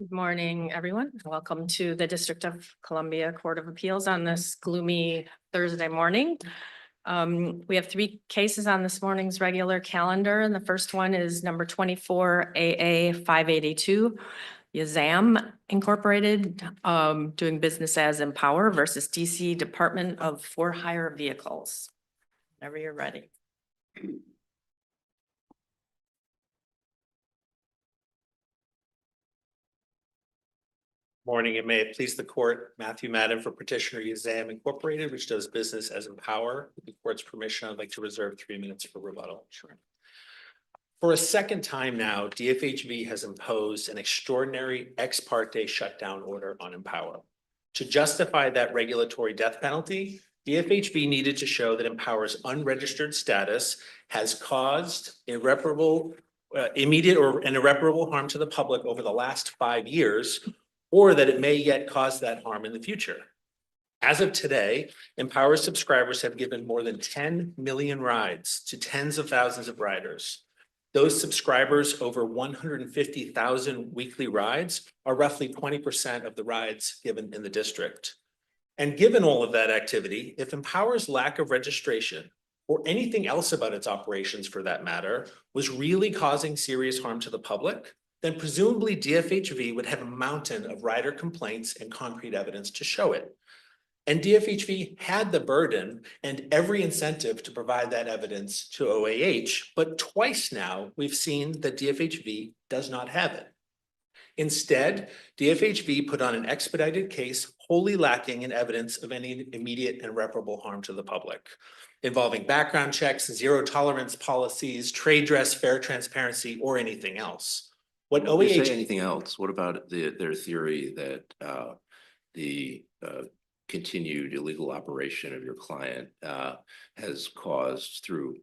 Good morning, everyone. Welcome to the District of Columbia Court of Appeals on this gloomy Thursday morning. We have three cases on this morning's regular calendar, and the first one is number 24 AA 582, YAZAM Incorporated, doing business as Empower versus DC Department of For-Hire Vehicles. Whenever you're ready. Morning, and may it please the court, Matthew Madden for petitioner YAZAM Incorporated, which does business as Empower. With the court's permission, I'd like to reserve 3 minutes for rebuttal. Sure. For a second time now, DFHV has imposed an extraordinary ex parte shutdown order on Empower. To justify that regulatory death penalty, DFHV needed to show that Empower's unregistered status has caused irreparable, immediate or irreparable harm to the public over the last 5 years, or that it may yet cause that harm in the future. As of today, Empower subscribers have given more than 10 million rides to tens of thousands of riders. Those subscribers, over 150,000 weekly rides, are roughly 20% of the rides given in the district. And given all of that activity, if Empower's lack of registration or anything else about its operations for that matter was really causing serious harm to the public, then presumably DFHV would have a mountain of rider complaints and concrete evidence to show it. And DFHV had the burden and every incentive to provide that evidence to OAH, but twice now we've seen that DFHV does not have it. Instead, DFHV put on an expedited case wholly lacking in evidence of any immediate and irreparable harm to the public, involving background checks, zero tolerance policies, trade dress, fair transparency, or anything else. What When you OAH say anything else, what about their theory that the continued illegal operation of your client has caused, through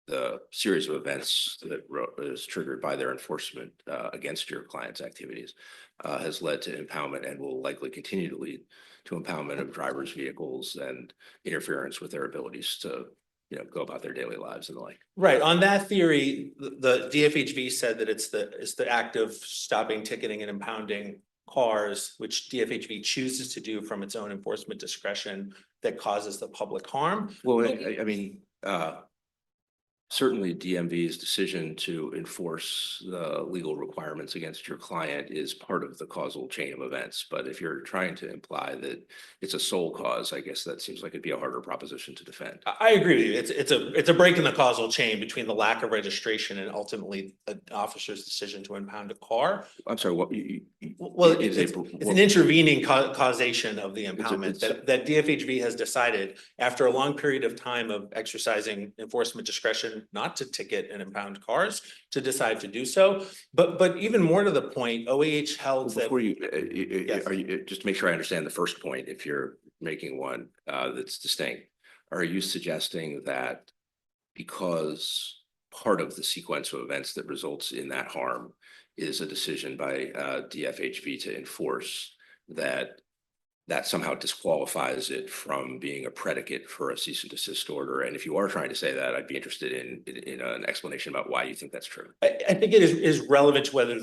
the series of events that is triggered by their enforcement against your client's activities, has led to impoundment and will likely continue to lead to impoundment of drivers' vehicles and interference with their abilities to go about their daily lives and the like? Right. On that theory, the DFHV said that it's the act of stopping, ticketing, and impounding cars, which DFHV chooses to do from its own enforcement discretion, that causes the public harm. Well, I mean, certainly DMV's decision to enforce the legal requirements against your client is part of the causal chain of events. But if you're trying to imply that it's a sole cause, I guess that seems like it'd be a harder proposition to defend. I agree with you. It's a break in the causal chain between the lack of registration and ultimately an officer's decision to impound a car. I'm sorry, what It's an intervening causation of the impoundment that DFHV has decided after a long period of time of exercising enforcement discretion not to ticket and impound cars to decide to do so. But even more to the point, OAH held that— Before are you just to make sure I understand the first point, if you're making one that's distinct, are you suggesting that because part of the sequence of events that results in that harm is a decision by DFHV to enforce, that somehow disqualifies it from being a predicate for a cease and desist order? And if you are trying to say that, I'd be interested in an explanation about why you think that's true. I think it is relevant to whether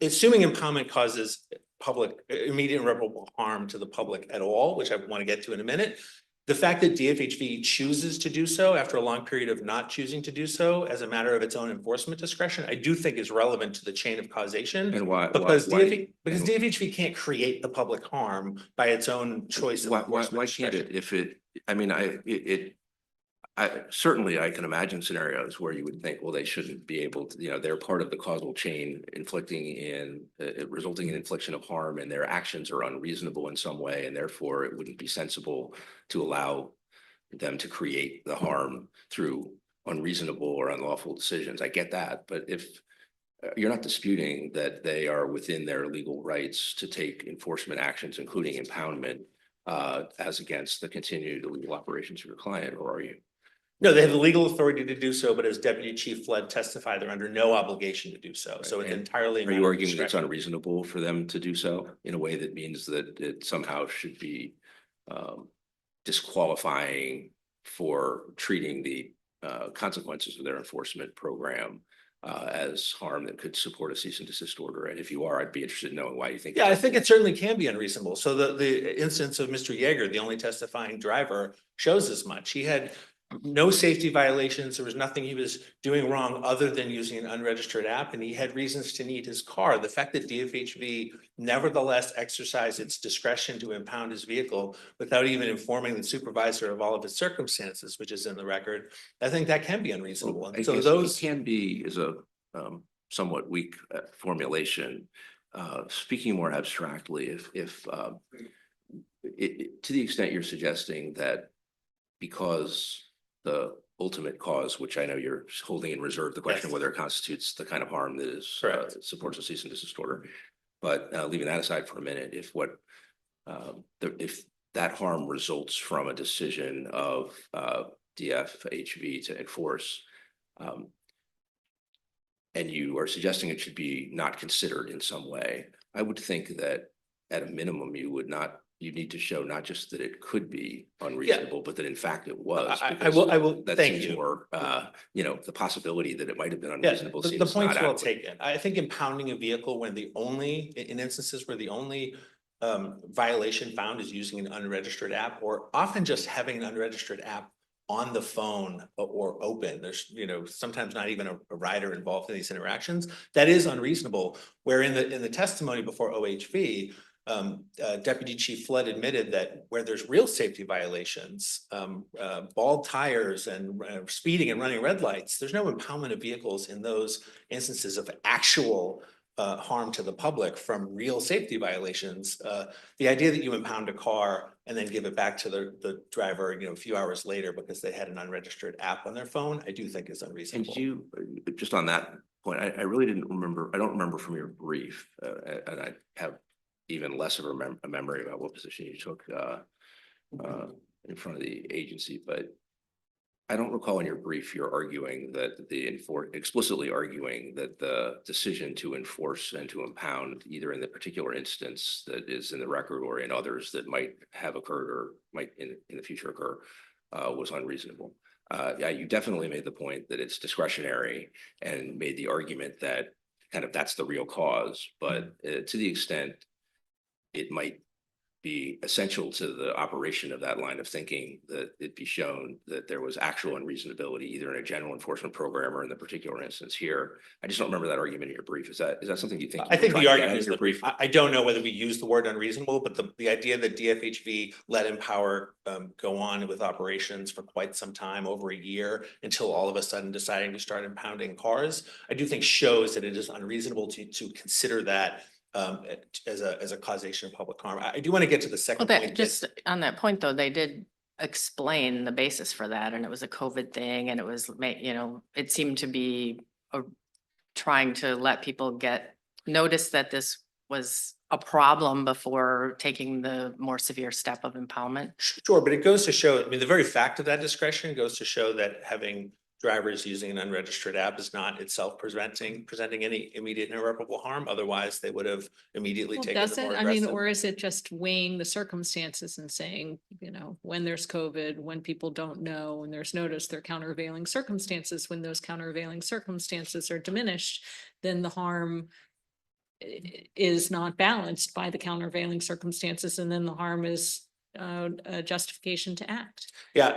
assuming impoundment causes public immediate irreparable harm to the public at all, which I want to get to in a minute. The fact that DFHV chooses to do so after a long period of not choosing to do so as a matter of its own enforcement discretion, I do think is relevant to the chain of causation. And why? Because DFHV can't create the public harm by its own choice. Why can't it? If it, I mean, certainly I can imagine scenarios where you would think, well, they shouldn't be able to, they're part of the causal chain resulting in infliction of harm, and their actions are unreasonable in some way, and therefore it wouldn't be sensible to allow them to create the harm through unreasonable or unlawful decisions. I get that, but if you're not disputing that they are within their legal rights to take enforcement actions, including impoundment, as against the continued illegal operations of your client, or are you? No, they have the legal authority to do so, but as Deputy Chief Flood testified, they're under no obligation to do so. Right. So it's entirely— Are you arguing that it's unreasonable for them to do so in a way that means that it somehow should be disqualifying for treating the consequences of their enforcement program as harm that could support a cease and desist order? And if you are, I'd be interested in knowing why you think. Yeah, I think it certainly can be unreasonable. So the instance of Mr. Yeager, the only testifying driver, shows as much. He had no safety violations. There was nothing he was doing wrong other than using an unregistered app, and he had reasons to need his car. The fact that DFHV nevertheless exercised its discretion to impound his vehicle without even informing the supervisor of all of its circumstances, which is in the record, I think that can be unreasonable. Well, I And so guess those. it can be is a somewhat weak formulation. Speaking more abstractly, if to the extent you're suggesting that because the ultimate cause, which I know you're holding in reserve, the question of Yes. whether it constitutes the kind of harm that is Correct. supports a cease and desist order. But leaving that aside for a minute, if if that harm results from a decision of DFHV to enforce, and you are suggesting it should be not considered in some way, I would think that at a minimum, you need to show not just that it could be unreasonable, but that in fact it was. I will, That thank seems you. more, the possibility that it might have been Yeah, unreasonable the seems point's not well adequate. taken. I think impounding a vehicle when in instances where the only violation found is using an unregistered app, or often just having an unregistered app on the phone or open, there's, sometimes not even a rider involved in these interactions, that is unreasonable. Where in the testimony before OHV, Deputy Chief Flood admitted that where there's real safety violations, bald tires and speeding and running red lights, there's no impoundment of vehicles in those instances of actual harm to the public from real safety violations. The idea that you impound a car and then give it back to the driver, a few hours later because they had an unregistered app on their phone, I do think is And unreasonable. just on that point, I really didn't remember, I don't remember from your brief, and I have even less of a memory about what position you took in front of the agency, but I don't recall in your brief you're arguing that explicitly arguing that the decision to enforce and to impound, either in the particular instance that is in the record or in others that might have occurred or might in the future occur, was unreasonable. Yeah, you definitely made the point that it's discretionary and made the argument that kind of that's the real cause, but to the extent it might be essential to the operation of that line of thinking that it be shown that there was actual unreasonability either in a general enforcement program or in the particular instance here. I just don't remember that argument in your brief. Is that something you think? I think the argument is your brief. I don't know whether we use the word unreasonable, but the idea that DFHV let Empower go on with operations for quite some time, over a year, until all of a sudden deciding to start impounding cars, I do think shows that it is unreasonable to consider that as a causation of public harm. I do want to get to the second Well, point. just on that point, though, they did explain the basis for that, and it was a COVID thing, and it was, it seemed to be trying to let people notice that this was a problem before taking the more severe step of impoundment. Sure, but it goes to show, the very fact of that discretion goes to show that having drivers using an unregistered app is not itself presenting any immediate and irreparable harm. Otherwise, they would have immediately Well, taken does the more it? I mean, aggressive. or is it just weighing the circumstances and saying, when there's COVID, when people don't know, and there's notice, there are countervailing circumstances, when those countervailing circumstances are diminished, then the harm is not balanced by the countervailing circumstances, and then the harm is a justification to act. Yeah,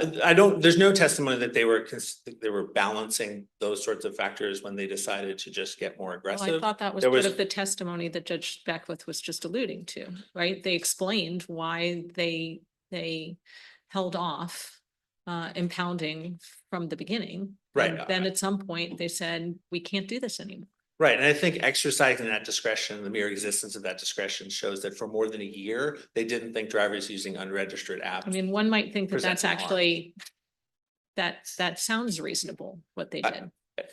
there's no testimony that they were balancing those sorts of factors when they decided to just get more Well, aggressive. I thought that was There part was- of the testimony that Judge Beckwith was just alluding to, right? They explained why they held off impounding from the beginning. Right. And then at some point they said, we can't do this anymore. Right, and I think exercising that discretion, the mere existence of that discretion shows that for more than a year, they didn't think drivers using unregistered apps. I mean, one might think that that's Presenting harm. actually, that sounds reasonable, what they did.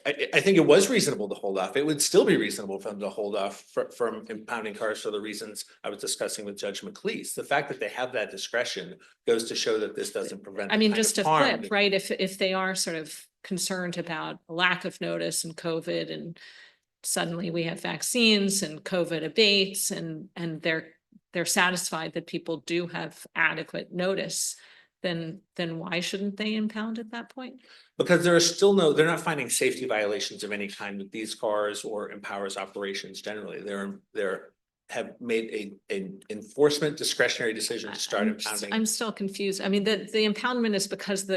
I think it was reasonable to hold off. It would still be reasonable for them to hold off from impounding cars for the reasons I was discussing with Judge McLeese. The fact that they have that discretion goes to show that this doesn't prevent. I mean, the kind just of to harm flip, right? If they are sort of concerned about lack of notice and COVID, and suddenly we have vaccines and COVID abates, and they're satisfied that people do have adequate notice, then why shouldn't they impound at that point? Because they're not finding safety violations of any kind with these cars or Empower's operations generally. They're have made an enforcement discretionary decision to start impounding. I'm still confused. I mean, the impoundment is because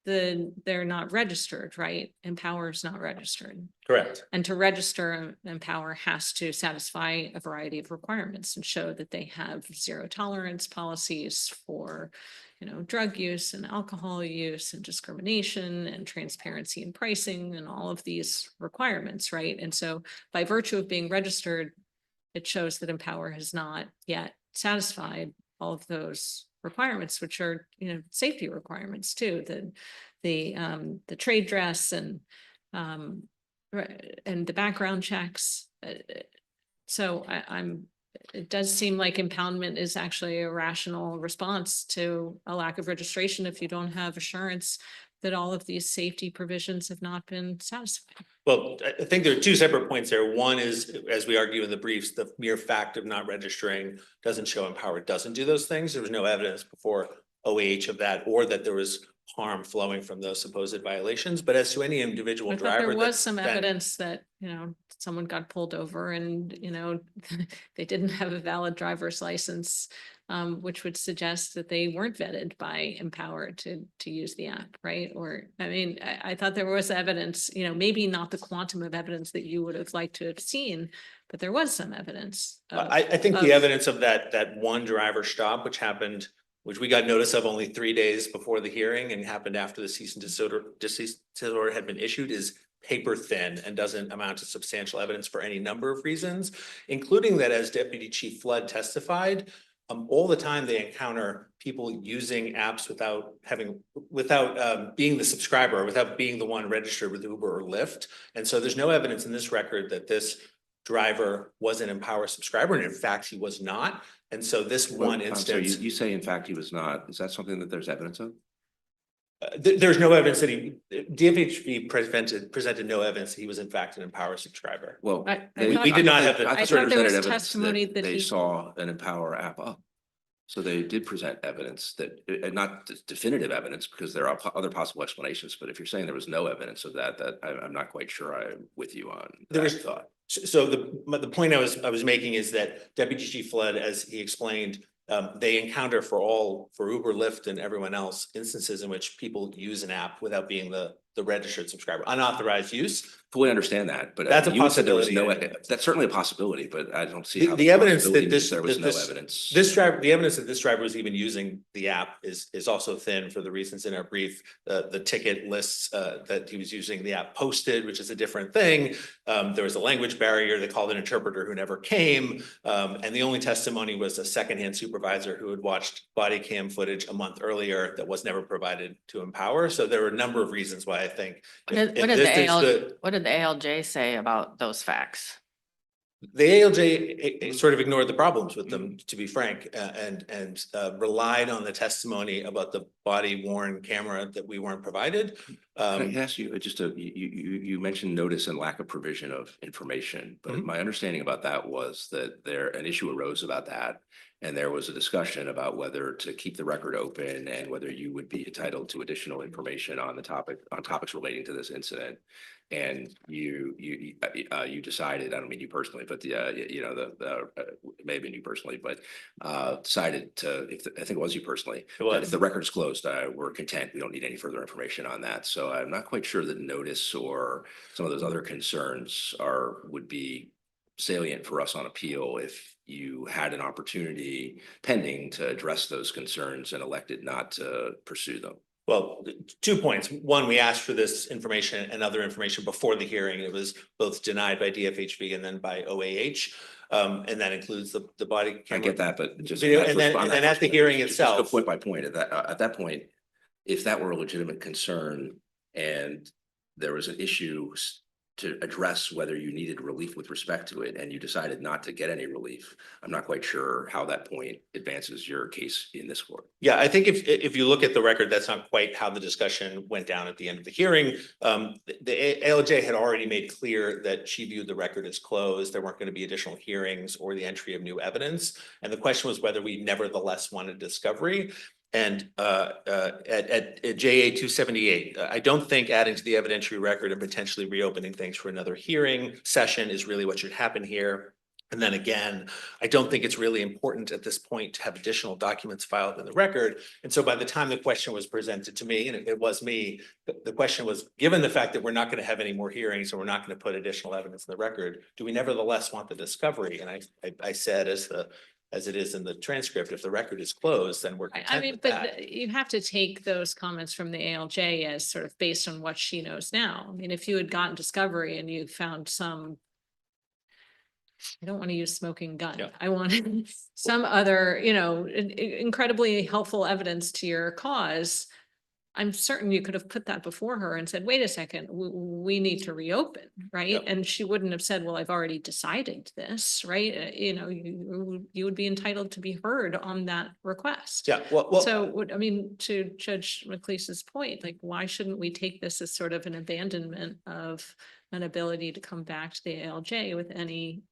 they're not registered, right? Empower is not registered. Correct. And to register, Empower has to satisfy a variety of requirements and show that they have zero tolerance policies for, drug use and alcohol use and discrimination and transparency in pricing and all of these requirements, right? And so by virtue of being registered, it shows that Empower has not yet satisfied all of those requirements, which are, safety requirements too, the trade dress and the background checks. So it does seem like impoundment is actually a rational response to a lack of registration if you don't have assurance that all of these safety provisions have not been satisfied. Well, I think there are two separate points there. One is, as we argue in the briefs, the mere fact of not registering doesn't show Empower doesn't do those things. There was no evidence before OAH of that, or that there was harm flowing from those supposed violations. But as to any individual I thought driver, there was some evidence that, someone got pulled over and, they didn't have a valid driver's license, which would suggest that they weren't vetted by Empower to use the app, right? Or, I thought there was evidence, maybe not the quantum of evidence that you would have liked to have seen, but there was some evidence. I think the evidence of that one driver stop, which we got notice of only 3 days before the hearing and happened after the cease and desist order had been issued, is paper thin and doesn't amount to substantial evidence for any number of reasons, including that, as Deputy Chief Flood testified, all the time they encounter people using apps without being the subscriber, or without being the one registered with Uber or Lyft. And so there's no evidence in this record that this driver was an Empower subscriber, and in fact, he was not. And so this one instance. So you say, in fact, he was not. Is that something that there's evidence of? There's no evidence that DFHB presented no evidence that he was in fact an Empower subscriber. Well, we did not have the. I thought there was evidence testimony that they he saw an Empower app up. So they did present evidence that, not definitive evidence, because there are other possible explanations. But if you're saying there was no evidence of that, I'm not quite sure I'm with you on that thought. So the point I was making is that Deputy Chief Flood, as he explained, they encounter for Uber, Lyft, and everyone else instances in which people use an app without being the registered subscriber, unauthorized use. Fully understand that, but That's a you said there was possibility. no. That's certainly a possibility, but I don't see how The evidence that there was no evidence. the evidence that this driver was even using the app is also thin for the reasons in our brief. The ticket lists that he was using the app posted, which is a different thing. There was a language barrier. They called an interpreter who never came, and the only testimony was a secondhand supervisor who had watched body cam footage a month earlier that was never provided to Empower. So there were a number of reasons why I think What did the ALJ say about those facts? the ALJ sort of ignored the problems with them, to be frank, and relied on the testimony about the body worn camera that we weren't provided. Can I ask you you mentioned notice and lack of provision of information, but my understanding about that was that an issue arose about that. And there was a discussion about whether to keep the record open and whether you would be entitled to additional information on topics relating to this incident. And you decided, I don't mean you personally, but it may have been you personally, but decided to, I think it was you personally, that if the record's closed, we're content. We don't need any further information on that. So I'm not quite sure that notice or some of those other concerns would be salient for us on appeal if you had an opportunity pending to address those concerns and elected not to pursue them. Well, 2 points. One, we asked for this information and other information before the hearing. It was both denied by DFHB and then by OAH. And that includes the body camera. I get that, but just video, and then at the hearing itself. Just go point by point. At that point, if that were a legitimate concern and there was an issue to address whether you needed relief with respect to it and you decided not to get any relief, I'm not quite sure how that point advances your case in this court. Yeah, I think if you look at the record, that's not quite how the discussion went down at the end of the hearing. The ALJ had already made clear that she viewed the record as closed. There weren't going to be additional hearings or the entry of new evidence. And the question was whether we nevertheless wanted discovery. And at JA 278, I don't think adding to the evidentiary record and potentially reopening things for another hearing session is really what should happen here. And then again, I don't think it's really important at this point to have additional documents filed in the record. And so by the time the question was presented to me, and it was me, the question was, given the fact that we're not going to have any more hearings and we're not going to put additional evidence in the record, do we nevertheless want the discovery? And I said, as it is in the transcript, if the record is closed, then we're I content mean, with but that. you have to take those comments from the ALJ as sort of based on what she knows now. I mean, if you had gotten discovery and you found some, I don't want to use smoking gun. Yeah. I wanted some other, incredibly helpful evidence to your cause. I'm certain you could have put that before her and said, wait a second, we need to reopen, right? Yep. And she wouldn't have said, well, I've already decided this, right? You would be entitled to be heard on that request. Yeah, well, So, I mean, to Judge McLeese's point, like, why shouldn't we take this as sort of an abandonment of an ability to come back to the ALJ with any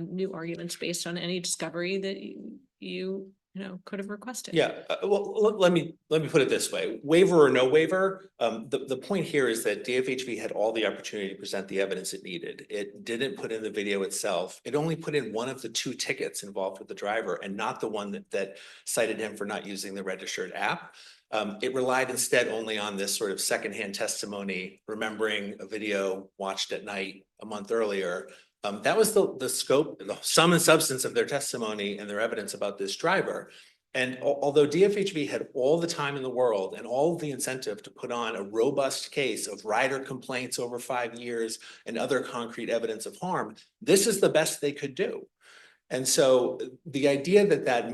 new arguments based on any discovery that you could have requested? yeah, well, let me put it this way, waiver or no waiver. The point here is that DFHV had all the opportunity to present the evidence it needed. It didn't put in the video itself. It only put in one of the 2 tickets involved with the driver and not the one that cited him for not using the registered app. It relied instead only on this sort of secondhand testimony, remembering a video watched at night a month earlier. That was the scope, the sum and substance of their testimony and their evidence about this driver. And although DFHV had all the time in the world and all of the incentive to put on a robust case of rider complaints over 5 years and other concrete evidence of harm, this is the best they could do. And so the idea that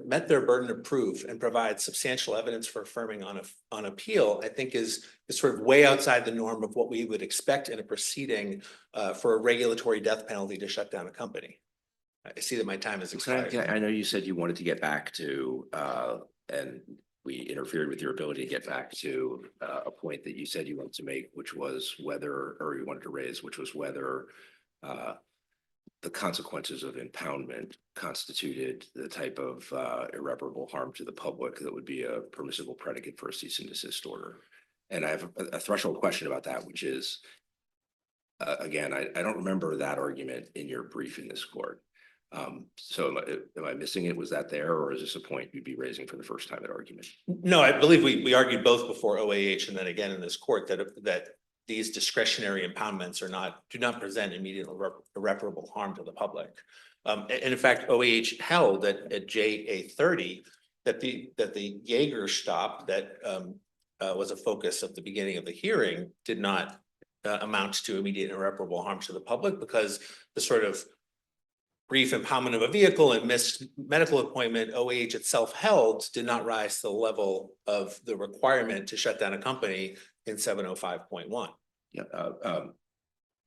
met their burden of proof and provides substantial evidence for affirming on appeal, I think is sort of way outside the norm of what we would expect in a proceeding for a regulatory death penalty to shut down a company. I see that my time has expired. I know you said you wanted to get back to, and we interfered with your ability to get back to a point that you said you wanted to make, which was whether, or you wanted to raise, which was whether the consequences of impoundment constituted the type of irreparable harm to the public that would be a permissible predicate for a cease and desist order. And I have a threshold question about that, which is, again, I don't remember that argument in your brief in this court. So am I missing it? Was that there, or is this a point you'd be raising for the first time at argument? No, I believe we argued both before OAH and then again in this court that these discretionary impoundments do not present immediate irreparable harm to the public. And in fact, OAH held at JA 30 that the Jaeger stop that was a focus of the beginning of the hearing did not amount to immediate irreparable harm to the public, because the sort of brief impoundment of a vehicle and missed medical appointment OAH itself held did not rise to the level of the requirement to shut down a company in 705.1. Yeah,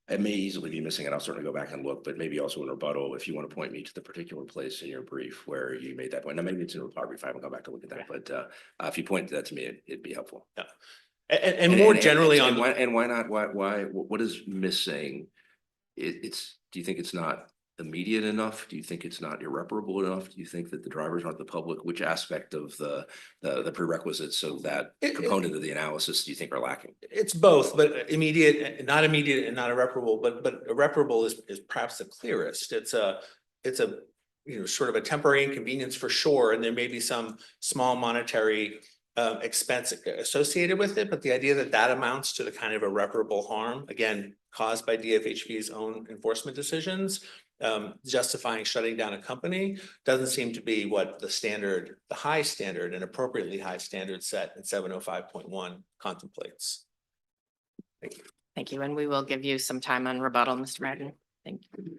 it may easily be missing, and I'll certainly go back and look, but maybe also in rebuttal, if you want to point me to the particular place in your brief where you made that point. Now, maybe it's in a reply brief. I haven't gone back to look at that, but if you point that to me, it'd be helpful. Yeah, and more generally on why not? Why? What is missing? Do you think it's not immediate enough? Do you think it's not irreparable enough? Do you think that the drivers aren't the public? Which aspect of the prerequisites of that component of the analysis do you think are lacking? It's both, but immediate and not irreparable, but irreparable is perhaps the clearest. It's a sort of a temporary inconvenience for sure, and there may be some small monetary expense associated with it, but the idea that amounts to the kind of irreparable harm, again, caused by DFHV's own enforcement decisions, justifying shutting down a company, doesn't seem to be what the high standard and appropriately high standard set in 705.1 contemplates. Thank you. Thank you. And we will give you some time on rebuttal, Mr. Martin. Thank you.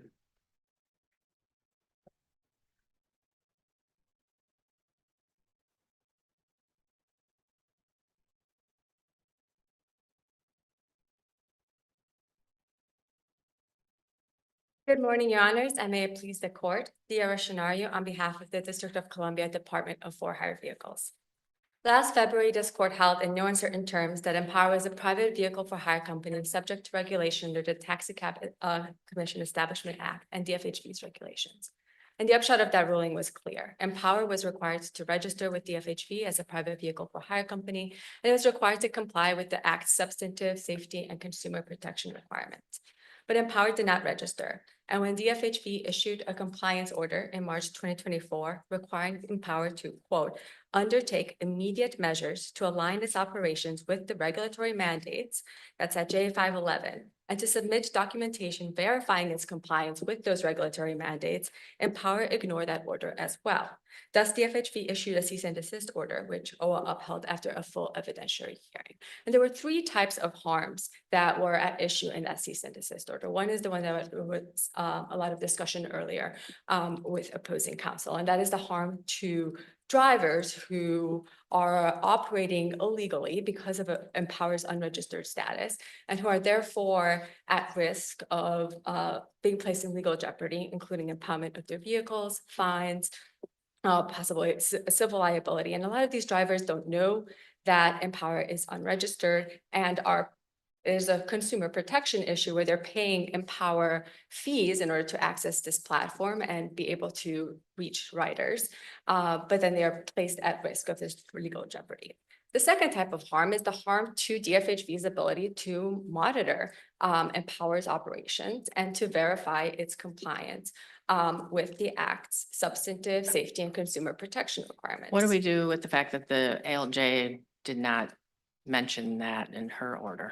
Good morning, Your Honors, and may it please the court, Theora Shenario on behalf of the District of Columbia Department of For-Hire Vehicles. Last February, this court held in no uncertain terms that Empower is a private vehicle for hire company subject to regulation under the Taxi Cab Commission Establishment Act and DFHV's regulations. And the upshot of that ruling was clear. Empower was required to register with DFHV as a private vehicle for hire company, and it was required to comply with the Act's substantive safety and consumer protection requirements. But Empower did not register. And when DFHV issued a compliance order in March 2024, requiring Empower to, quote, undertake immediate measures to align its operations with the regulatory mandates, that's at J511, and to submit documentation verifying its compliance with those regulatory mandates, Empower ignored that order as well. Thus, DFHV issued a cease and desist order, which OA upheld after a full evidentiary hearing. And there were three types of harms that were at issue in that cease and desist order. One is the one that was a lot of discussion earlier with opposing counsel, and that is the harm to drivers who are operating illegally because of Empower's unregistered status and who are therefore at risk of being placed in legal jeopardy, including impoundment of their vehicles, fines, possibly civil liability. And a lot of these drivers don't know that Empower is unregistered and there's a consumer protection issue where they're paying Empower fees in order to access this platform and be able to reach riders, but then they are placed at risk of this legal jeopardy. The second type of harm is the harm to DFHV's ability to monitor Empower's operations and to verify its compliance with the Act's substantive safety and consumer protection requirements. What do we do with the fact that the ALJ did not mention that in her order?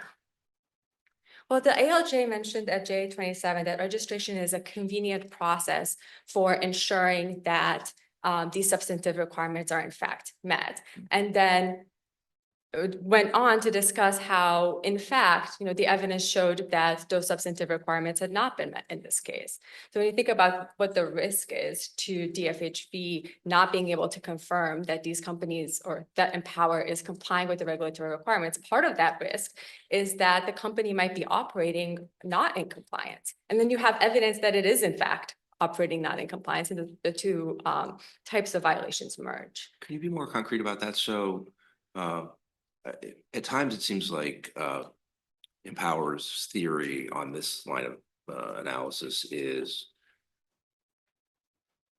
Well, the ALJ mentioned at J27 that registration is a convenient process for ensuring that these substantive requirements are in fact met. And then went on to discuss how, in fact, the evidence showed that those substantive requirements had not been met in this case. So when you think about what the risk is to DFHV not being able to confirm that these companies or that Empower is complying with the regulatory requirements, part of that risk is that the company might be operating not in compliance. And then you have evidence that it is, in fact, operating not in compliance, and the two types of violations merge. Can you be more concrete about that? So at times it seems like Empower's theory on this line of analysis is,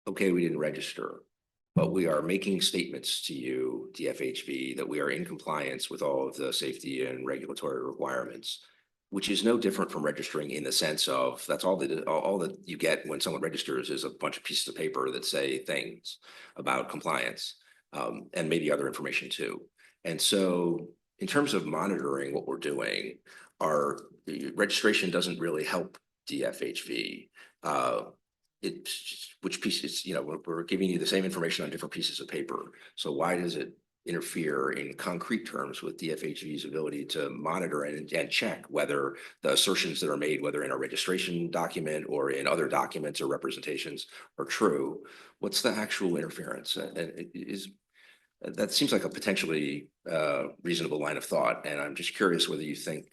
okay, we didn't register, but we are making statements to you, DFHV, that we are in compliance with all of the safety and regulatory requirements, which is no different from registering in the sense of that's all that you get when someone registers is a bunch of pieces of paper that say things about compliance and maybe other information too. And so in terms of monitoring what we're doing, our registration doesn't really help DFHV. Which pieces, we're giving you the same information on different pieces of paper. So why does it interfere in concrete terms with DFHV's ability to monitor and check whether the assertions that are made, whether in a registration document or in other documents or representations, are true? What's the actual interference? And that seems like a potentially reasonable line of thought. And I'm just curious whether you think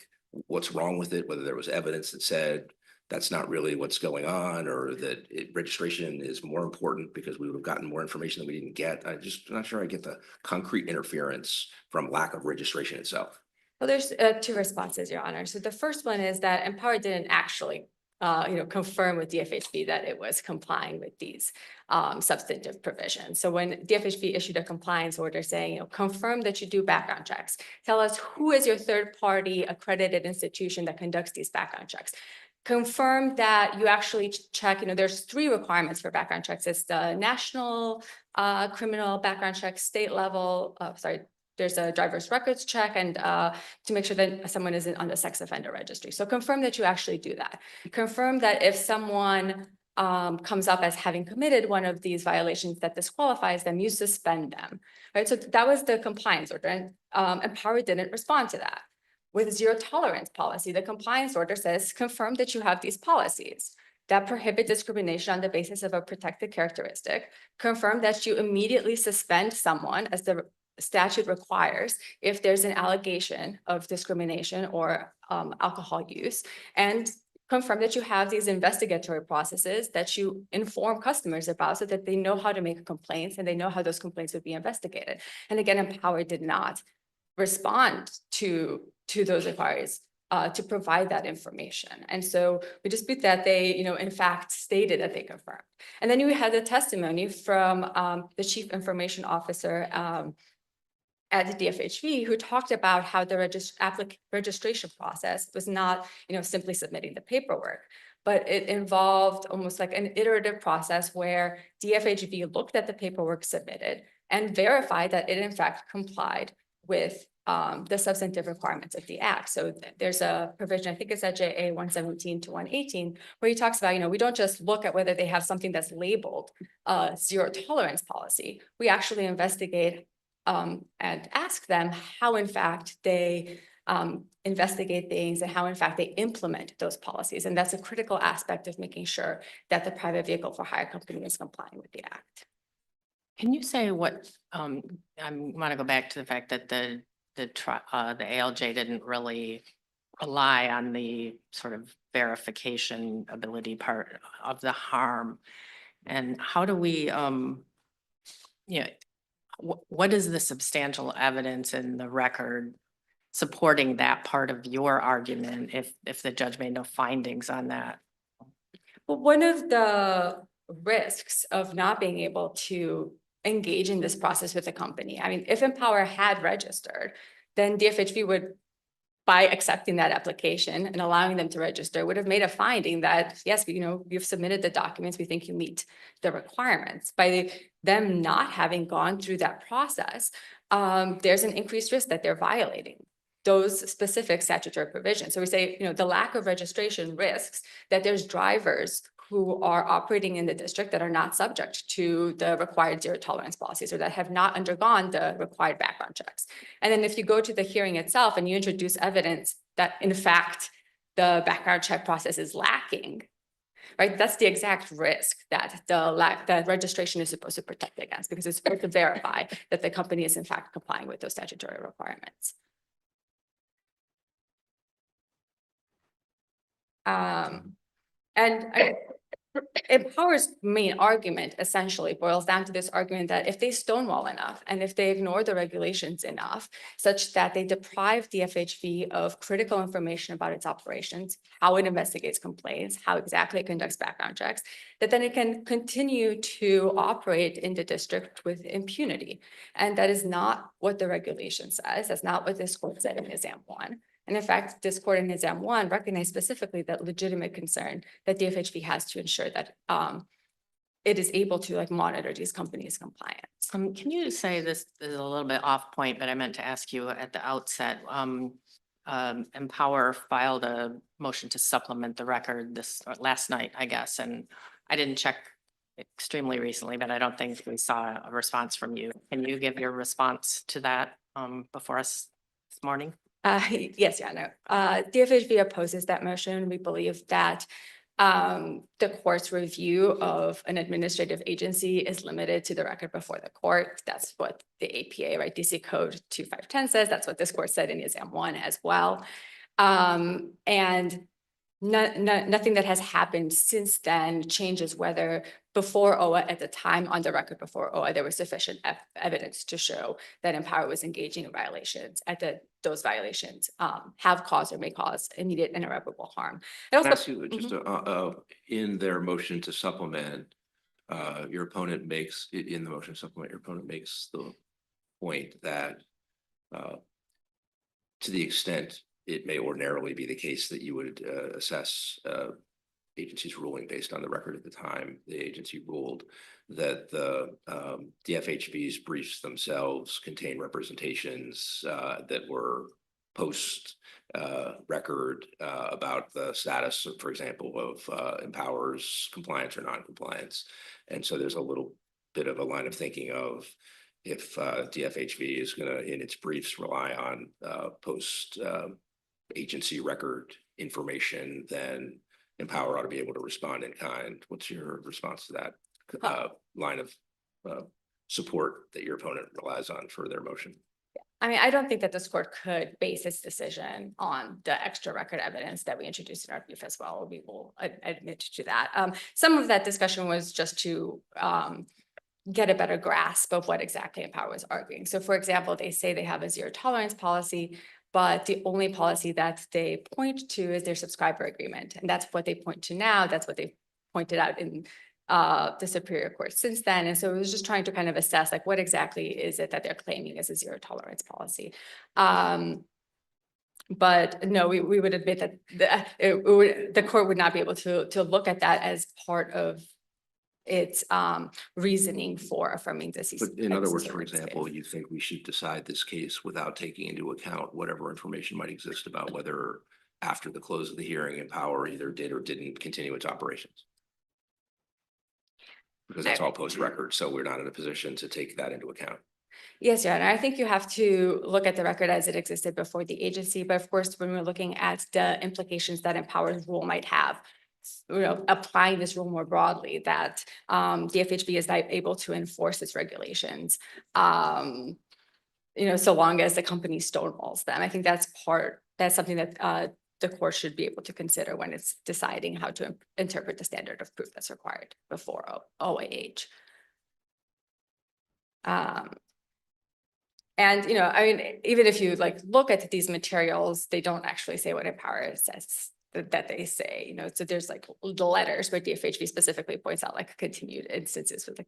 what's wrong with it, whether there was evidence that said that's not really what's going on, or that registration is more important because we would have gotten more information that we didn't get. I'm just not sure I get the concrete interference from lack of registration itself. Well, there's two responses, Your Honor. So the first one is that Empower didn't actually confirm with DFHV that it was complying with these substantive provisions. So when DFHV issued a compliance order saying, confirm that you do background checks, tell us who is your third party accredited institution that conducts these background checks. Confirm that you actually check, there's three requirements for background checks. It's the national criminal background check, state level, there's a driver's records check, and to make sure that someone isn't on the sex offender registry. So confirm that you actually do that. Confirm that if someone comes up as having committed one of these violations that disqualifies them, you suspend them, right? So that was the compliance order, and Empower didn't respond to that. With zero tolerance policy, the compliance order says, confirm that you have these policies that prohibit discrimination on the basis of a protected characteristic. Confirm that you immediately suspend someone, as the statute requires, if there's an allegation of discrimination or alcohol use, and confirm that you have these investigatory processes that you inform customers about so that they know how to make complaints and they know how those complaints would be investigated. And again, Empower did not respond to those inquiries. to provide that information. And so we dispute that they, in fact, stated that they confirmed. And then you had the testimony from the chief information officer at the DFHV, who talked about how the registration process was not, simply submitting the paperwork, but it involved almost like an iterative process where DFHV looked at the paperwork submitted and verified that it in fact complied with the substantive requirements of the act. So there's a provision, I think it's at JA 117 to 118, where he talks about, we don't just look at whether they have something that's labeled zero tolerance policy. We actually investigate and ask them how in fact they investigate things and how in fact they implement those policies. And that's a critical aspect of making sure that the private vehicle for hire company is complying with the act. Can you say what, I want to go back to the fact that the ALJ didn't really rely on the sort of verification ability part of the harm. And how do we, what is the substantial evidence in the record supporting that part of your argument if the judge made no findings on that? Well, one of the risks of not being able to engage in this process with the company, I mean, if Empower had registered, then DFHV would, by accepting that application and allowing them to register, would have made a finding that, yes, you've submitted the documents, we think you meet the requirements. By them not having gone through that process, there's an increased risk that they're violating those specific statutory provisions. So we say, the lack of registration risks that there's drivers who are operating in the district that are not subject to the required zero tolerance policies or that have not undergone the required background checks. And then if you go to the hearing itself and you introduce evidence that in fact the background check process is lacking, right? That's the exact risk that that registration is supposed to protect against, because it's supposed to verify that the company is in fact complying with those statutory requirements. Empower's main argument essentially boils down to this argument that if they stonewall enough and if they ignore the regulations enough such that they deprive DFHV of critical information about its operations, how it investigates complaints, how exactly it conducts background checks, that then it can continue to operate in the district with impunity. And that is not what the regulation says. That's not what this court said in exam 1. And in fact, this court in exam 1 recognized specifically that legitimate concern that DFHV has to ensure that it is able to monitor these companies' compliance. Can you say this is a little bit off point, but I meant to ask you at the outset. Empower filed a motion to supplement the record last night, I guess, and I didn't check extremely recently, but I don't think we saw a response from you. Can you give your response to that before us this morning? Yes, DFHV opposes that motion. We believe that the court's review of an administrative agency is limited to the record before the court. That's what the APA, right, DC Code 2510 says. That's what this court said in exam 1 as well. And nothing that has happened since then changes whether before OA, at the time on the record before OA, there was sufficient evidence to show that Empower was engaging in violations, those violations have caused or may cause immediate and irreparable harm. Can I ask you just in their motion to supplement, your opponent makes in the motion to supplement, your opponent makes the point that to the extent it may ordinarily be the case that you would assess agency's ruling based on the record at the time the agency ruled, that the DFHV's briefs themselves contain representations that were post record about the status, for example, of Empower's compliance or non-compliance. And so there's a little bit of a line of thinking of if DFHV is going to, in its briefs, rely on post agency record information, then Empower ought to be able to respond in kind. What's your response to that line of support that your opponent relies on for their motion? I mean, I don't think that this court could base its decision on the extra record evidence that we introduced in our brief as well. We will admit to that. Some of that discussion was just to get a better grasp of what exactly Empower was arguing. So for example, they say they have a zero tolerance policy, but the only policy that they point to is their subscriber agreement. And that's what they point to now. That's what they pointed out in the Superior Court since then. And so it was just trying to kind of assess like what exactly is it that they're claiming as a zero tolerance policy. But no, we would admit that the court would not be able to look at that as part of its reasoning for affirming the cease. But in other words, desist for order in this example, case. you think we should decide this case without taking into account whatever information might exist about whether after the close of the hearing, Empower either did or didn't continue its operations? Because it's all post record, so we're not in a position to take that into account. Yes, Your Honor, I think you have to look at the record as it existed before the agency, but of course, when we're looking at the implications that Empower's rule might have, applying this rule more broadly, that the FHB is not able to enforce its regulations, so long as the company stonewalls them. I think that's something that the court should be able to consider when it's deciding how to interpret the standard of proof that's required before OAH. And, I mean, even if you look at these materials, they don't actually say what Empower says that they say, so there's the letters where DFHB specifically points out continued instances with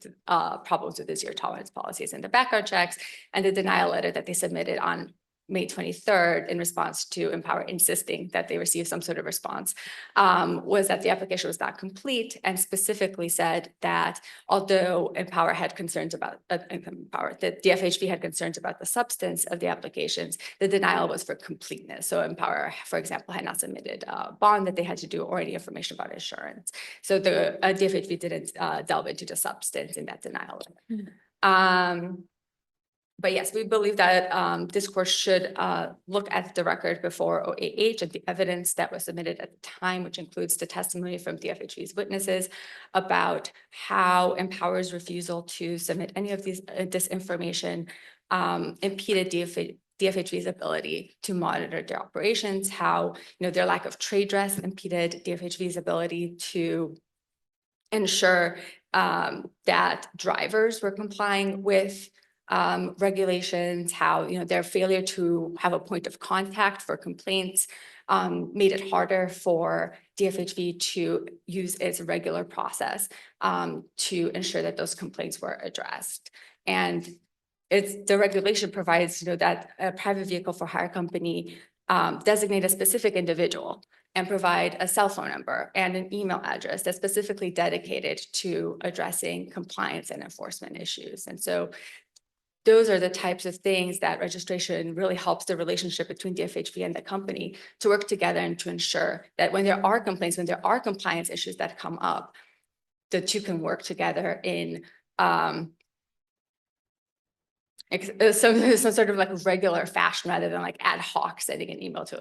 problems with the zero tolerance policies and the background checks, and the denial letter that they submitted on May 23rd in response to Empower insisting that they receive some sort of response, was that the application was not complete, and specifically said that although Empower had concerns about that DFHB had concerns about the substance of the applications, the denial was for completeness. So Empower, for example, had not submitted a bond that they had to do or any information about insurance. So the DFHB didn't delve into the substance in that denial letter. But yes, we believe that this court should look at the record before OAH and the evidence that was submitted at the time, which includes the testimony from DFHB's witnesses about how Empower's refusal to submit any of this information impeded DFHB's ability to monitor their operations, how their lack of trade dress impeded DFHB's ability to ensure that drivers were complying with regulations, how their failure to have a point of contact for complaints made it harder for DFHB to use its regular process to ensure that those complaints were addressed. And the regulation provides that a private vehicle for hire company designate a specific individual and provide a cell phone number and an email address that's specifically dedicated to addressing compliance and enforcement issues. And so those are the types of things that registration really helps the relationship between DFHB and the company to work together and to ensure that when there are complaints, when there are compliance issues that come up, the two can work together in some sort of regular fashion rather than ad hoc sending an email to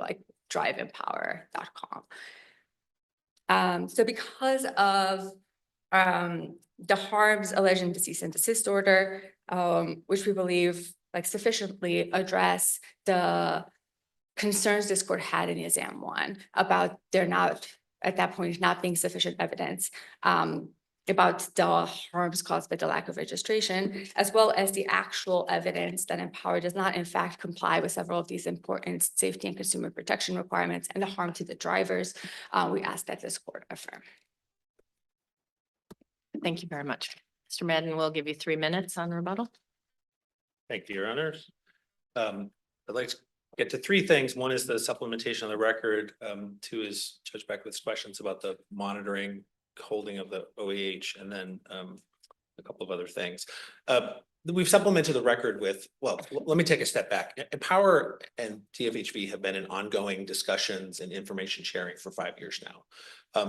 driveempower.com. So because of the harms alleged in the cease and desist order, which we believe sufficiently address the concerns this court had in YAZAM 1 about there not at that point not being sufficient evidence about the harms caused by the lack of registration, as well as the actual evidence that Empower does not in fact comply with several of these important safety and consumer protection requirements and the harm to the drivers, we ask that this court affirm. Thank you very much. Mr. Madden, we'll give you 3 minutes on rebuttal. Thank you, Your Honors. I'd like to get to 3 things. One is the supplementation of the record. 2 is Judge Beckwith's questions about the monitoring holding of the OAH, and then a couple of other things. We've supplemented the record with, well, let me take a step back. Empower and DFHB have been in ongoing discussions and information sharing for 5 years now.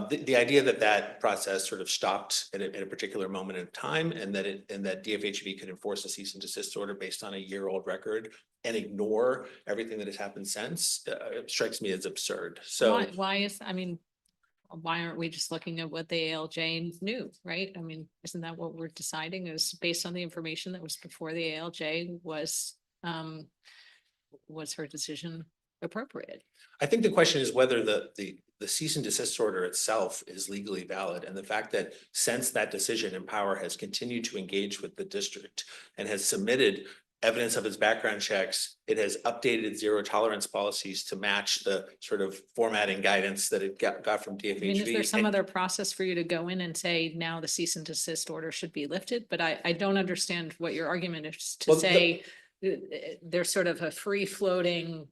The idea that process sort of stopped at a particular moment in time, and that DFHB could enforce a cease and desist order based on a year-old record and ignore everything that has happened since strikes me as absurd. So why aren't we just looking at what the ALJ knew, right? I mean, isn't that what we're deciding is based on the information that was before the ALJ was her decision appropriate? I think the question is whether the cease and desist order itself is legally valid, and the fact that since that decision, Empower has continued to engage with the district and has submitted evidence of its background checks. It has updated zero tolerance policies to match the sort of formatting guidance that it got from DFHV. I mean, is there some And- other process for you to go in and say, now the cease and desist order should be lifted? But I don't understand what your argument is to Well, say there's sort of a free floating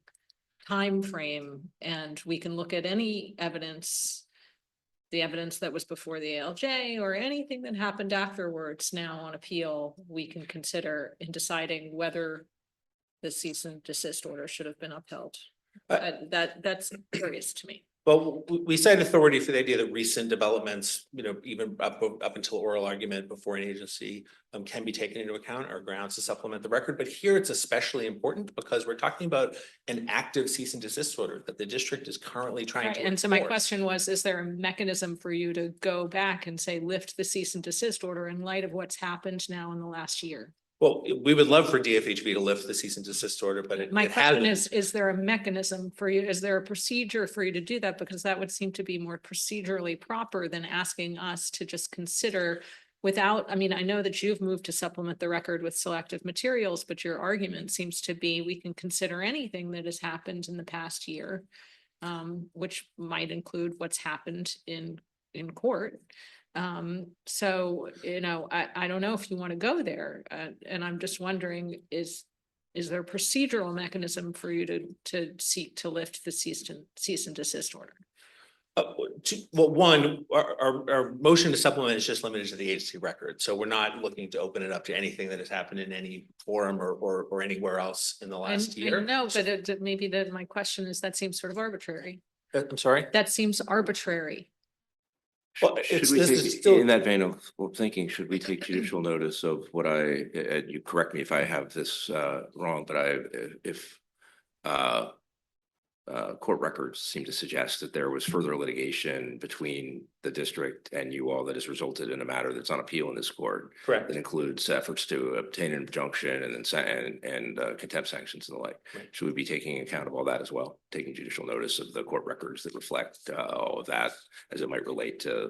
time frame, and we can look at any evidence, the evidence that was before the ALJ or anything that happened afterwards now on appeal, we can consider in deciding whether the cease and desist order should have been upheld. That's curious to me. Well, we cite authority for the idea that recent developments, even up until oral argument before an agency can be taken into account or grounds to supplement the record. But here it's especially important because we're talking about an active cease and desist order that the district is currently trying Right, to and so my enforce. question was, is there a mechanism for you to go back and say, lift the cease and desist order in light of what's happened now in the last year? Well, we would love for DFHB to lift the cease and desist order, but it My it question hasn't. is there a mechanism for you? Is there a procedure for you to do that? Because that would seem to be more procedurally proper than asking us to just consider without, I mean, I know that you've moved to supplement the record with selective materials, but your argument seems to be we can consider anything that has happened in the past year, which might include what's happened in court. So, I don't know if you want to go there, and I'm just wondering, is there a procedural mechanism for you to seek to lift the cease and desist order? Well, one, our motion to supplement is just limited to the agency record, so we're not looking to open it up to anything that has happened in any forum or anywhere else in the last year. No, but maybe my question is that seems sort of arbitrary. I'm sorry? That seems arbitrary. Well, Should it's, we this is take, still. in that vein of thinking, should we take judicial notice of what you correct me if I have this wrong, but if court records seem to suggest that there was further litigation between the district and you all that has resulted in a matter that's on appeal in this court. Correct. That includes efforts to obtain an injunction and contempt sanctions and the like. Right. Should we be taking account of all that as well? Taking judicial notice of the court records that reflect all of that as it might relate to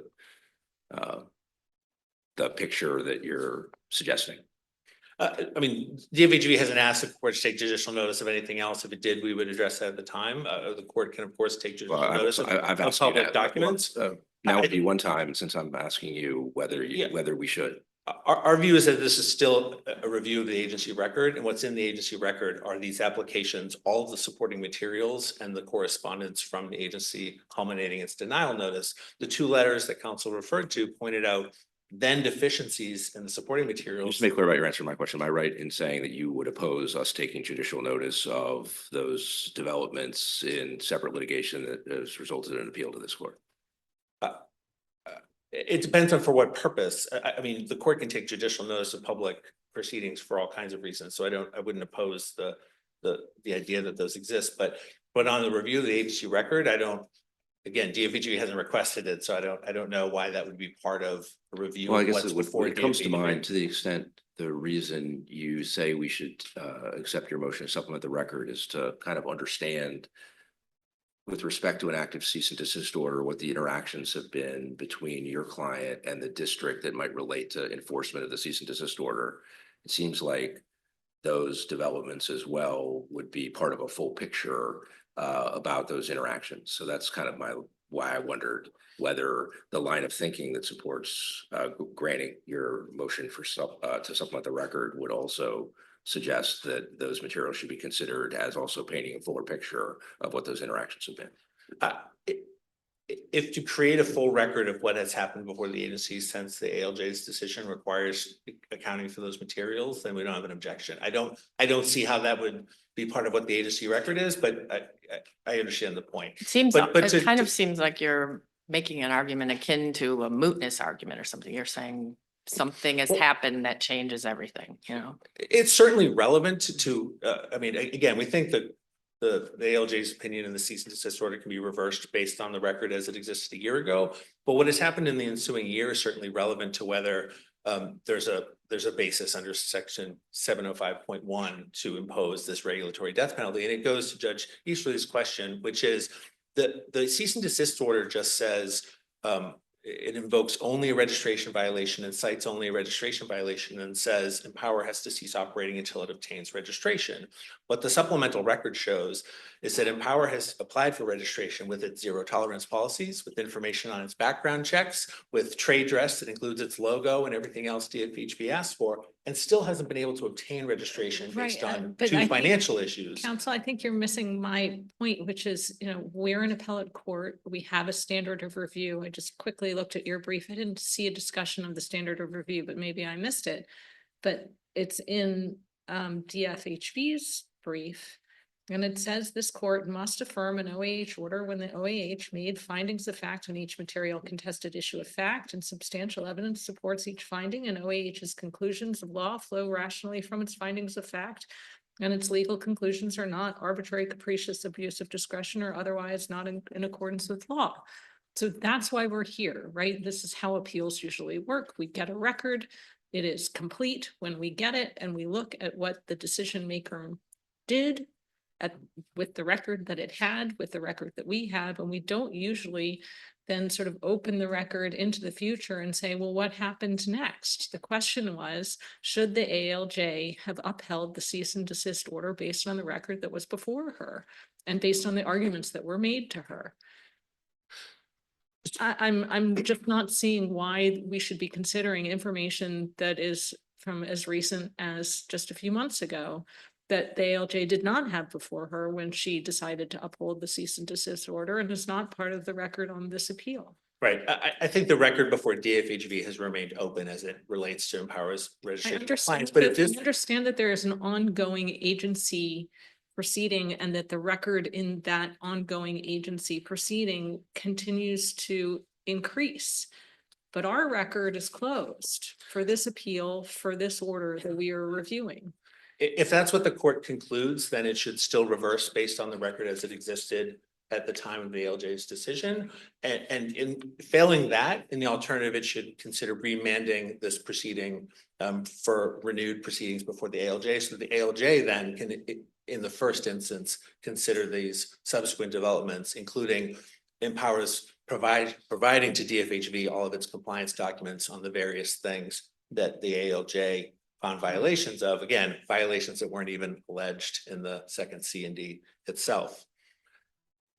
the picture that you're suggesting? I mean, DFHB hasn't asked the court to take judicial notice of anything else. If it did, we would address that at the time. The court can, of course, take judicial Well, notice of I've asked you public that documents. now would be one time since I'm asking you whether Yeah. whether we should. Our view is that this is still a review of the agency record, and what's in the agency record are these applications, all of the supporting materials and the correspondence from the agency culminating its denial notice. The two letters that counsel referred to pointed out then deficiencies in the supporting materials. Just to make clear about your answer to my question, am I right in saying that you would oppose us taking judicial notice of those developments in separate litigation that has resulted in an appeal to this court? It depends on for what purpose. I mean, the court can take judicial notice of public proceedings for all kinds of reasons, so I wouldn't oppose the idea that those exist, but on the review of the agency record, I don't. Again, DFHB hasn't requested it, so I don't know why that would be part of a review. Well, I of guess what's what before comes to DFHB. mind, to the extent the reason you say we should accept your motion to supplement the record is to kind of understand with respect to an active cease and desist order, what the interactions have been between your client and the district that might relate to enforcement of the cease and desist order. It seems like those developments as well would be part of a full picture about those interactions. So that's kind of why I wondered whether the line of thinking that supports granting your motion for to supplement the record would also suggest that those materials should be considered as also painting a fuller picture of what those interactions have been. If to create a full record of what has happened before the agency since the ALJ's decision requires accounting for those materials, then we don't have an objection. I don't see how that would be part of what the agency record is, but I understand the point. It seems, But it to- kind of to- seems like you're making an argument akin to a mootness argument or something. You're saying something has Well- happened that changes everything, you know? It's certainly relevant to, I mean, again, we think that the ALJ's opinion in the cease and desist order can be reversed based on the record as it existed a year ago. But what has happened in the ensuing year is certainly relevant to whether there's a basis under section 705.1 to impose this regulatory death penalty. And it goes to Judge Easterly's question, which is the cease and desist order just says it invokes only a registration violation and cites only a registration violation and says Empower has to cease operating until it obtains registration. What the supplemental record shows is that Empower has applied for registration with its zero tolerance policies, with information on its background checks, with trade dress that includes its logo and everything else DFHB asked for, and still hasn't been able to obtain registration based Right, on but I two think- financial issues. Counsel, I think you're missing my point, which is, we're an appellate court. We have a standard of review. I just quickly looked at your brief. I didn't see a discussion of the standard of review, but maybe I missed it. But it's in DFHB's brief. And it says this court must affirm an OAH order when the OAH made findings of fact on each material contested issue of fact and substantial evidence supports each finding, and OAH's conclusions of law flow rationally from its findings of fact, and its legal conclusions are not arbitrary, capricious, abuse of discretion, or otherwise not in accordance with law. So that's why we're here, right? This is how appeals usually work. We get a record. It is complete when we get it, and we look at what the decision maker did with the record that it had, with the record that we have, and we don't usually then sort of open the record into the future and say, well, what happened next? The question was, should the ALJ have upheld the cease and desist order based on the record that was before her and based on the arguments that were made to her? I'm just not seeing why we should be considering information that is from as recent as just a few months ago that the ALJ did not have before her when she decided to uphold the cease and desist order and is not part of the record on this appeal. Right. I think the record before DFHV has remained open as it relates to Empower's I registration understand, compliance, but if this. I understand that there is an ongoing agency proceeding and that the record in that ongoing agency proceeding continues to increase. But our record is closed for this appeal, for this order that we are reviewing. If that's what the court concludes, then it should still reverse based on the record as it existed at the time of the ALJ's decision. And in failing that, in the alternative, it should consider remanding this proceeding for renewed proceedings before the ALJ. So the ALJ then can, in the first instance, consider these subsequent developments, including Empower's providing to DFHV all of its compliance documents on the various things that the ALJ found violations of, again, violations that weren't even alleged in the second C&D itself.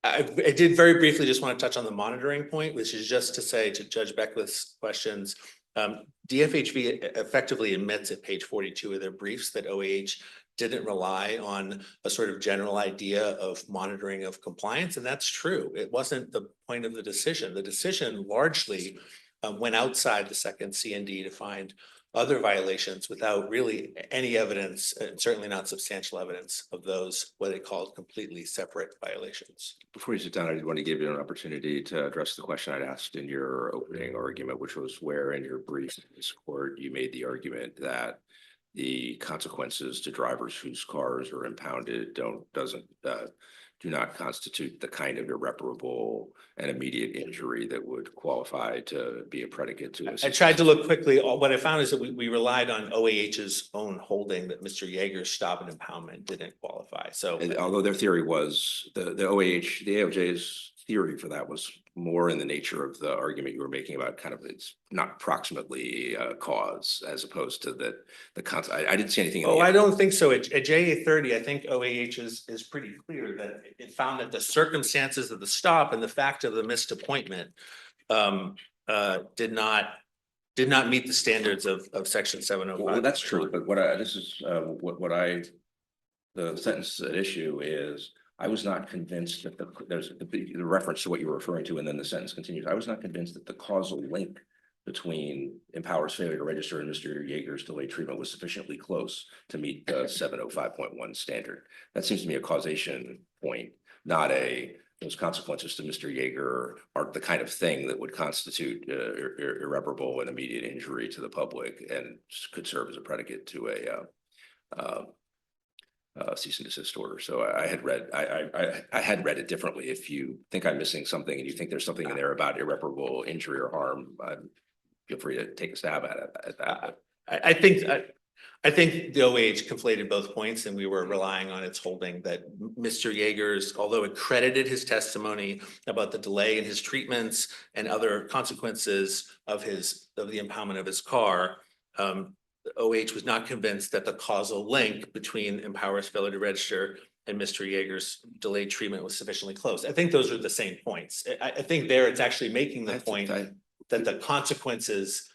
I did very briefly just want to touch on the monitoring point, which is just to say to Judge Beckwith's questions, DFHV effectively admits at page 42 of their briefs that OAH didn't rely on a sort of general idea of monitoring of compliance, and that's true. It wasn't the point of the decision. The decision largely went outside the second C&D to find other violations without really any evidence, and certainly not substantial evidence of those, what they called completely separate violations. Before you sit down, I did want to give you an opportunity to address the question I'd asked in your opening argument, which was where in your brief in this court you made the argument that the consequences to drivers whose cars are impounded do not constitute the kind of irreparable and immediate injury that would qualify to be a predicate to. I tried to look quickly. What I found is that we relied on OAH's own holding that Mr. Yeager's stop and impoundment didn't qualify. So And although their theory was the ALJ's theory for that was more in the nature of the argument you were making about kind of it's not approximately a cause as opposed to that I didn't see anything. I don't think so. At JA 30, I think OAH is pretty clear that it found that the circumstances of the stop and the fact of the missed appointment did not meet the standards of section 705. Well, that's true, but the sentence at issue is, I was not convinced that there's the reference to what you were referring to, and then the sentence continues. I was not convinced that the causal link between Empower's failure to register and Mr. Yeager's delayed treatment was sufficiently close to meet the 705.1 standard. That seems to me a causation point, not those consequences to Mr. Yeager are the kind of thing that would constitute irreparable and immediate injury to the public and could serve as a predicate to a cease and desist order. So I had read it differently. If you think I'm missing something and you think there's something in there about irreparable injury or harm, feel free to take a stab at it. I think I think the OH conflated both points, and we were relying on its holding that Mr. Yeager's, although it credited his testimony about the delay in his treatments and other consequences of the impoundment of his car, the OH was not convinced that the causal link between Empower's failure to register and Mr. Yeager's delayed treatment was sufficiently close. I think those are the same points. I think there it's actually making the point that the consequences,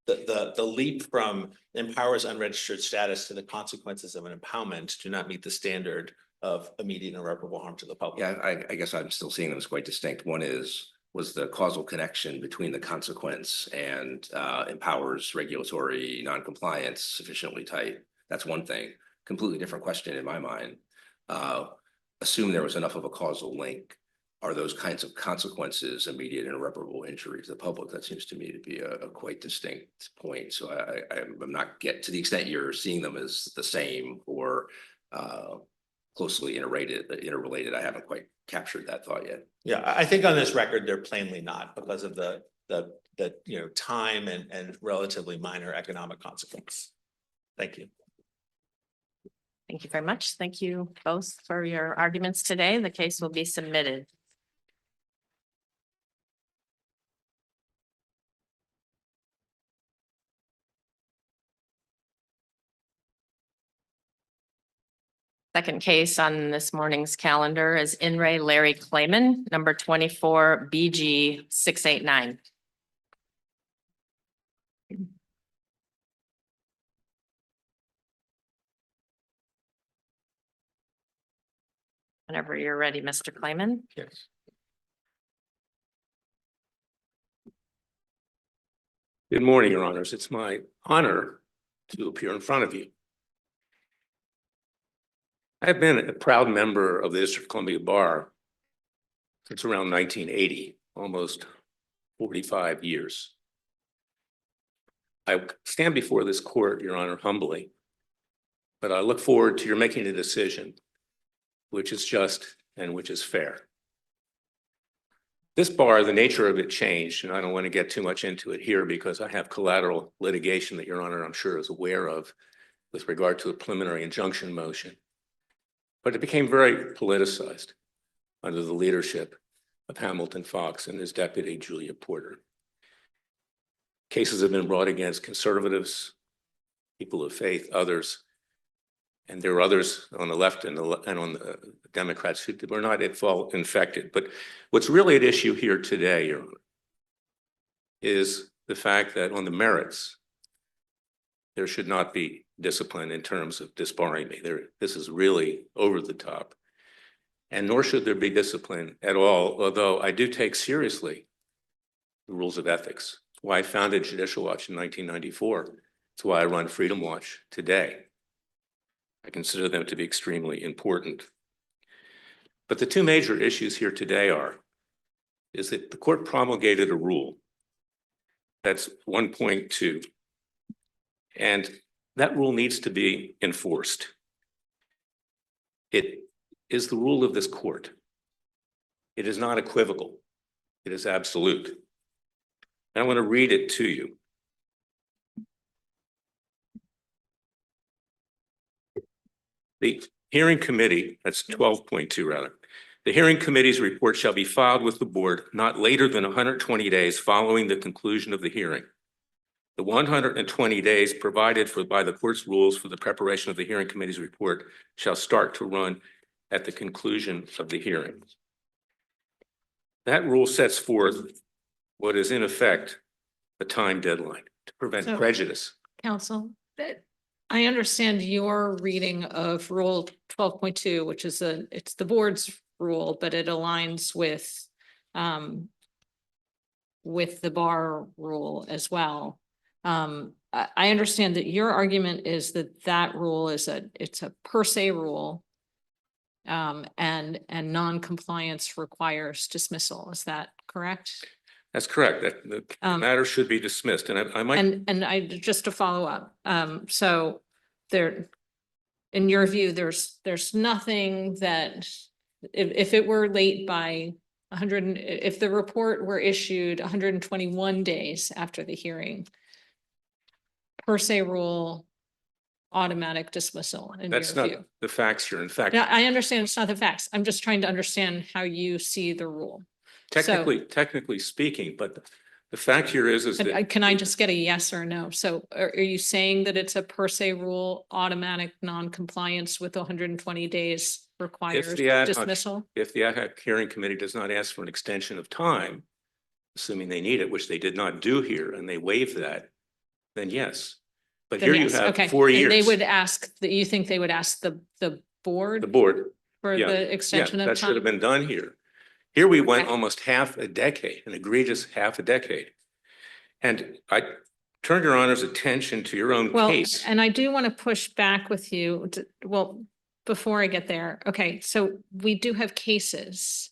the leap from Empower's unregistered status to the consequences of an impoundment do not meet the standard of immediate and irreparable harm to the public. Yeah, I guess I'm still seeing them as quite distinct. One was the causal connection between the consequence and Empower's regulatory noncompliance sufficiently tight. That's one thing. Completely different question in my mind. Assume there was enough of a causal link. Are those kinds of consequences immediate and irreparable injury to the public? That seems to me to be a quite distinct point. So I'm not to the extent you're seeing them as the same or closely interrelated. I haven't quite captured that thought yet. Yeah, I think on this record, they're plainly not because of the time and relatively minor economic consequence. Thank you. Thank you very much. Thank you both for your arguments today. The case will be submitted. Second case on this morning's calendar is In re Larry KLAYMAN, number 24 BG 689. Whenever you're ready, Mr. KLAYMAN. Yes. Good morning, Your Honors. It's my honor to appear in front of you. I have been a proud member of the District of Columbia Bar since around 1980, almost 45 years. I stand before this court, Your Honor, humbly, but I look forward to your making a decision which is just and which is fair. This bar, the nature of it changed, and I don't want to get too much into it here because I have collateral litigation that Your Honor, I'm sure, is aware of with regard to a preliminary injunction motion. But it became very politicized under the leadership of Hamilton Fox and his deputy, Julia Porter. Cases have been brought against conservatives, people of faith, others, and there are others on the left and on the Democrats who were not at fault infected. But what's really at issue here today, Your Honor, is the fact that on the merits, there should not be discipline in terms of disbarring me. This is really over the top. And nor should there be discipline at all, although I do take seriously the rules of ethics. It's why I founded Judicial Watch in 1994. It's why I run Freedom Watch today. I consider them to be extremely important. But the two major issues here today is that the court promulgated a rule that's 1.2, and that rule needs to be enforced. It is the rule of this court. It is not equivocal. It is absolute. And I want to read it to you. The hearing committee, that's 12.2 rather, the hearing committee's report shall be filed with the board not later than 120 days following the conclusion of the hearing. The 120 days provided for by the court's rules for the preparation of the hearing committee's report shall start to run at the conclusion of the hearing. That rule sets forth what is in effect a time deadline to prevent prejudice. Counsel, I understand your reading of Rule 12.2, which is it's the board's rule, but it aligns with the bar rule as well. I understand that your argument is that rule is it's a per se rule, and non-compliance requires dismissal. Is that correct? That's correct. The matter should be dismissed, and I might. And I just to follow up. So there, in your view, there's nothing that if it were late by 100, if the report were issued 121 days after the hearing, per se rule automatic dismissal in your That's not view? the facts here. In fact, Yeah, I understand it's not the facts. I'm just trying to understand how you see the rule. technically speaking, but the fact here is that. Can I just get a yes or no? So are you saying that it's a per se rule, automatic non-compliance with 120 days requires the ad hoc- dismissal? If the ad hoc hearing committee does not ask for an extension of time, assuming they need it, which they did not do here, and they waive that, then yes. But Then here you yes, have okay. 4 years. And they would ask, that you think they would ask the The board board, for yeah, the extension yeah, of that should have time? been done here. Here we went Okay. almost half a decade, an egregious half a decade. And I turn your honor's attention to your own Well, case. and I do want to push back with you. Well, before I get there, okay, so we do have cases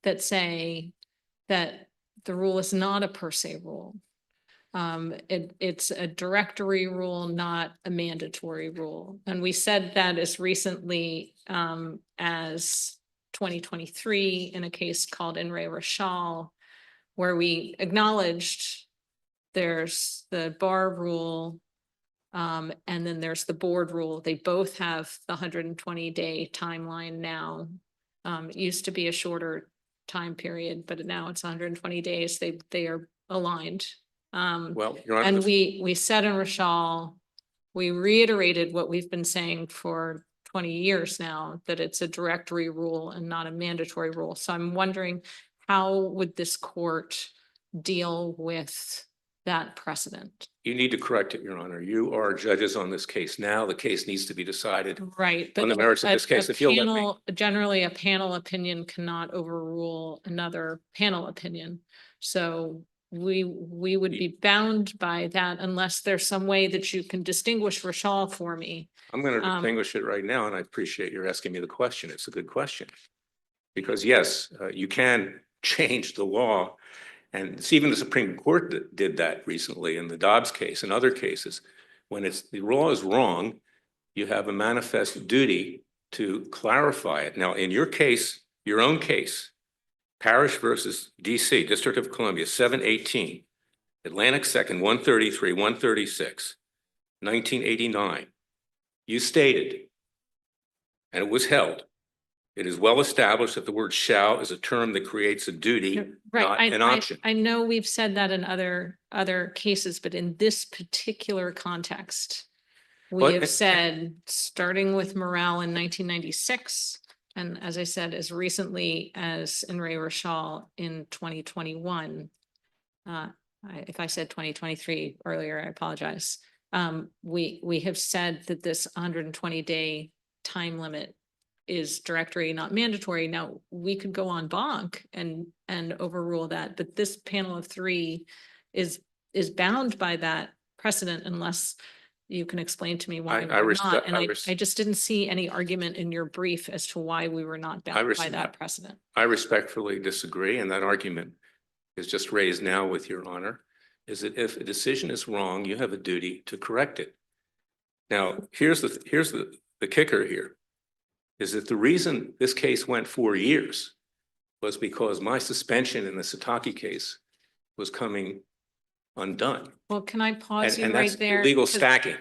that say that the rule is not a per se rule. It's a directory rule, not a mandatory rule. And we said that as recently as 2023 in a case called In Re Rochelle, where we acknowledged there's the bar rule, and then there's the board rule. They both have the 120-day timeline now. It used to be a shorter time period, but now it's 120 days. They are aligned. Well, your honor. And we said in Rochelle, we reiterated what we've been saying for 20 years now, that it's a directory rule and not a mandatory rule. So I'm wondering, how would this court deal with that precedent? You need to correct it, your honor. You are judges on this case now. The case needs to be decided. Right. On the But merits of this case, if you'll let me. generally, a panel opinion cannot overrule another panel opinion. So we would be bound by that unless there's some way that you can distinguish Rochelle for me. I'm going to distinguish it right now, and I appreciate your asking me the question. It's a good question. Because yes, you can change the law. And it's even the Supreme Court that did that recently in the Dobbs case and other cases. When the law is wrong, you have a manifest duty to clarify it. Now, in your case, your own case, Parish versus DC, District of Columbia, 718, Atlantic 2nd, 133, 136, 1989, you stated, and it was held, it is well established that the word shall is a term that creates a duty, not Right. an option. I know we've said that in other cases, but in this particular context, we But- have said, starting with Morale in 1996, and as I said, as recently as In Re Rochelle in 2021, if I said 2023 earlier, I apologize. We have said that this 120-day time limit is directory, not mandatory. Now, we could go on bonk and overrule that, but this panel of three is bound by that precedent unless you can explain to me why I we're respect- not. And I I res- just didn't see any argument in your brief as to why we were not bound by respect- that precedent. I respectfully disagree, and that argument is just raised now with your honor, is that if a decision is wrong, you have a duty to correct it. Now, here's the kicker here, is that the reason this case went 4 years was because my suspension in the Sataki case was coming undone. Well, can I pause you And right that's there? legal 'Cause stacking.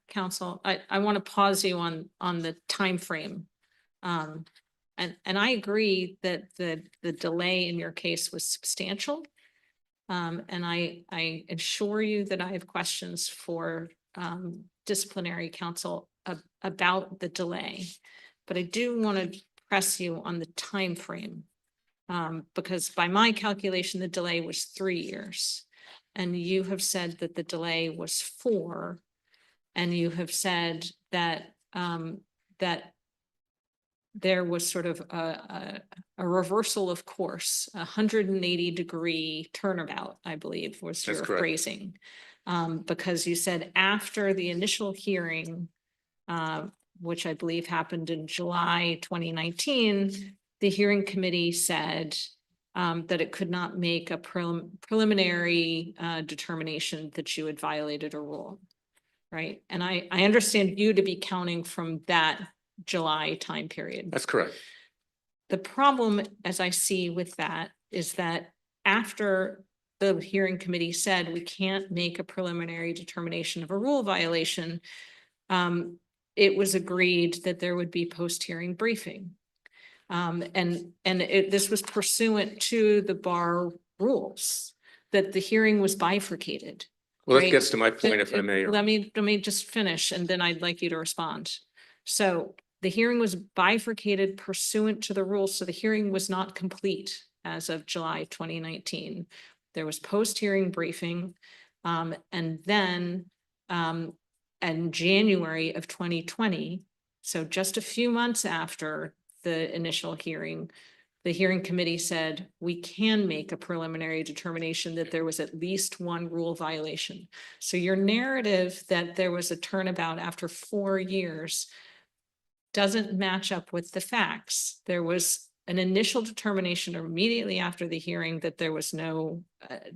Counsel, I want to pause you on the timeframe. And I agree that the delay in your case was substantial. And I assure you that I have questions for disciplinary counsel about the delay. But I do want to press you on the timeframe. Because by my calculation, the delay was 3 years. And you have said that the delay was 4. And you have said that that there was sort of a reversal of course, 180-degree turnabout, I believe was That's your correct. phrasing. Because you said after the initial hearing, which I believe happened in July 2019, the hearing committee said that it could not make a preliminary determination that you had violated a rule. Right. And I understand you to be counting from that July time period. That's correct. The problem, as I see with that, is that after the hearing committee said we can't make a preliminary determination of a rule violation, it was agreed that there would be post-hearing briefing. This was pursuant to the bar rules, that the hearing was bifurcated. Well, that Right. gets to my point, if I may. Let me just finish and then I'd like you to respond. So the hearing was bifurcated pursuant to the rules, so the hearing was not complete as of July 2019. There was post-hearing briefing, and then in January of 2020, so just a few months after the initial hearing, the hearing committee said, we can make a preliminary determination that there was at least one rule violation. So your narrative that there was a turnabout after 4 years doesn't match up with the facts. There was an initial determination immediately after the hearing that there was no,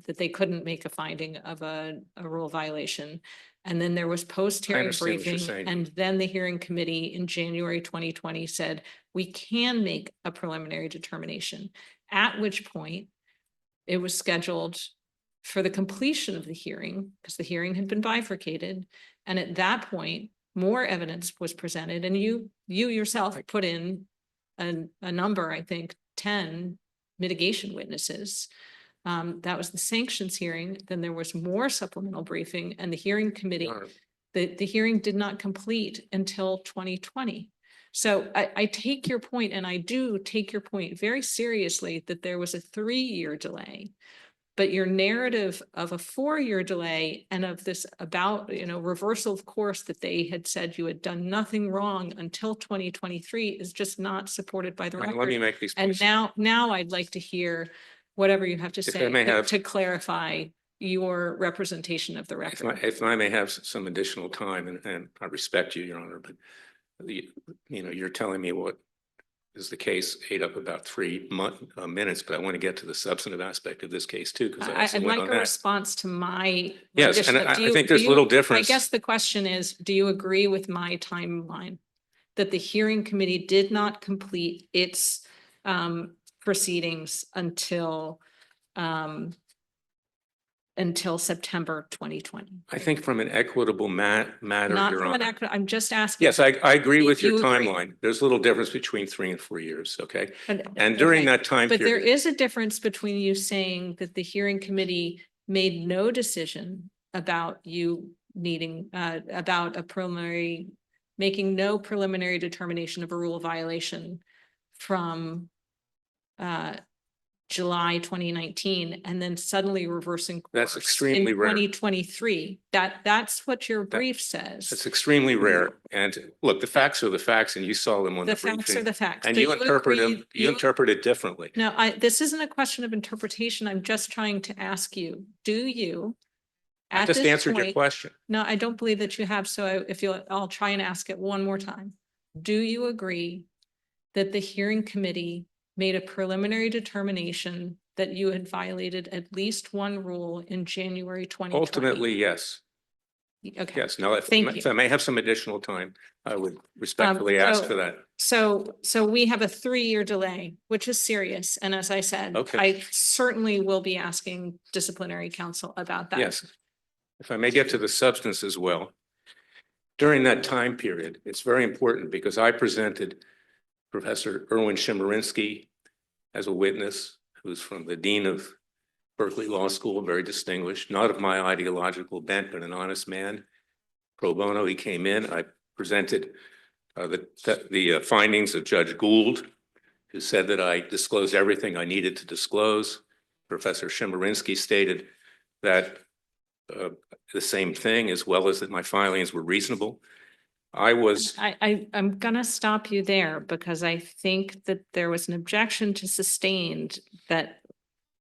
that they couldn't make a finding of a rule violation. And then there was post-hearing understand what you're briefing, saying. and then the hearing committee in January 2020 said, we can make a preliminary determination, at which point it was scheduled for the completion of the hearing, because the hearing had been bifurcated. And at that point, more evidence was presented, and you yourself put in a number, I think 10 mitigation witnesses. That was the sanctions hearing. Then there was more supplemental briefing, and the hearing committee, the hearing did not complete until 2020. So I take your point, and I do take your point very seriously that there was a 3-year delay. But your narrative of a 4-year delay and of this about, reversal of course that they had said you had done nothing wrong until 2023 is just not supported by the Let me record. make these And points. now I'd like to hear whatever you have to If I say may have- to clarify your representation of the If record. if I may have some additional time, and I respect you, Your Honor, but you're telling me what is the case ate up about 3 minutes, but I want to get to the substantive aspect of this case too, because I also I'd went like on a that. response to my. Yes, rendition and of- I do you- think do there's a little you- difference. I guess the question is, do you agree with my timeline? That the hearing committee did not complete its proceedings until September 2020? I think from an equitable matter, Not Your from an Honor. I'm just asking. Yes, I agree with your You agree. timeline. There's a little difference between 3 and 4 years, okay? And And during okay. that time But there period, is a difference between you saying that the hearing committee made no decision about you needing, about a preliminary, making no preliminary determination of a rule violation from July 2019, and then suddenly reversing That's course extremely in rare. 2023. That's what your brief says. it's extremely rare. And look, the facts are the facts, and you saw them on The the facts are briefing. the facts. And Do you interpret agree- them, you interpret it differently. No, this isn't a question of interpretation. I'm just trying to ask you, do you? I at just this answered your point- question. No, I don't believe that you have. So I'll try and ask it one more time. Do you agree that the hearing committee made a preliminary determination that you had violated at least one rule in January 2020? Ultimately, yes. Okay. Yes. Now, Thank if I may have some additional time, I would respectfully ask for that. So we have a 3-year delay, which is serious. And as I said, Okay. I certainly will be asking disciplinary counsel about that. Yes. If I may get to the substance as well. During that time period, it's very important because I presented Professor Erwin Chemerinsky as a witness, who's from the dean of Berkeley Law School, very distinguished, not of my ideological bent, but an honest man. Pro bono, he came in. I presented the findings of Judge Gould, who said that I disclosed everything I needed to disclose. Professor Chemerinsky stated that the same thing, as well as that my filings were reasonable. I'm gonna stop you there because I think that there was an objection to sustained that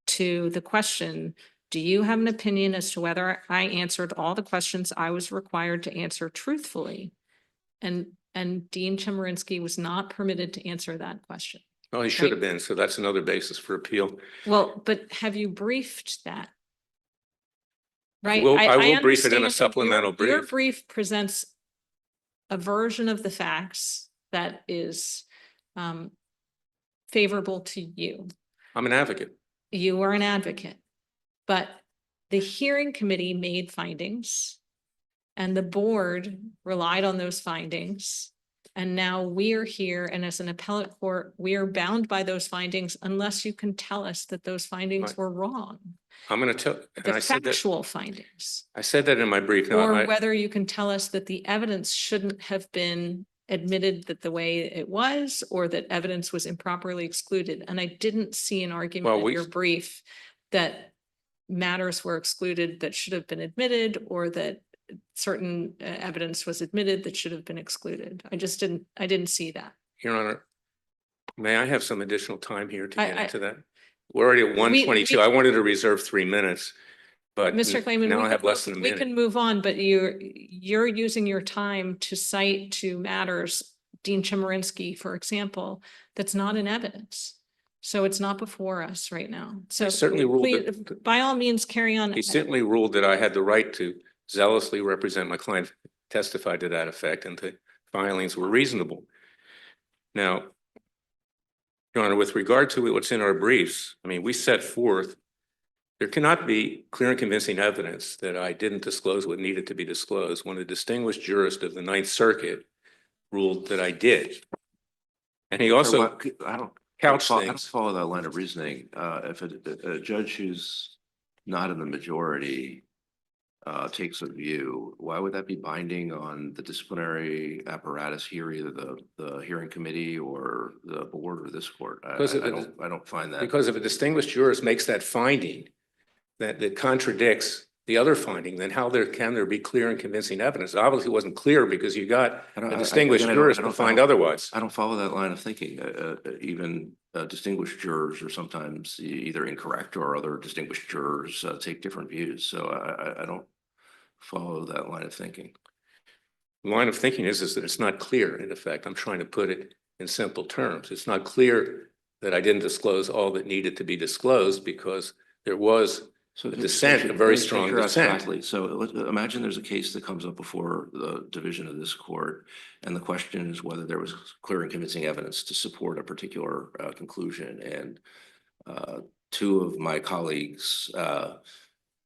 to the question, do you have an opinion as to whether I answered all the questions I was required to answer truthfully? And Dean Chemerinsky was not permitted to answer that question. Well, he should have been, so that's another basis for appeal. Well, but have you briefed that? Right? I will brief it in a understand that supplemental Your brief. brief presents a version of the facts that is favorable to you. I'm an advocate. You are an advocate, but the hearing committee made findings And the board relied on those findings. And now we're here, and as an appellate court, we are bound by those findings unless you can tell us that those findings Right. were wrong. I'm going to tell, and The I said that, factual findings. I said that in my brief. Now, Or I, whether you can tell us that the evidence shouldn't have been admitted that the way it was, or that evidence was improperly excluded. And I didn't see an argument Well, in we- your brief that matters were excluded that should have been admitted, or that certain evidence was admitted that should have been excluded. I didn't see that. Your Honor, may I have some additional time here to get I- into that? We're already at 1:22. I wanted to reserve 3 minutes, but Mr. Klayman, now we I have can less move- than a we minute. can move on, but you're using your time to cite to matters, Dean Chemerinsky, for example, that's not in evidence. So it's not before us right now. So certainly ruled please, that- by all means, carry on. He certainly ruled that I had the right to zealously represent my client, testified to that effect, and the filings were reasonable. Now, Your Honor, with regard to what's in our briefs, I mean, we set forth, there cannot be clear and convincing evidence that I didn't disclose what needed to be disclosed when a distinguished jurist of the Ninth Circuit ruled that I did. And he also I don't couched I don't things. follow that line of reasoning. If a judge who's not in the majority takes a view, why would that be binding on the disciplinary apparatus here, either the hearing committee or the board or this court? I don't find that. Because if a distinguished jurist makes that finding that contradicts the other finding, then how can there be clear and convincing evidence? Obviously, it wasn't clear because you got a distinguished jurist to find otherwise. I don't follow that line of thinking. Even distinguished jurors are sometimes either incorrect, or other distinguished jurors take different views. So I don't follow that line of thinking. The line of thinking is that it's not clear. In effect, I'm trying to put it in simple terms. It's not clear that I didn't disclose all that needed to be disclosed because there was So a dissent, a very strong dissent. Exactly. So imagine there's a case that comes up before the division of this court, and the question is whether there was clear and convincing evidence to support a particular conclusion. And two of my colleagues,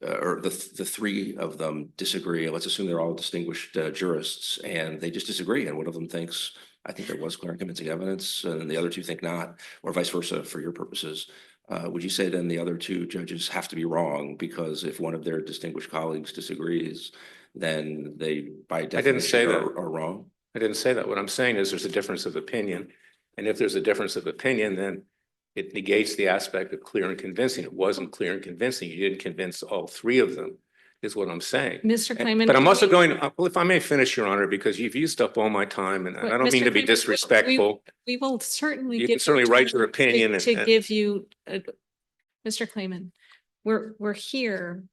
or the three of them disagree. Let's assume they're all distinguished jurists, and they just disagree. And one of them thinks, I think there was clear and convincing evidence, and the other two think not, or vice versa for your purposes. Would you say then the other two judges have to be wrong, because if one of their distinguished colleagues disagrees, then they by definition are wrong? I didn't say that. What I'm saying is there's a difference of opinion. And if there's a difference of opinion, then it negates the aspect of clear and convincing. It wasn't clear and convincing. You didn't convince all three of them, is what I'm saying. Mr. Klayman. But I'm also going, well, if I may finish, Your Honor, because you've used up all my time, and I don't mean to be disrespectful. We will certainly. You give can certainly write your time opinion To and- give you, Mr. Klayman, we're here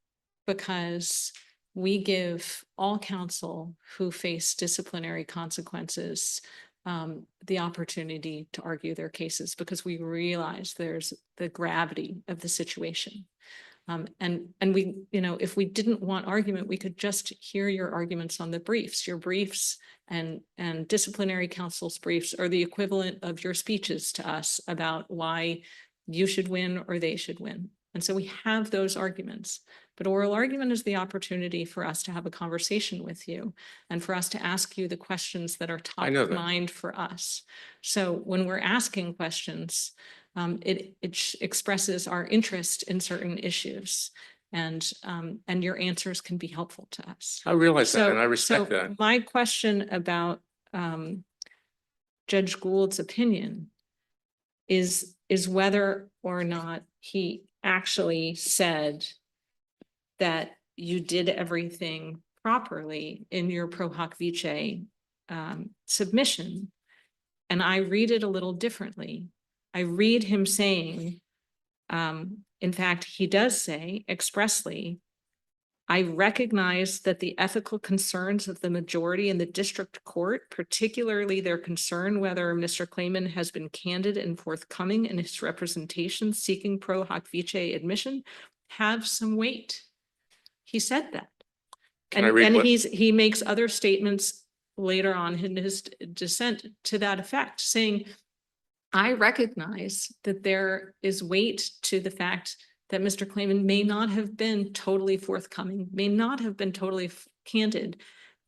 because we give all counsel who face disciplinary consequences the opportunity to argue their cases, because we realize there's the gravity of the situation. And we, if we didn't want argument, we could just hear your arguments on the briefs. Your briefs and disciplinary counsel's briefs are the equivalent of your speeches to us about why you should win or they should win. And so we have those arguments, but oral argument is the opportunity for us to have a conversation with you and for us to ask you the questions that are top of mind for us. So when we're asking questions, it expresses our interest in certain issues, and your answers can be helpful to us. I realize that, and I respect that. My question about Judge Gould's opinion is whether or not he actually said that you did everything properly in your pro hoc vice submission. And I read it a little differently. I read him saying, in fact, he does say expressly, I recognize that the ethical concerns of the majority in the district court, particularly their concern whether Mr. Klayman has been candid and forthcoming in his representation seeking pro hoc vice admission, have some weight. He said that. He makes other statements later on in his dissent to that effect, saying, I recognize that there is weight to the fact that Mr. Klayman may not have been totally forthcoming, may not have been totally candid,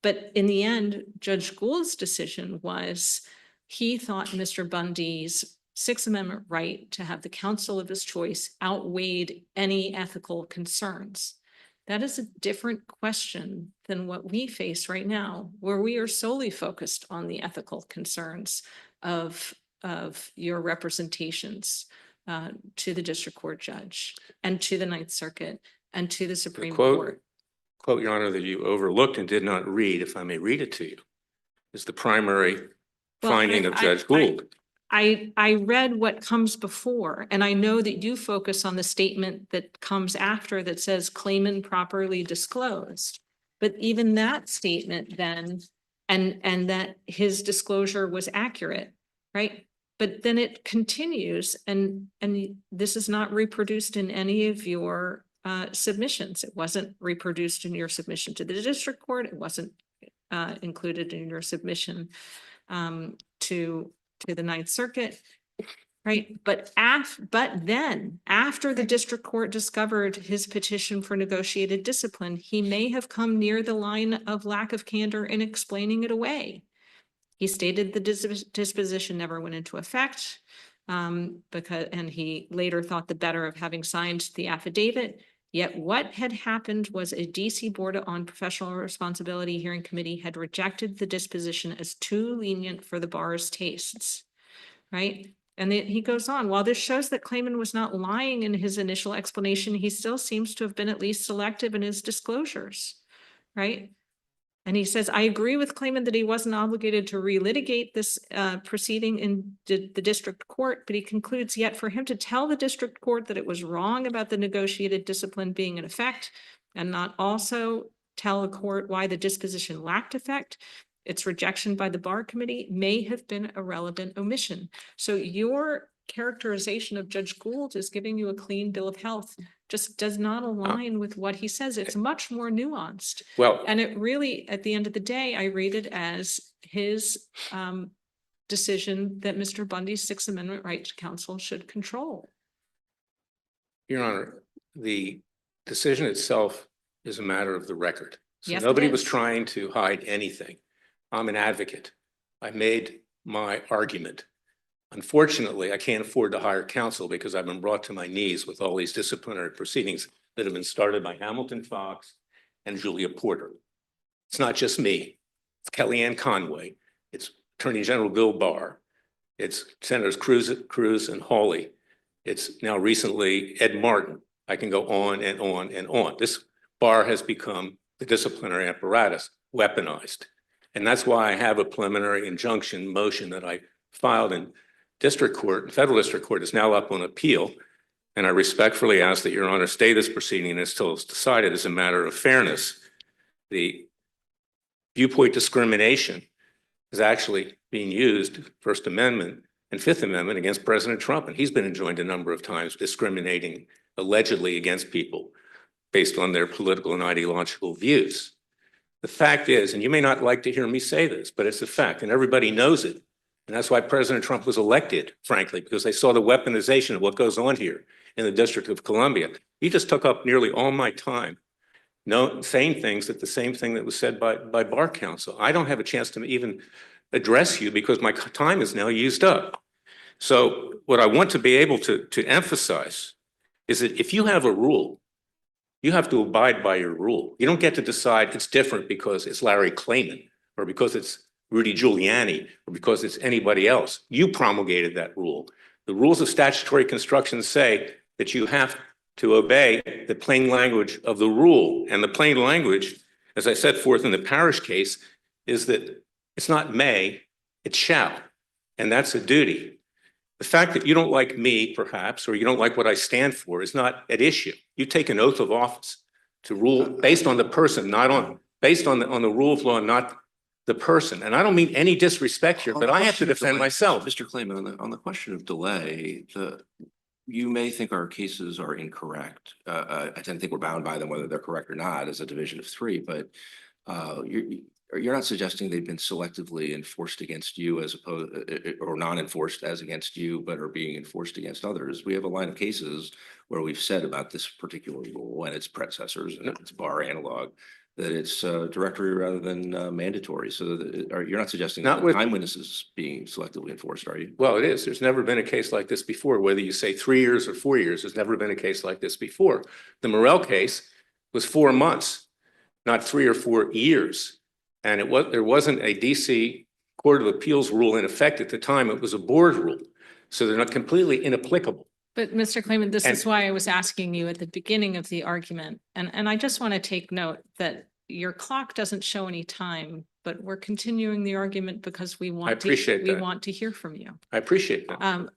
But in the end, Judge Gould's decision was he thought Mr. Bundy's Sixth Amendment right to have the counsel of his choice outweighed any ethical concerns. That is a different question than what we face right now, where we are solely focused on the ethical concerns of your representations to the district court judge and to the Ninth Circuit and to the Supreme Court. Quote, Your Honor, that you overlooked and did not read, if I may read it to you, is the primary Well, finding of Judge Gould. I read what comes before, and I know that you focus on the statement that comes after that says Klayman properly disclosed. But even that statement then, and that his disclosure was accurate, right? But then it continues, and this is not reproduced in any of your submissions. It wasn't reproduced in your submission to the district court. It wasn't included in your submission to the Ninth Circuit, right? But then after the district court discovered his petition for negotiated discipline, he may have come near the line of lack of candor in explaining it away. He stated the disposition never went into effect and he later thought the better of having signed the affidavit. Yet what had happened was a DC Board on Professional Responsibility Hearing Committee had rejected the disposition as too lenient for the bar's tastes, right? And he goes on, while this shows that Klayman was not lying in his initial explanation, he still seems to have been at least selective in his disclosures, right? And he says, I agree with Klayman that he wasn't obligated to relitigate this proceeding in the district court, but he concludes yet for him to tell the district court that it was wrong about the negotiated discipline being in effect and not also tell the court why the disposition lacked effect, its rejection by the bar committee may have been a relevant omission. So your characterization of Judge Gould is giving you a clean bill of health just does not align with what he says. It's much more nuanced. Well, And it really, at the end of the day, I read it as his decision that Mr. Bundy's Sixth Amendment right to counsel should control. Your Honor, the decision itself is a matter of the record. So Yes, it nobody was is. trying to hide anything. I'm an advocate. I made my argument. Unfortunately, I can't afford to hire counsel because I've been brought to my knees with all these disciplinary proceedings that have been started by Hamilton Fox and Julia Porter. It's not just me. It's Kellyanne Conway. It's Attorney General Bill Barr. It's Senators Cruz and Hawley. It's now recently Ed Martin. I can go on and on and on. This bar has become the disciplinary apparatus weaponized. And that's why I have a preliminary injunction motion that I filed in district court, federal district court is now up on appeal. And I respectfully ask that Your Honor stay this proceeding until it's decided as a matter of fairness. The viewpoint discrimination is actually being used, First Amendment and Fifth Amendment, against President Trump. And he's been enjoined a number of times discriminating allegedly against people based on their political and ideological views. The fact is, and you may not like to hear me say this, but it's a fact and everybody knows it. And that's why President Trump was elected, frankly, because they saw the weaponization of what goes on here in the District of Columbia. He just took up nearly all my time, saying things that the same thing that was said by bar counsel. I don't have a chance to even address you because my time is now used up. So what I want to be able to emphasize is that if you have a rule, you have to abide by your rule. You don't get to decide it's different because it's Larry Klayman or because it's Rudy Giuliani or because it's anybody else. You promulgated that rule. The rules of statutory construction say that you have to obey the plain language of the rule. And the plain language, as I set forth in the Parrish case, is that it's not may, it's shall. And that's a duty. The fact that you don't like me, perhaps, or you don't like what I stand for is not at issue. You take an oath of office to rule based on the person, based on the rule of law, not the person. And I don't mean any disrespect here, but I have to defend myself. Mr. Klayman, on the question of delay, you may think our cases are incorrect. I tend to think we're bound by them, whether they're correct or not, as a division of three, but you're not suggesting they've been selectively enforced against you as opposed or non-enforced as against you, but are being enforced against others. We have a line of cases where we've said about this particular rule and its predecessors and its bar analog that it's directory rather than mandatory. So you're not suggesting Not that with- time witnesses being selectively enforced, are you? Well, it is. There's never been a case like this before, whether you say 3 years or 4 years, there's never been a case like this before. The Morel case was 4 months, not 3 or 4 years. And there wasn't a DC Court of Appeals rule in effect at the time. It was a board rule. So they're not completely inapplicable. But Mr. Klayman, this is And- why I was asking you at the beginning of the argument. And I just want to take note that your clock doesn't show any time, but we're continuing the argument because we want appreciate we that. want to hear from you. I appreciate that.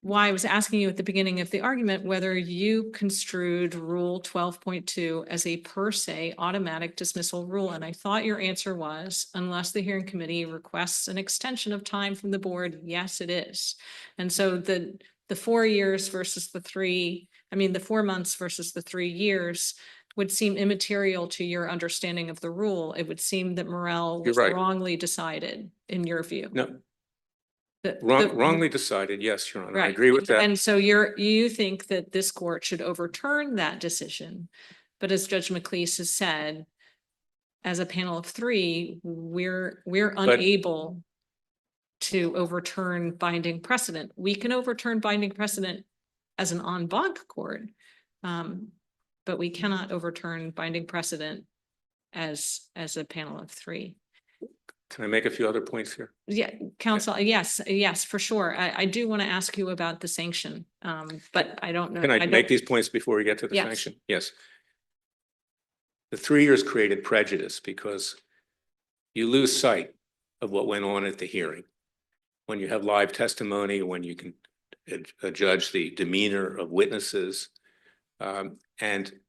Why I was asking you at the beginning of the argument, whether you construed Rule 12.2 as a per se automatic dismissal rule. And I thought your answer was, unless the hearing committee requests an extension of time from the board, yes, it is. And so the 4 years versus the 4 months versus the 3 years would seem immaterial to your understanding of the rule. It would seem that Morel was You're right. wrongly decided in your view. No, The- wrongly decided. Yes, Your Honor. I Right. agree with that. And so you think that this court should overturn that decision. But as Judge McLeese has said, as a panel of 3, we're unable to overturn binding precedent. We can overturn binding precedent as an en banc court. But we cannot overturn binding precedent as a panel of 3. Can I make a few other points here? Yeah, counsel, yes, for sure. I do want to ask you about the sanction, but I don't know. Can I don't- make these points before we get to the Yes. sanction? Yes. The 3 years created prejudice because you lose sight of what went on at the hearing. When you have live testimony, when you can judge the demeanor of witnesses. And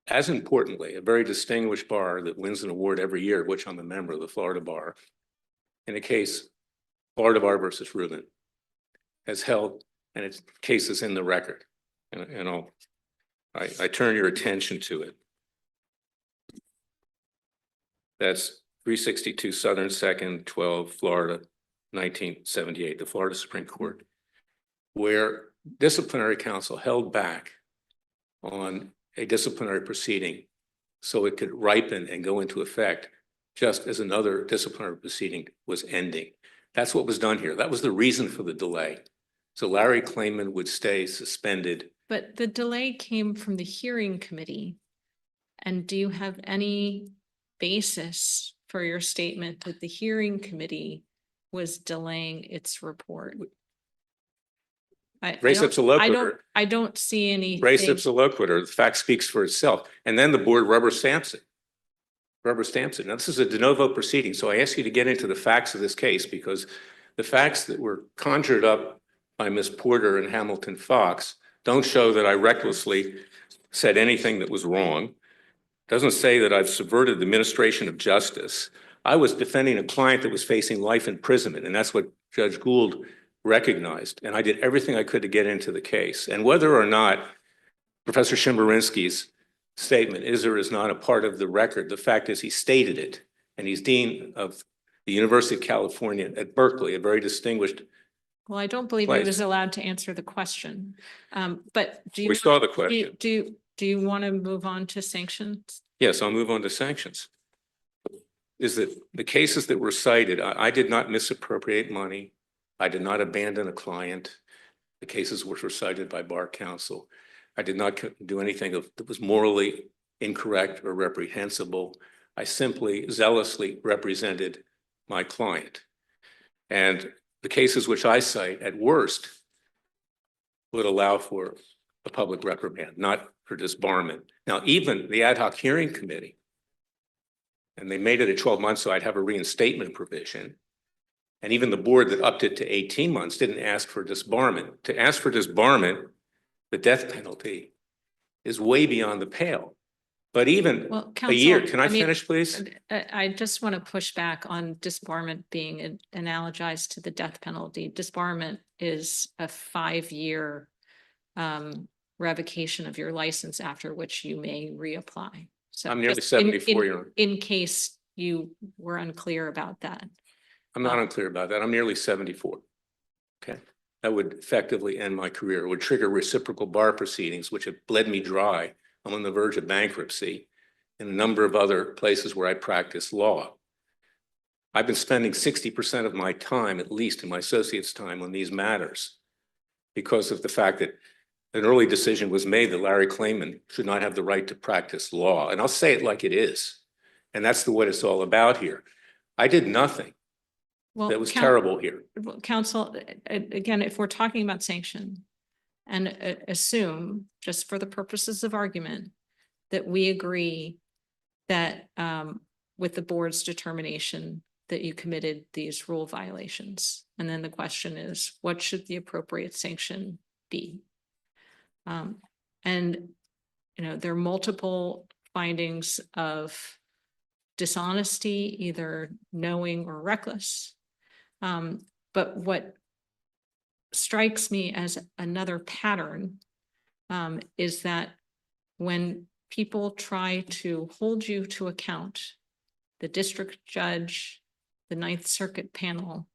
as importantly, a very distinguished bar that wins an award every year, which I'm a member of, the Florida Bar, in a case, Florida Bar versus Rubin, has held, and its case is in the record. And I turn your attention to it. That's 362 Southern 2nd, 12, Florida, 1978, the Florida Supreme Court, where disciplinary counsel held back on a disciplinary proceeding so it could ripen and go into effect just as another disciplinary proceeding was ending. That's what was done here. That was the reason for the delay. So Larry Klayman would stay suspended. But the delay came from the hearing committee. And do you have any basis for your statement that the hearing committee was delaying its report? Res ipsa loquitur. I don't see any. Res ipsa loquitur, the fact speaks for itself. And then the board rubber stamps it. Rubber stamps it. Now, this is a de novo proceeding, so I ask you to get into the facts of this case because the facts that were conjured up by Ms. Porter and Hamilton Fox don't show that I recklessly said anything that was wrong. Doesn't say that I've subverted the administration of justice. I was defending a client that was facing life imprisonment, and that's what Judge Gould recognized. And I did everything I could to get into the case. And whether or not Professor Chemerinsky's statement is or is not a part of the record, the fact is he stated it. And he's dean of the University of California at Berkeley, a very distinguished. Well, I don't believe he Place. was allowed to answer the question. But do you? We saw the question. Do you want to move on to sanctions? Yes, I'll move on to sanctions. Is that the cases that were cited, I did not misappropriate money. I did not abandon a client. The cases which were cited by bar counsel. I did not do anything that was morally incorrect or reprehensible. I simply zealously represented my client. And the cases which I cite at worst would allow for a public reprimand, not for disbarment. Now, even the ad hoc hearing committee, and they made it at 12 months, so I'd have a reinstatement provision. And even the board that upped it to 18 months didn't ask for disbarment. To ask for disbarment, the death penalty is way beyond the pale. But even Well, a year, counsel, can I mean, finish, please? I just want to push back on disbarment being analogized to the death penalty. Disbarment is a 5-year revocation of your license, after which you may reapply. So I'm nearly just 74, Your Honor. in case you were unclear about that. I'm not unclear about that. I'm nearly 74. Okay. That would effectively end my career. It would trigger reciprocal bar proceedings, which have bled me dry I'm on the verge of bankruptcy, and a number of other places where I practice law. I've been spending 60% of my time, at least in my associate's time, on these matters because of the fact that an early decision was made that Larry KLAYMAN should not have the right to practice law. And I'll say it like it is. And that's what it's all about here. I did nothing Well, that was terrible here. Counsel, again, if we're talking about sanction and assume, just for the purposes of argument, that we agree that with the board's determination that you committed these rule violations. And then the question is, what should the appropriate sanction be? And, you know, there are multiple findings of dishonesty, either knowing or reckless. But what strikes me as another pattern is that when people try to hold you to account, the district judge, the Ninth Circuit panel,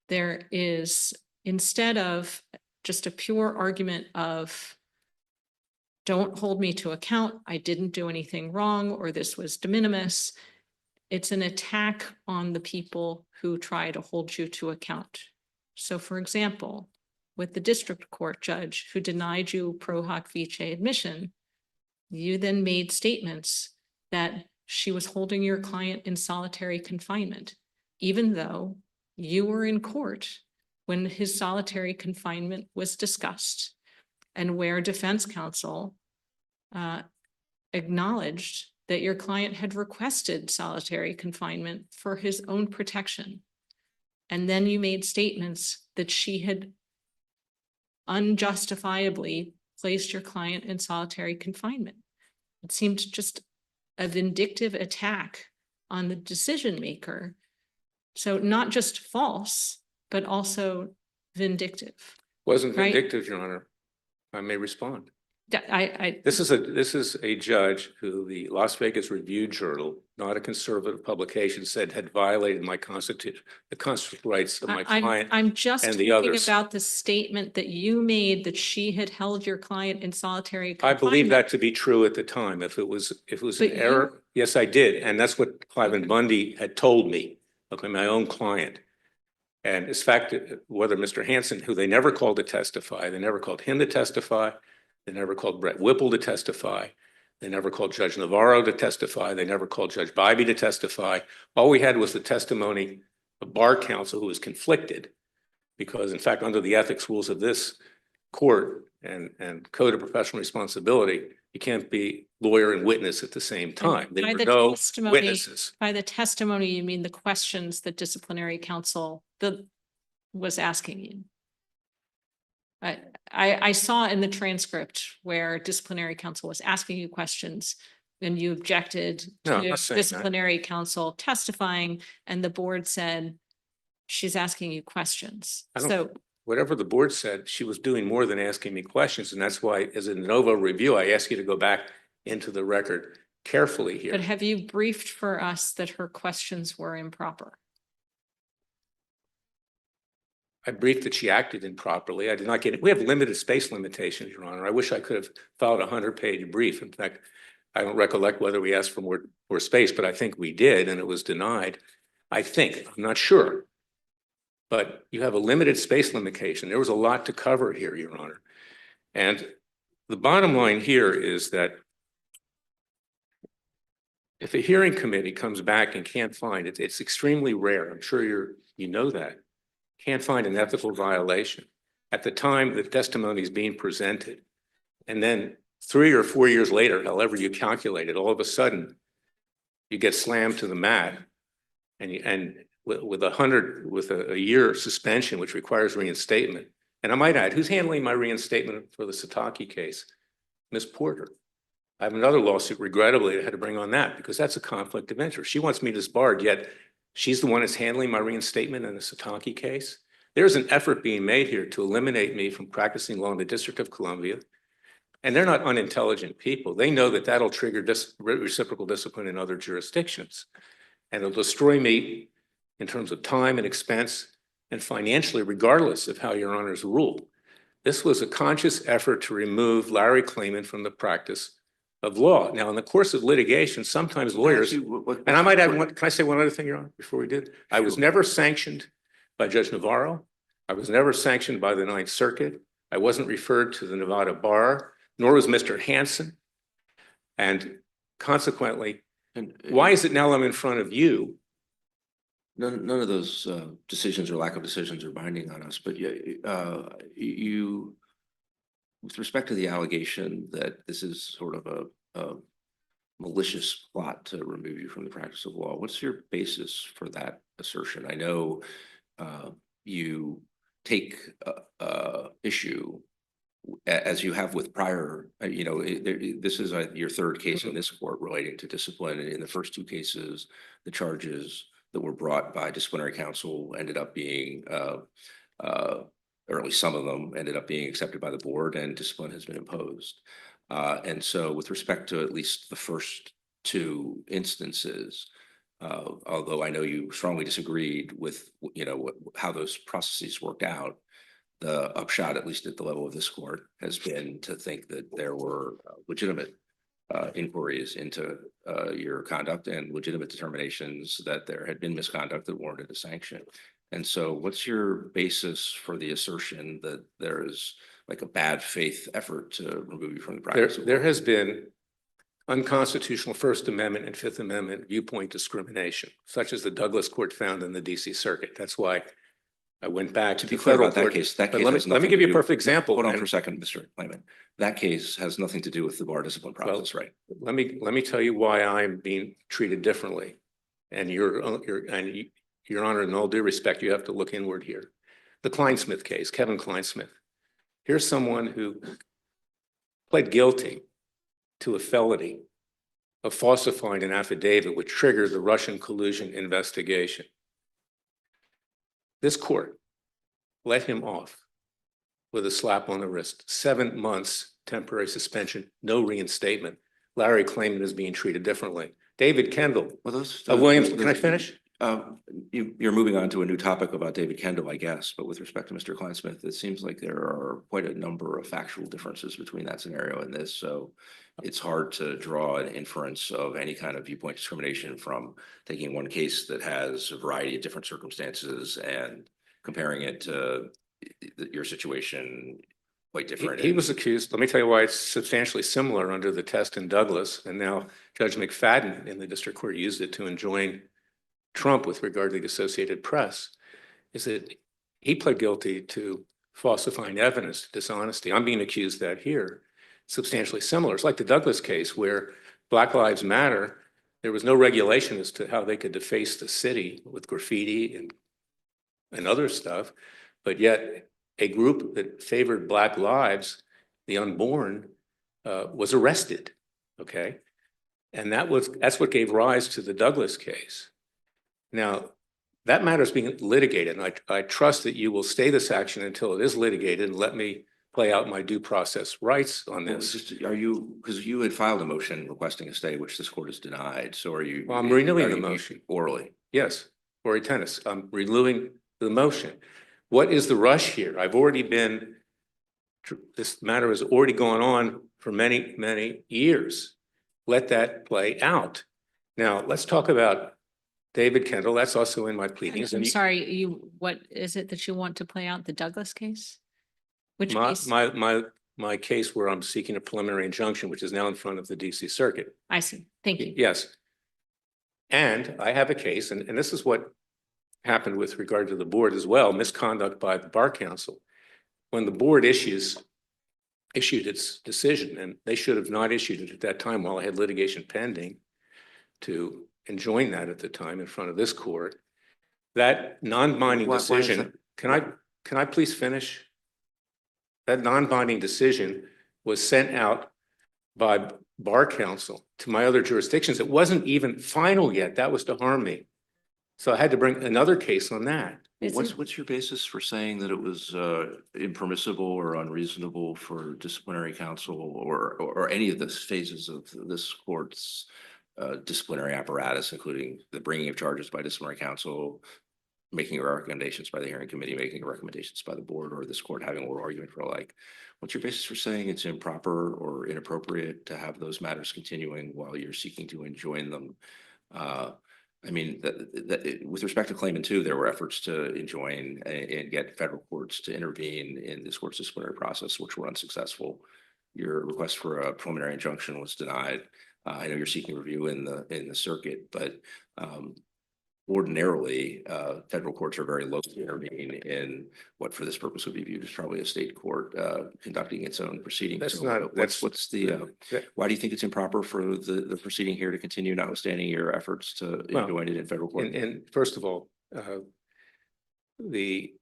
there is, instead of just a pure argument of don't hold me to account, I didn't do anything wrong, or this was de minimis, it's an attack on the people who try to hold you to account. So for example, with the district court judge who denied you pro hoc vice admission, you then made statements that she was holding your client in solitary confinement, even though you were in court when his solitary confinement was discussed, and where defense counsel acknowledged that your client had requested solitary confinement for his own protection. And then you made statements that she had unjustifiably placed your client in solitary confinement. It seemed just a vindictive attack on the decision maker. So not just false, but also vindictive. Wasn't Right. vindictive, Your Honor. If I may respond. I This is a judge who the Las Vegas Review Journal, not a conservative publication, said had violated my the constitutional rights of my client. I'm just and the talking others. about the statement that you made that she had held your client in solitary I confinement. believe that to be true at the time. If it was But an error, yes, I did. And that's what Cliven Bundy had told me, okay, my own client. And it's fact, whether Mr. Hansen, who they never called to testify, they never called him to testify. They never called Brett Whipple to testify. They never called Judge Navarro to testify. They never called Judge Bybee to testify. All we had was the testimony of bar counsel who was conflicted because, in fact, under the ethics rules of this court and code of professional responsibility, you can't be lawyer and witness at the same time. There by were the no testimony- witnesses. By the testimony, you mean the questions that disciplinary counsel was asking you? I saw in the transcript where disciplinary counsel was asking you questions and you objected No, I'm to not saying that. disciplinary counsel testifying, and the board said, she's asking you questions. I don't- So Whatever the board said, she was doing more than asking me questions. And that's why, as a de novo review, I ask you to go back into the record carefully here. but have you briefed for us that her questions were improper? I briefed that she acted improperly. I did not get it. We have limited space limitations, Your Honor. I wish I could have filed a 100-page brief. In fact, I don't recollect whether we asked for more space, but I think we did, and it was denied. I think, I'm not sure. But you have a limited space limitation. There was a lot to cover here, Your Honor. And the bottom line here is that if a hearing committee comes back and can't find it, it's extremely rare. I'm sure you know that. Can't find an ethical violation at the time the testimony is being presented. And then 3 or 4 years later, however you calculate it, all of a sudden you get slammed to the mat and with a year suspension, which requires reinstatement. And I might add, who's handling my reinstatement for the Sataki case? Ms. Porter. I have another lawsuit, regrettably, I had to bring on that because that's a conflict of interest. She wants me disbarred, yet she's the one that's handling my reinstatement in the Sataki case. There's an effort being made here to eliminate me from practicing law in the District of Columbia. And they're not unintelligent people. They know that that'll trigger reciprocal discipline in other jurisdictions. And it'll destroy me in terms of time and expense and financially, regardless of how Your Honors rule. This was a conscious effort to remove Larry KLAYMAN from the practice of law. Now, in the course of litigation, sometimes lawyers, and I might add one, can I say one other thing, Your Honor, before we did? I was Sure. never sanctioned by Judge Navarro. I was never sanctioned by the Ninth Circuit. I wasn't referred to the Nevada Bar, nor was Mr. Hansen. And consequently, And why is it now I'm in front of you? none of those decisions or lack of decisions are binding on us, but you, with respect to the allegation that this is sort of a malicious plot to remove you from the practice of law, what's your basis for that assertion? I know you take issue as you have with prior, this is your third case in this court relating to discipline. In the first two cases, the charges that were brought by disciplinary counsel ended up being, or at least some of them ended up being accepted by the board, and discipline has been imposed. And so with respect to at least the first two instances, although I know you strongly disagreed with, how those processes worked out, the upshot, at least at the level of this court, has been to think that there were legitimate inquiries into your conduct and legitimate determinations that there had been misconduct that warranted a sanction. And so what's your basis for the assertion that there is like a bad faith effort to remove you from the practice? There has been unconstitutional First Amendment and Fifth Amendment viewpoint discrimination, such as the Douglas Court found in the DC Circuit. That's why I went back To to be the clear federal about that court. case, But has let me nothing give you to a do- perfect example. Hold on and- for a second, Mr. Klayman. That case has nothing to do with the bar discipline process, right? Let me tell you why I'm being treated differently. And your Honor, in all due respect, you have to look inward here. The Kleinsmith case, Kevin Kleinsmith. Here's someone who pled guilty to a felony of falsifying an affidavit which triggered the Russian collusion investigation. This court let him off with a slap on the wrist, 7 months temporary suspension, no reinstatement. Larry Klayman is being treated differently. David Kendall Well, those Williams, can I finish? You're moving on to a new topic about David Kendall, I guess, but with respect to Mr. Kleinsmith, it seems like there are quite a number of factual differences between that scenario and this. So it's hard to draw an inference of any kind of viewpoint discrimination from taking one case that has a variety of different circumstances and comparing it to your situation quite different. He was accused, let me tell you why it's substantially similar under the test in Douglas. And now Judge McFadden in the district court used it to enjoin Trump with regard to the Associated Press, is that he pled guilty to falsifying evidence, dishonesty. I'm being accused of that here. Substantially similar. It's like the Douglas case where Black Lives Matter, there was no regulation as to how they could deface the city with graffiti and other stuff, but yet a group that favored Black lives, the unborn, was arrested, okay? And that's what gave rise to the Douglas case. Now, that matter is being litigated, and I trust that you will stay this action until it is litigated and let me play out my due process rights on Well, this. are you, because you had filed a motion requesting a stay, which this court has denied. So are you? Well, I'm renewing are the you motion. Orally. Yes, Ori Tennis, I'm renewing the motion. What is the rush here? This matter has already gone on for many, many years. Let that play out. Now, let's talk about David Kendall. That's also in my pleadings. I'm And sorry, what is it that you want to play out? The Douglas case? Which case? my case where I'm seeking a preliminary injunction, which is now in front of the DC Circuit. I see. Thank you. Yes. And I have a case, and this is what happened with regard to the board as well, misconduct by the Bar Council. When the board issued its decision, and they should have not issued it at that time while I had litigation pending to enjoin that at the time in front of this court, that non-binding Why is decision, that? can I please finish? That non-binding decision was sent out by Bar Council to my other jurisdictions. It wasn't even final yet. That was to harm me. So I had to bring another case on that. What's your basis for saying that it was impermissible or unreasonable for disciplinary counsel or any of the phases of this court's disciplinary apparatus, including the bringing of charges by disciplinary counsel, making recommendations by the hearing committee, making recommendations by the board, or this court having oral argument for like, what's your basis for saying it's improper or inappropriate to have those matters continuing while you're seeking to enjoin them? I mean, with respect to Klayman too, there were efforts to enjoin and get federal courts to intervene in this court's disciplinary process, which were unsuccessful. Your request for a preliminary injunction was denied. I know you're seeking review in the circuit, but ordinarily, federal courts are very loath to intervene in what for this purpose would be viewed as probably a state court conducting its own proceedings. That's So not- what's the why do you think it's improper for the proceeding here to continue, notwithstanding your efforts to enjoin it in federal court? And first of all, the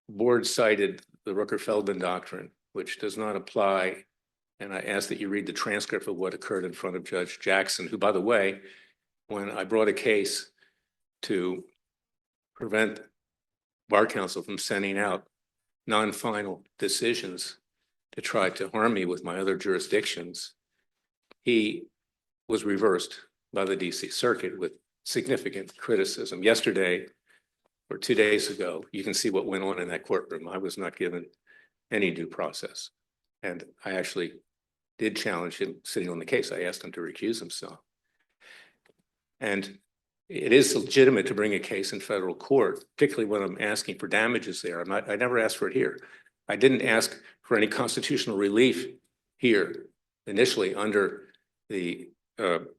board cited the Rooker-Feldman doctrine, which does not apply. And I ask that you read the transcript of what occurred in front of Judge Jackson, who, by the way, when I brought a case to prevent bar counsel from sending out non-final decisions to try to harm me with my other jurisdictions, he was reversed by the DC Circuit with significant criticism. Yesterday, or 2 days ago, you can see what went on in that courtroom. I was not given any due process. And I actually did challenge him sitting on the case. I asked him to recuse himself. And it is legitimate to bring a case in federal court, particularly when I'm asking for damages there. I never asked for it here. I didn't ask for any constitutional relief here initially under the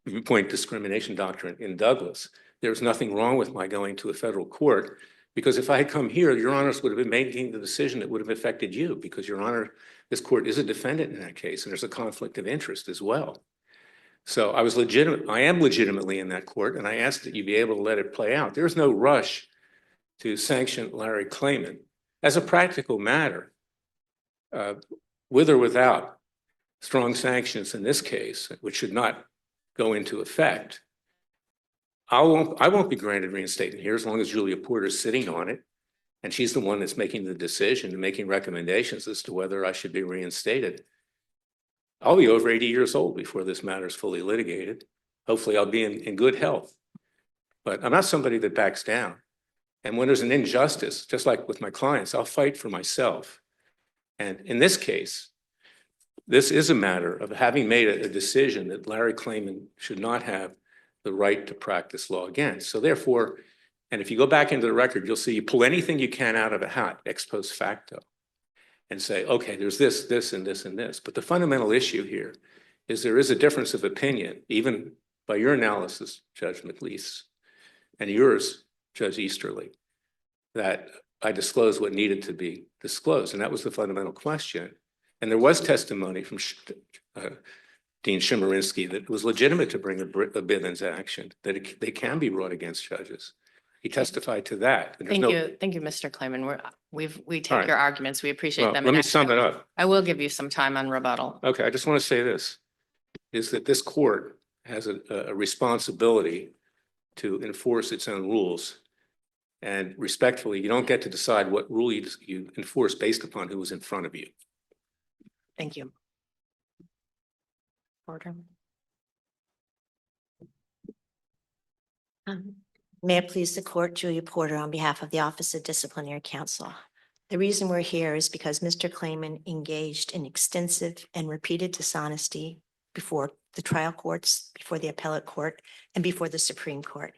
viewpoint discrimination doctrine in Douglas. There was nothing wrong with my going to a federal court, because if I had come here, Your Honors would have been making the decision that would have affected you, because Your Honor, this court is a defendant in that case, and there's a conflict of interest as well. So I am legitimately in that court, and I asked that you be able to let it play out. There's no rush to sanction Larry Klayman. As a practical matter, with or without strong sanctions in this case, which should not go into effect, I won't be granted reinstatement here as long as Julia Porter's sitting on it, and she's the one that's making the decision and making recommendations as to whether I should be reinstated. I'll be over 80 years old before this matter is fully litigated. Hopefully I'll be in good health, but I'm not somebody that backs down. And when there's an injustice, just like with my clients, I'll fight for myself. And in this case, this is a matter of having made a decision that Larry Klayman should not have the right to practice law again. So therefore, and if you go back into the record, you'll see you pull anything you can out of a hat ex post facto and say, okay, there's this, this, and this, and this. But the fundamental issue here is there is a difference of opinion, even by your analysis, Judge McLeese, and yours, Judge Easterly, that I disclosed what needed to be disclosed. And that was the fundamental question. And there was testimony from Dean Chemerinsky that it was legitimate to bring a Bivens action, that they can be brought against judges. He testified to that. And there's Thank you, Mr. Klayman. We All take right. your arguments. We appreciate Well, them. let and me sum it up. I will give you some time on rebuttal. Okay, I just want to say this, is that this court has a responsibility to enforce its own rules. And respectfully, you don't get to decide what rule you enforce based upon who was in front of you. Thank you. Porter. May it please the court, Julia Porter on behalf of the Office of Disciplinary Counsel. The reason we're here is because Mr. Klayman engaged in extensive and repeated dishonesty before the trial courts, before the appellate court, and before the Supreme Court.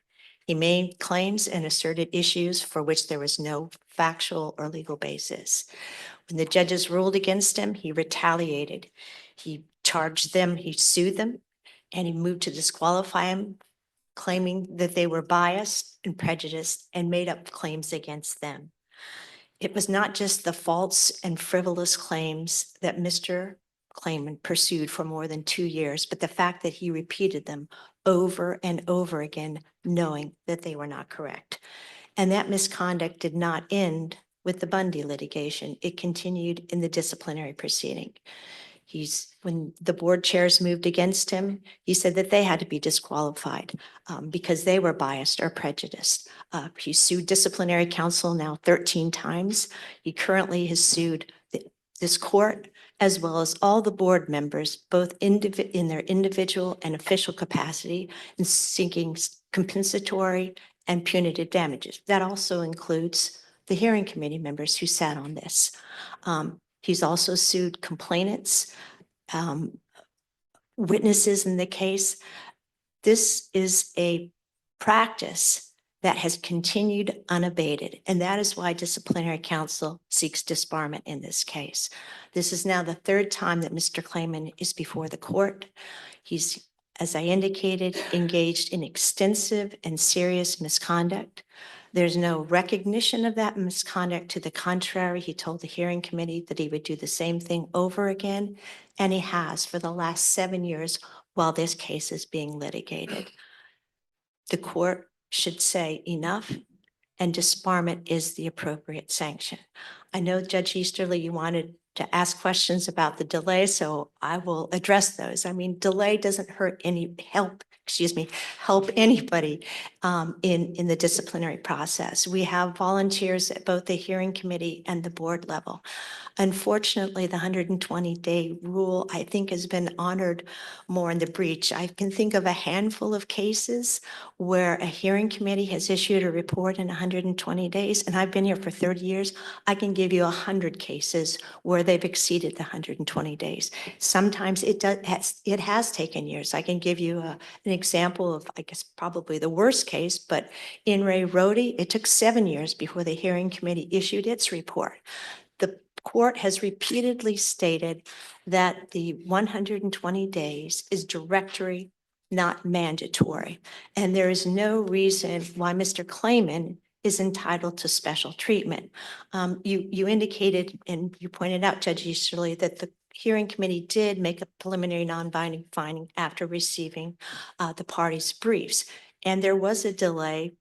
He made claims and asserted issues for which there was no factual or legal basis. When the judges ruled against him, he retaliated. He charged them, he sued them, and he moved to disqualify him, claiming that they were biased and prejudiced and made up claims against them. It was not just the false and frivolous claims that Mr. Klayman pursued for more than 2 years, but the fact that he repeated them over and over again, knowing that they were not correct. And that misconduct did not end with the Bundy litigation. It continued in the disciplinary proceeding. When the board chairs moved against him, he said that they had to be disqualified because they were biased or prejudiced. He sued disciplinary counsel now 13 times. He currently has sued this court as well as all the board members, both in their individual and official capacity, in seeking compensatory and punitive damages. That also includes the hearing committee members who sat on this. He's also sued complainants, witnesses in the case. This is a practice that has continued unabated, and that is why disciplinary counsel seeks disbarment in this case. This is now the third time that Mr. Klayman is before the court. He's, as I indicated, engaged in extensive and serious misconduct. There's no recognition of that misconduct. To the contrary, he told the hearing committee that he would do the same thing over again, and he has for the last 7 years while this case is being litigated. The court should say enough, and disbarment is the appropriate sanction. I know, Judge Easterly, you wanted to ask questions about the delay, so I will address those. I mean, delay doesn't help anybody in the disciplinary process. We have volunteers at both the hearing committee and the board level. Unfortunately, the 120-day rule, I think, has been honored more in the breach. I can think of a handful of cases where a hearing committee has issued a report in 120 days, and I've been here for 30 years. I can give you 100 cases where they've exceeded the 120 days. Sometimes it has taken years. I can give you an example of, I guess, probably the worst case, but in Ray Rhodey, it took 7 years before the hearing committee issued its report. The court has repeatedly stated that the 120 days is directory, not mandatory. And there is no reason why Mr. Klayman is entitled to special treatment. You indicated and you pointed out, Judge Easterly, that the hearing committee did make a preliminary non-binding finding after receiving the parties' briefs. And there was a delay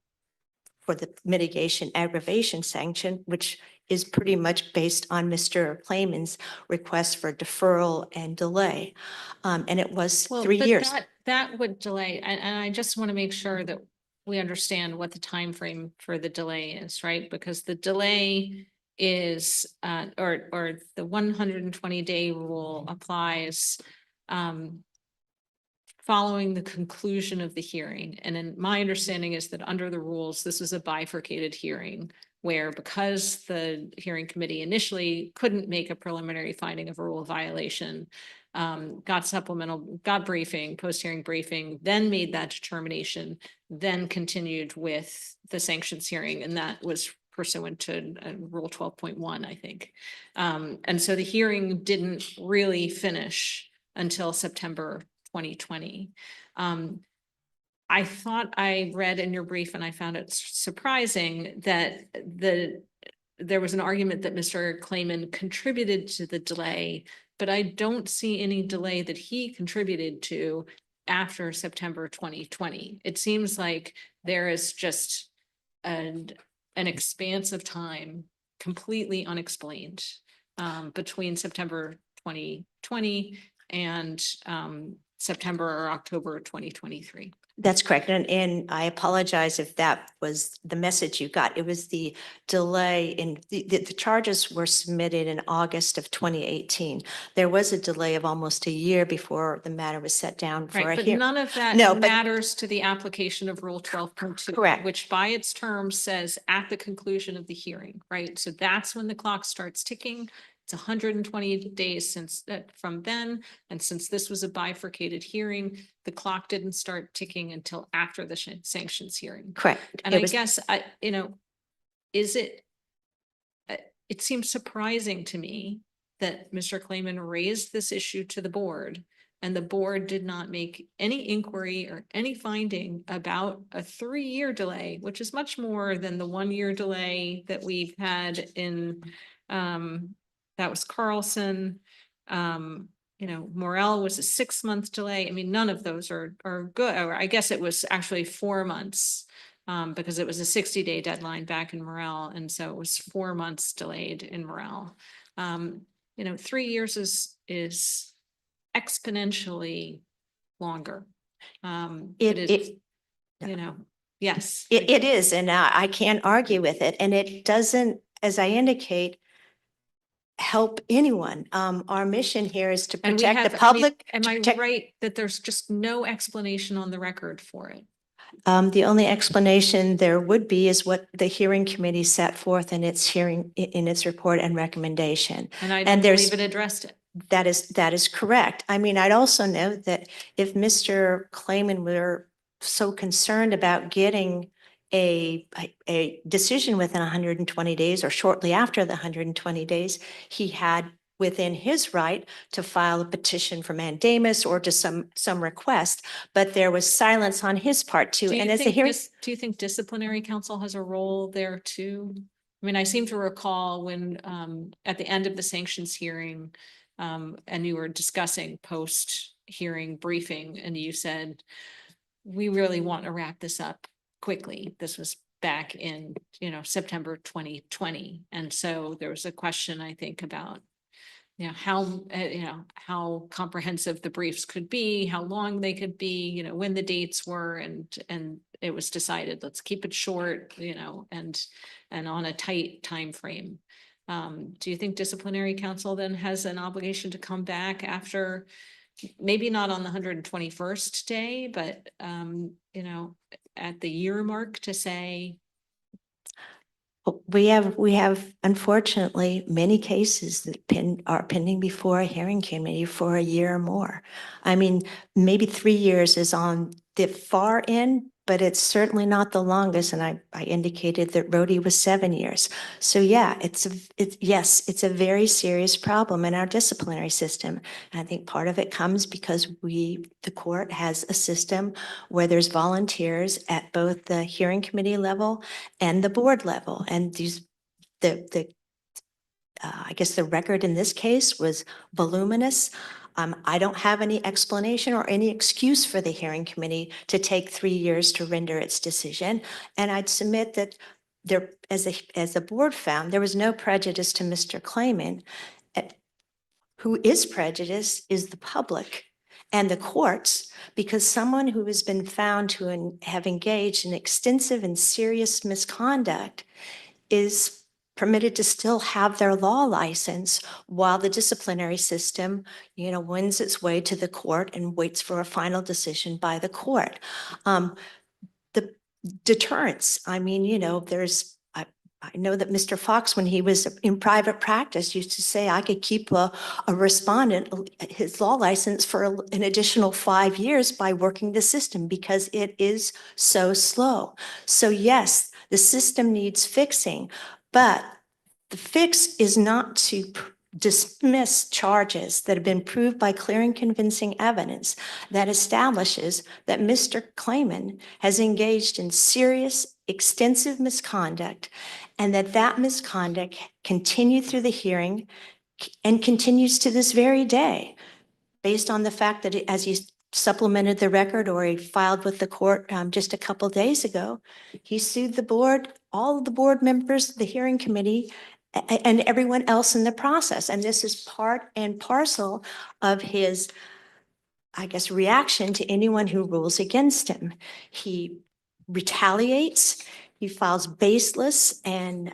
for the mitigation aggravation sanction, which is pretty much based on Mr. Klayman's request for deferral and delay. And it was Well, 3 but years. That would delay, and I just want to make sure that we understand what the time frame for the delay is, right? Because the delay is, or the 120-day rule applies following the conclusion of the hearing. And then my understanding is that under the rules, this is a bifurcated hearing where, because the hearing committee initially couldn't make a preliminary finding of a rule violation, got briefing, post-hearing briefing, then made that determination, then continued with the sanctions hearing. And that was pursuant to Rule 12.1, I think. And so the hearing didn't really finish until September 2020. I thought I read in your brief, and I found it surprising that there was an argument that Mr. Klayman contributed to the delay, but I don't see any delay that he contributed to after September 2020. It seems like there is just an expanse of time completely unexplained between September 2020 and September or October 2023. That's correct. And I apologize if that was the message you got. It was the delay in the charges were submitted in August of 2018. There was a delay of almost a year before the matter was set down for Right, a but hearing. none of that No, but- matters to the application of Rule 12.2. Correct. Which by its terms says at the conclusion of the hearing, right? So that's when the clock starts ticking. It's 120 days since that from then. And since this was a bifurcated hearing, the clock didn't start ticking until after the sanctions hearing. Correct. And It I was- guess, it seems surprising to me that Mr. Klayman raised this issue to the board, and the board did not make any inquiry or any finding about a 3-year delay, which is much more than the 1-year delay that we've had in, that was Carlson. Morel was a 6-month delay. I mean, none of those are good. Or I guess it was actually 4 months. Because it was a 60-day deadline back in Morel, and so it was 4 months delayed in Morel. 3 years is exponentially longer. Yes. It is, and I can't argue with it. And it doesn't, as I indicate, help anyone. Our mission here is to And we protect have, the public. am to I protect- right that there's just no explanation on the record for it? The only explanation there would be is what the hearing committee set forth in its in its report and recommendation. And I And don't there's- believe it addressed it. That is correct. I mean, I'd also note that if Mr. Klayman were so concerned about getting a decision within 120 days or shortly after the 120 days, he had within his right to file a petition for mandamus or to some request, but there was silence on his part too. Do And you as a think hearing, do you think disciplinary council has a role there too? I mean, I seem to recall when at the end of the sanctions hearing, and you were discussing post-hearing briefing, and you said, we really want to wrap this up quickly. This was back in, September 2020. And so there was a question, I think, about how comprehensive the briefs could be, how long they could be, when the dates were, and it was decided, let's keep it short, and on a tight time frame. Do you think disciplinary council then has an obligation to come back after, maybe not on the 121st day, but at the year mark to say, we have unfortunately many cases that are pending before a hearing committee for a year or more. I mean, maybe 3 years is on the far end, but it's certainly not the longest. And I indicated that Rhodey was 7 years. So yeah, yes, it's a very serious problem in our disciplinary system. And I think part of it comes because the court has a system where there's volunteers at both the hearing committee level and the board level. And I guess the record in this case was voluminous. I don't have any explanation or any excuse for the hearing committee to take 3 years to render its decision. And I'd submit that there, as the board found, there was no prejudice to Mr. Klayman. Who is prejudiced is the public and the courts, because someone who has been found to have engaged in extensive and serious misconduct is permitted to still have their law license while the disciplinary system, wins its way to the court and waits for a final decision by the court. The deterrence, I mean, I know that Mr. Fox, when he was in private practice, used to say, I could keep a respondent, his law license for an additional 5 years by working the system because it is so slow. So yes, the system needs fixing, but the fix is not to dismiss charges that have been proved by clear and convincing evidence that establishes that Mr. Klayman has engaged in serious, extensive misconduct, and that misconduct continued through the hearing and continues to this very day, based on the fact that as he supplemented the record or he filed with the court just a couple days ago, he sued the board, all of the board members, the hearing committee, and everyone else in the process. And this is part and parcel of his, I guess, reaction to anyone who rules against him. He retaliates, he files baseless and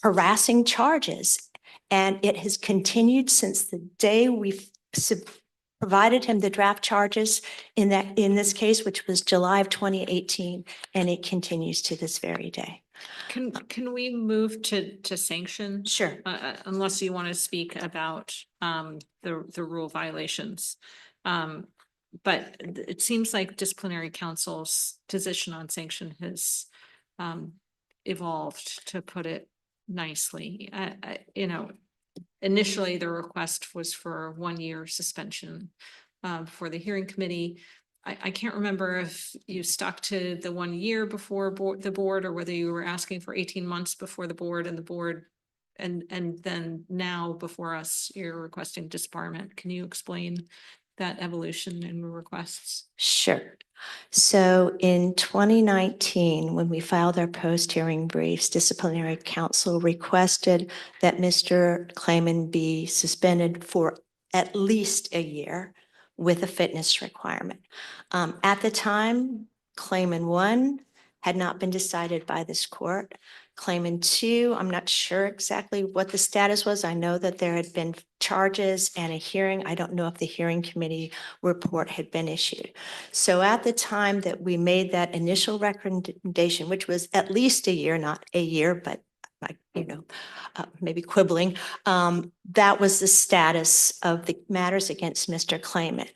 harassing charges. And it has continued since the day we've provided him the draft charges in this case, which was July of 2018, and it continues to this very day. can we move to sanction? Sure. Unless you want to speak about the rule violations. But it seems like disciplinary council's position on sanction has evolved, to put it nicely. Initially the request was for 1 year suspension for the hearing committee. I can't remember if you stuck to the 1 year before the board, or whether you were asking for 18 months before the board, and then now before us, you're requesting disbarment. Can you explain that evolution in requests? Sure. So in 2019, when we filed our post-hearing briefs, disciplinary council requested that Mr. Klayman be suspended for at least a year with a fitness requirement. At the time, Klayman 1 had not been decided by this court. Claimant 2, I'm not sure exactly what the status was. I know that there had been charges and a hearing. I don't know if the hearing committee report had been issued. So at the time that we made that initial recommendation, which was at least a year, not a year, but like, maybe quibbling, that was the status of the matters against Mr. Claimant.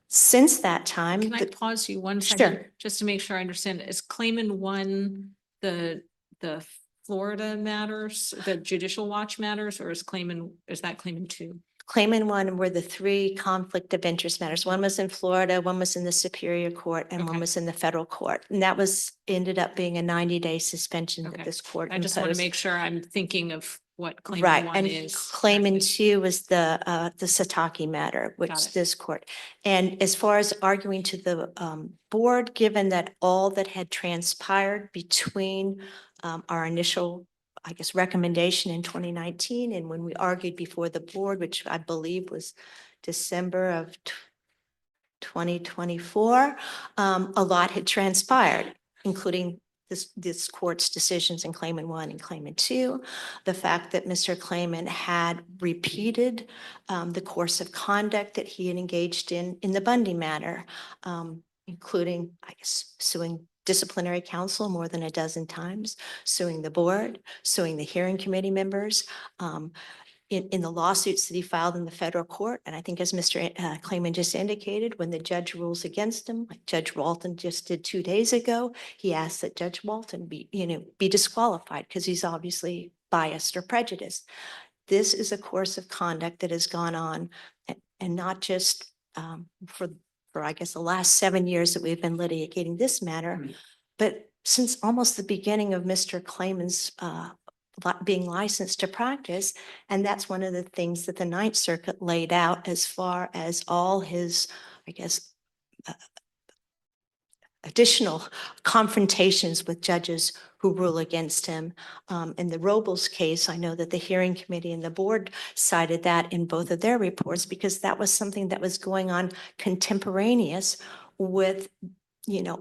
Since that time. Can I the- pause you one Sure. second, just to make sure I understand? Is Clayman 1 the Florida matters, the judicial watch matters, or is that Clayman 2? Claimant 1 were the 3 conflict of interest matters. One was in Florida, one was in the Superior Court, and one Okay. was in the federal court. And that ended up being a 90-day suspension that Okay. this court I just want to imposed. make sure I'm thinking of what Clayman Right, 1 and is. Claimant 2 was the Sataki matter, Got which it. this court. And as far as arguing to the board, given that all that had transpired between our initial, I guess, recommendation in 2019 and when we argued before the board, which I believe was December of 2024, a lot had transpired, including this court's decisions in Claimant 1 and Claimant 2, the fact that Mr. Claimant had repeated the course of conduct that he had engaged in the Bundy matter, including, I guess, suing disciplinary counsel more than a dozen times, suing the board, suing the hearing committee members, in the lawsuits that he filed in the federal court. And I think as Mr. Claimant just indicated, when the judge rules against him, like Judge Walton just did 2 days ago, he asked that Judge Walton be disqualified because he's obviously biased or prejudiced. This is a course of conduct that has gone on and not just for I guess the last 7 years that we've been litigating this matter, but since almost the beginning of Mr. Claimant's being licensed to practice. And that's one of the things that the Ninth Circuit laid out as far as all his, I guess, additional confrontations with judges who rule against him. In the Robles case, I know that the hearing committee and the board cited that in both of their reports because that was something that was going on contemporaneous with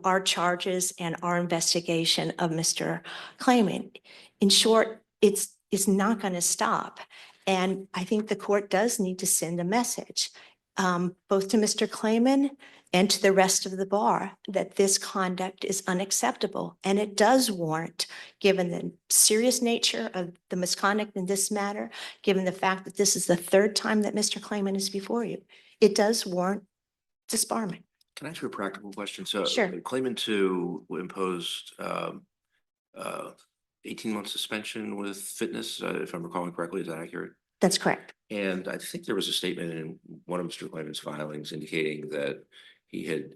our charges and our investigation of Mr. Claimant. In short, it's not going to stop. And I think the court does need to send a message, both to Mr. Claimant and to the rest of the bar, that this conduct is unacceptable. And it does warrant, given the serious nature of the misconduct in this matter, given the fact that this is the 3rd time that Mr. Claimant is before you, it does warrant disbarment. Can I ask you a practical question? So Sure. Claimant 2 imposed 18-month suspension with fitness, if I'm recalling correctly. Is that accurate? That's correct. And I think there was a statement in one of Mr. Claimant's filings indicating that he had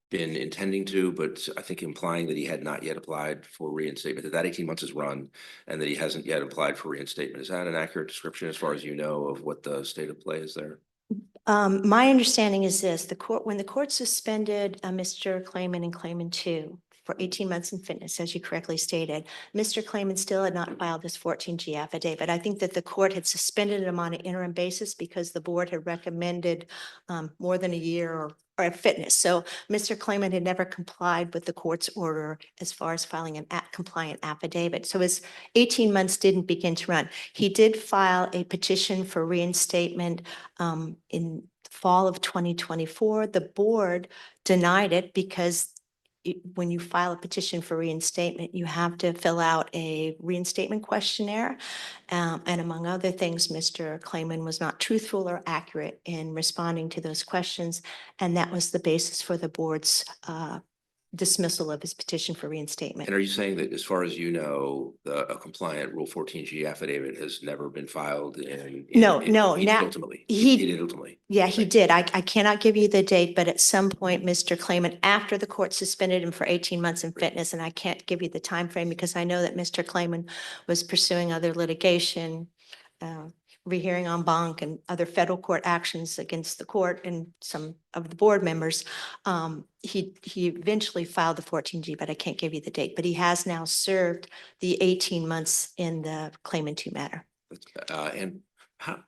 been intending to, but I think implying that he had not yet applied for reinstatement, that 18 months is run and that he hasn't yet applied for reinstatement. Is that an accurate description as far as you know of what the state of play is there? My understanding is this, when the court suspended Mr. Claimant and Claimant 2 for 18 months in fitness, as you correctly stated, Mr. Claimant still had not filed his 14G affidavit. I think that the court had suspended him on an interim basis because the board had recommended more than a year or fitness. So Mr. Claimant had never complied with the court's order as far as filing an compliant affidavit. So his 18 months didn't begin to run. He did file a petition for reinstatement in fall of 2024. The board denied it because when you file a petition for reinstatement, you have to fill out a reinstatement questionnaire. And among other things, Mr. Claimant was not truthful or accurate in responding to those questions. And that was the basis for the board's dismissal of his petition for reinstatement. And are you saying that as far as you know, a compliant Rule 14G affidavit has never been filed in? No, he did now- ultimately. he- He did ultimately. Yeah, he did. I cannot give you the date, but at some point, Mr. Claimant, after the court suspended him for 18 months in fitness, and I can't give you the time frame because I know that Mr. Claimant was pursuing other litigation, rehearing en banc and other federal court actions against the court and some of the board members. He eventually filed the 14G, but I can't give you the date. But he has now served the 18 months in the Claimant 2 matter. And how,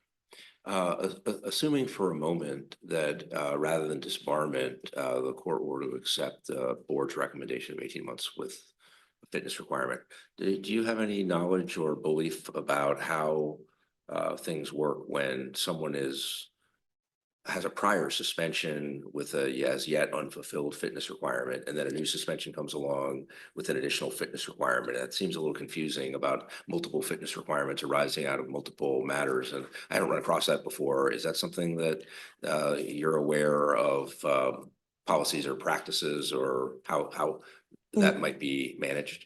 assuming for a moment that rather than disbarment, the court were to accept the board's recommendation of 18 months with fitness requirement. Do you have any knowledge or belief about how things work when someone has a prior suspension with a as yet unfulfilled fitness requirement, and then a new suspension comes along with an additional fitness requirement? That seems a little confusing about multiple fitness requirements arising out of multiple matters, and I haven't run across that before. Is that something that you're aware of, policies or practices, or how that might be managed?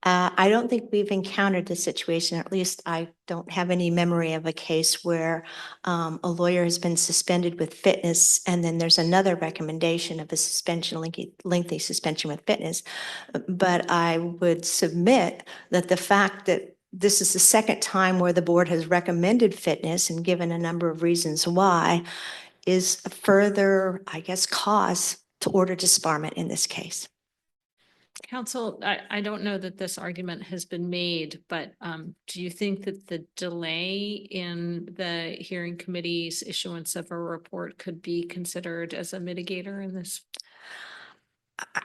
I don't think we've encountered this situation, at least I don't have any memory of a case where a lawyer has been suspended with fitness and then there's another recommendation of a suspension, lengthy suspension with fitness. But I would submit that the fact that this is the second time where the board has recommended fitness and given a number of reasons why is a further, I guess, cause to order disbarment in this case. Counsel, I don't know that this argument has been made, but do you think that the delay in the hearing committee's issuance of a report could be considered as a mitigator in this?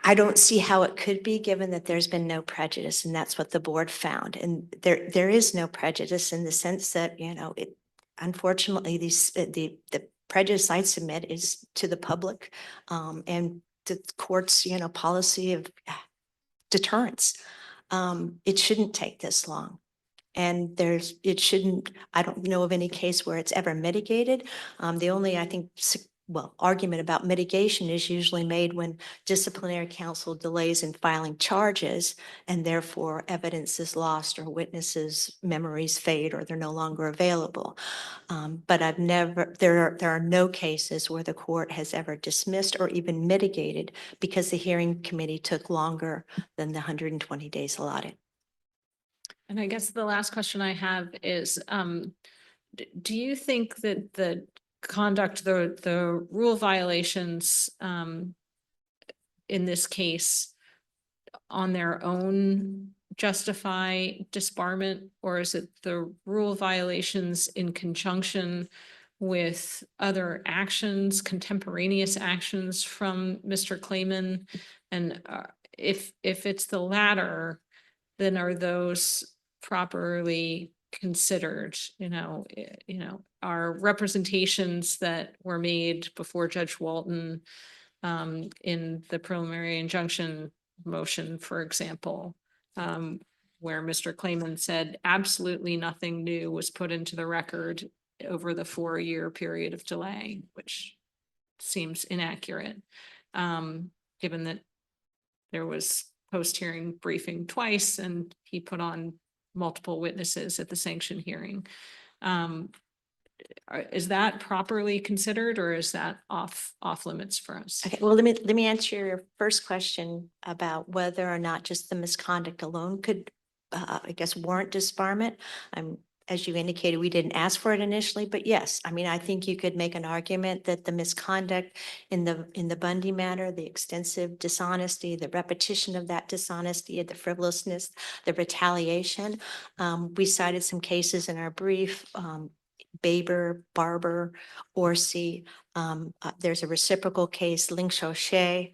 I don't see how it could be, given that there's been no prejudice, and that's what the board found. And there is no prejudice in the sense that, it, unfortunately, the prejudice I submit is to the public, and the court's, policy of deterrence. It shouldn't take this long. And it shouldn't, I don't know of any case where it's ever mitigated. The only, I think, argument about mitigation is usually made when disciplinary counsel delays in filing charges and therefore evidence is lost or witnesses' memories fade or they're no longer available. But there are no cases where the court has ever dismissed or even mitigated because the hearing committee took longer than the 120 days allotted. And I guess the last question I have is, do you think that the conduct, the rule violations in this case on their own justify disbarment, or is it the rule violations in conjunction with other actions, contemporaneous actions from Mr. Klayman? And if it's the latter, then are those properly considered? Are representations that were made before Judge Walton in the preliminary injunction motion, for example, where Mr. Klayman said absolutely nothing new was put into the record over the 4-year period of delay, which seems inaccurate, given that there was post-hearing briefing twice and he put on multiple witnesses at the sanction hearing. Is that properly considered, or is that off limits for us? Okay, well, let me answer your first question about whether or not just the misconduct alone could, I guess, warrant disbarment. As you indicated, we didn't ask for it initially, but yes, I think you could make an argument that the misconduct in the Bundy matter, the extensive dishonesty, the repetition of that dishonesty, the frivolousness, the retaliation. We cited some cases in our brief, Baber, Barber, Orsi. There's a reciprocal case, Ling Shoshe,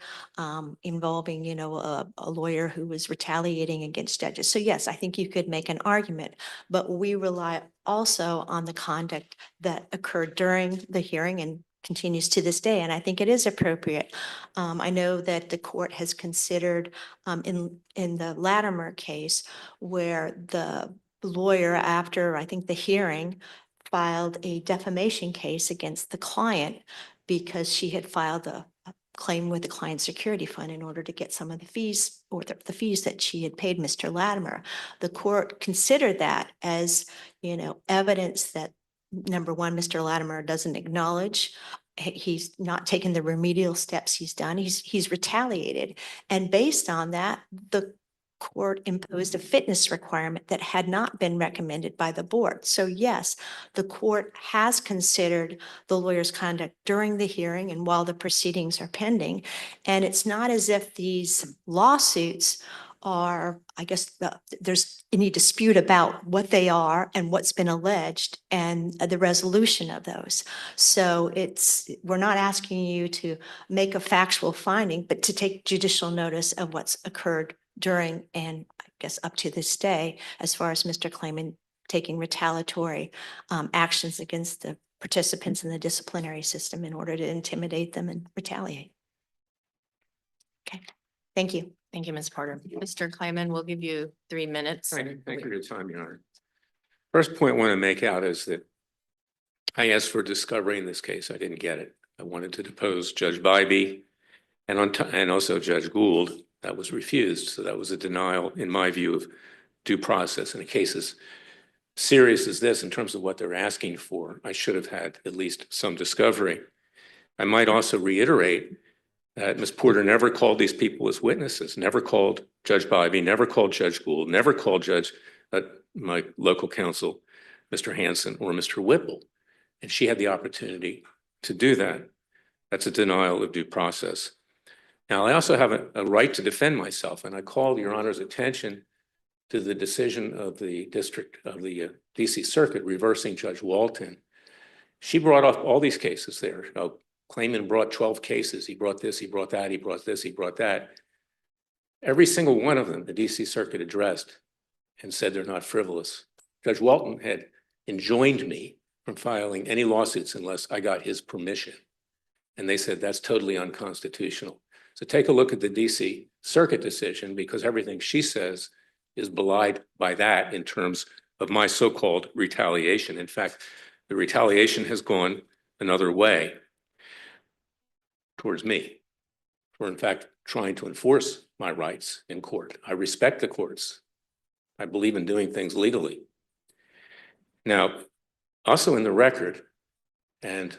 involving, a lawyer who was retaliating against judges. So yes, I think you could make an argument, but we rely also on the conduct that occurred during the hearing and continues to this day. And I think it is appropriate. I know that the court has considered in the Latimer case where the lawyer, after I think the hearing, filed a defamation case against the client because she had filed a claim with the client security fund in order to get some of the fees, or the fees that she had paid Mr. Latimer. The court considered that as, evidence that, number one, Mr. Latimer doesn't acknowledge, he's not taken the remedial steps he's done, he's retaliated. And based on that, the court imposed a fitness requirement that had not been recommended by the board. So yes, the court has considered the lawyer's conduct during the hearing and while the proceedings are pending. And it's not as if these lawsuits are, I guess, there's any dispute about what they are and what's been alleged and the resolution of those. So we're not asking you to make a factual finding, but to take judicial notice of what's occurred during and guess, up to this day, as far as Mr. Klayman taking retaliatory actions against the participants in the disciplinary system in order to intimidate them and retaliate. Okay, thank you. Thank you, Ms. Porter. Mr. Klayman, we'll give you 3 minutes. Thank you for your time, Your Honor. First point I want to make out is that I asked for discovery in this case. I didn't get it. I wanted to depose Judge Bybee and also Judge Gould. That was refused. So that was a denial, in my view, of due process in a case as serious as this in terms of what they're asking for. I should have had at least some discovery. I might also reiterate that Ms. Porter never called these people as witnesses, never called Judge Bybee, never called Judge Gould, never called my local counsel, Mr. Hanson or Mr. Whipple. And she had the opportunity to do that. That's a denial of due process. Now, I also have a right to defend myself, and I call Your Honor's attention to the decision of the DC Circuit reversing Judge Walton. She brought up all these cases there. Klayman brought 12 cases. He brought this, he brought that, he brought this, he brought that. Every single one of them, the DC Circuit addressed and said they're not frivolous. Judge Walton had enjoined me from filing any lawsuits unless I got his permission. And they said that's totally unconstitutional. So take a look at the DC Circuit decision, because everything she says is belied by that in terms of my so-called retaliation. In fact, the retaliation has gone another way towards me for, in fact, trying to enforce my rights in court. I respect the courts. I believe in doing things legally. Now, also in the record, and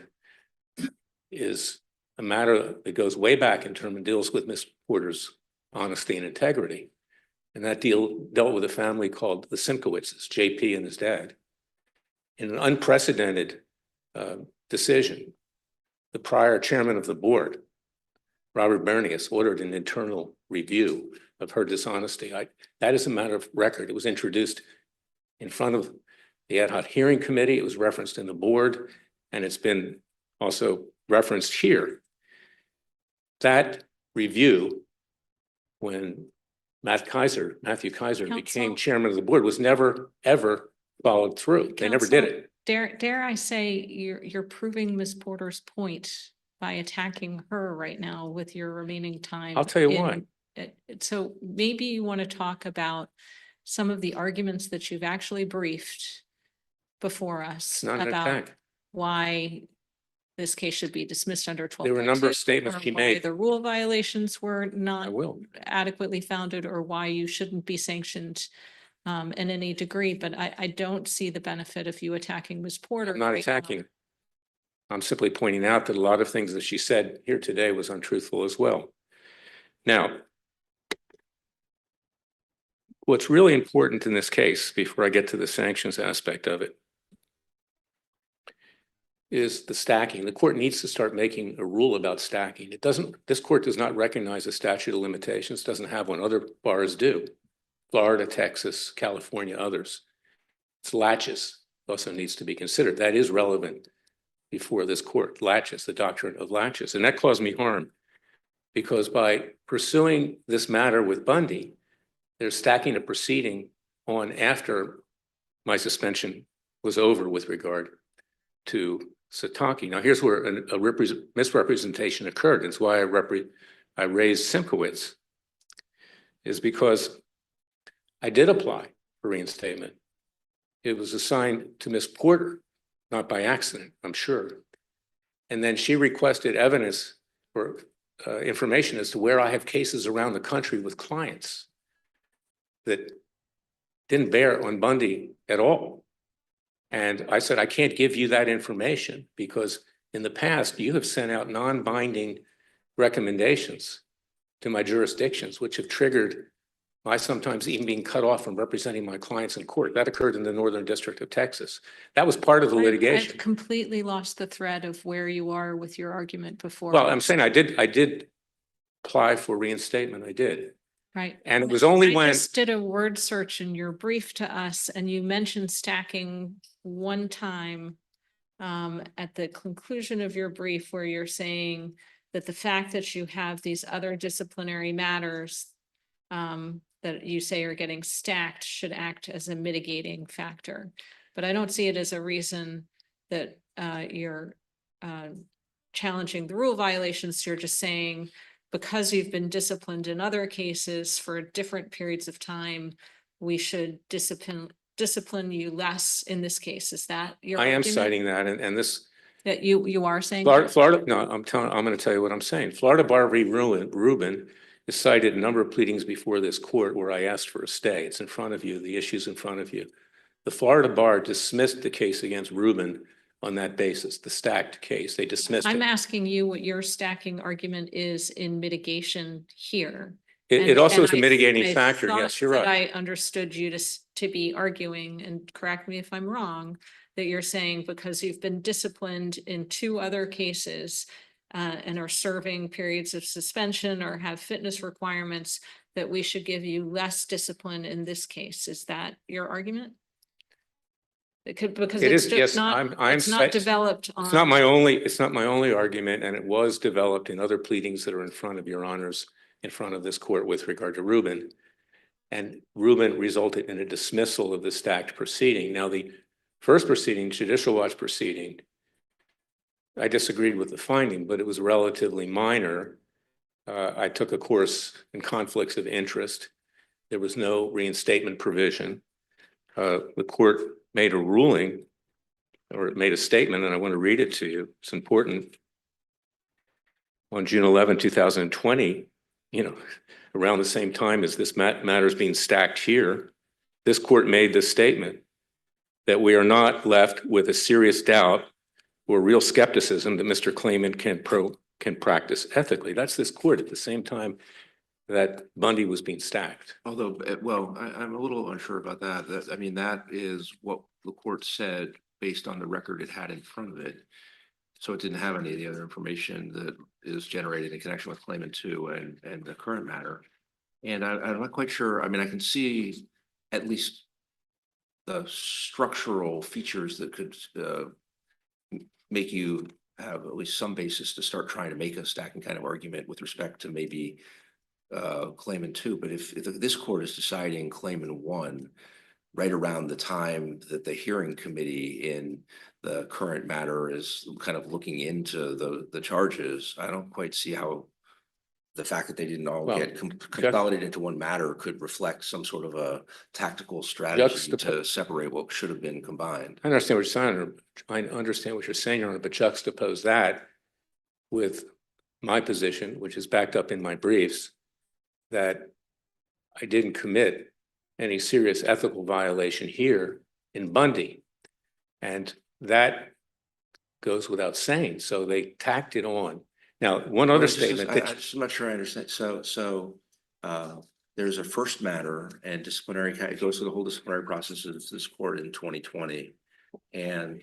is a matter that goes way back in terms and deals with Ms. Porter's honesty and integrity. And that dealt with a family called the Simkowitzes, JP and his dad. In an unprecedented decision, the prior chairman of the board, Robert Bernius, ordered an internal review of her dishonesty. That is a matter of record. It was introduced in front of the ad hoc hearing committee. It was referenced in the board, and it's been also referenced here. That review, when Matthew Kaiser became chairman of the board, was never, ever followed through. They never did it. Dare I say you're proving Ms. Porter's point by attacking her right now with your remaining time. I'll tell you why. So maybe you want to talk about some of the arguments that you've actually briefed before us It's not an about attack. why this case should be dismissed under 12. There were a number of statements she made. The rule violations were I not will. adequately founded, or why you shouldn't be sanctioned in any degree, but I don't see the benefit of you attacking Ms. Porter. I'm not right now. attacking. I'm simply pointing out that a lot of things that she said here today was untruthful as well. Now, what's really important in this case, before I get to the sanctions aspect of it, is the stacking. The court needs to start making a rule about stacking. This court does not recognize a statute of limitations, doesn't have one. Other bars do. Florida, Texas, California, others. It's latches also needs to be considered. That is relevant before this court. Latches, the doctrine of latches. And that caused me harm, because by pursuing this matter with Bundy, they're stacking a proceeding on after my suspension was over with regard to Sataki. Now, here's where a misrepresentation occurred. It's why I raised Simkowitz, is because I did apply for reinstatement. It was assigned to Ms. Porter, not by accident, I'm sure. And then she requested evidence or information as to where I have cases around the country with clients that didn't bear on Bundy at all. And I said, I can't give you that information because in the past, you have sent out non-binding recommendations to my jurisdictions, which have triggered my sometimes even being cut off from representing my clients in court. That occurred in the Northern District of Texas. That was part of the litigation. I've completely lost the thread of where you are with your argument before. Well, I'm saying I did apply for reinstatement. I did. Right. And it was only I when just did a word search in your brief to us, and you mentioned stacking one time at the conclusion of your brief, where you're saying that the fact that you have these other disciplinary matters that you say are getting stacked should act as a mitigating factor. But I don't see it as a reason that you're challenging the rule violations. You're just saying, because you've been disciplined in other cases for different periods of time, we should discipline you less in this case. Is that your I am argument? citing that, and this, That you are saying? Florida, no, I'm gonna tell you what I'm saying. Florida Bar v. Rubin is cited a number of pleadings before this court where I asked for a stay. It's in front of you, the issue's in front of you. The Florida Bar dismissed the case against Rubin on that basis, the stacked case. They dismissed I'm it. asking you what your stacking argument is in mitigation here. It also is a And mitigating I factor. thought Yes, you're that right. I understood you to be arguing, and correct me if I'm wrong, that you're saying because you've been disciplined in 2 other cases and are serving periods of suspension or have fitness requirements, that we should give you less discipline in this case. Is that your argument? It could, because It it's is, just yes, not, it's not developed on. It's not my only argument, and it was developed in other pleadings that are in front of your honors, in front of this court with regard to Rubin. And Rubin resulted in a dismissal of the stacked proceeding. Now, the first proceeding, Judicial Watch proceeding, I disagreed with the finding, but it was relatively minor. I took a course in conflicts of interest. There was no reinstatement provision. The court made a ruling, or it made a statement, and I want to read it to you. It's important. On June 11, 2020, around the same time as this matter is being stacked here, this court made this statement that we are not left with a serious doubt or real skepticism that Mr. Klayman can practice ethically. That's this court at the same time that Bundy was being stacked. Although, well, I'm a little unsure about that. I mean, that is what the court said based on the record it had in front of it. So it didn't have any of the other information that is generated in connection with Claimant 2 and the current matter. And I'm not quite sure. I mean, I can see at least the structural features that could make you have at least some basis to start trying to make a stacking kind of argument with respect to maybe Claimant 2. But if this court is deciding Claimant 1 right around the time that the hearing committee in the current matter is kind of looking into the charges, I don't quite see how the fact that they didn't all Well, get consolidated into one matter could reflect some sort of a tactical strategy to separate what should have been combined. I understand what you're saying. I understand what you're saying, Your Honor, but juxtapose that with my position, which is backed up in my briefs, that I didn't commit any serious ethical violation here in Bundy. And that goes without saying. So they tacked it on. Now, one other statement. I'm not sure I understand. So there's a first matter and disciplinary, it goes through the whole disciplinary process of this court in 2020. And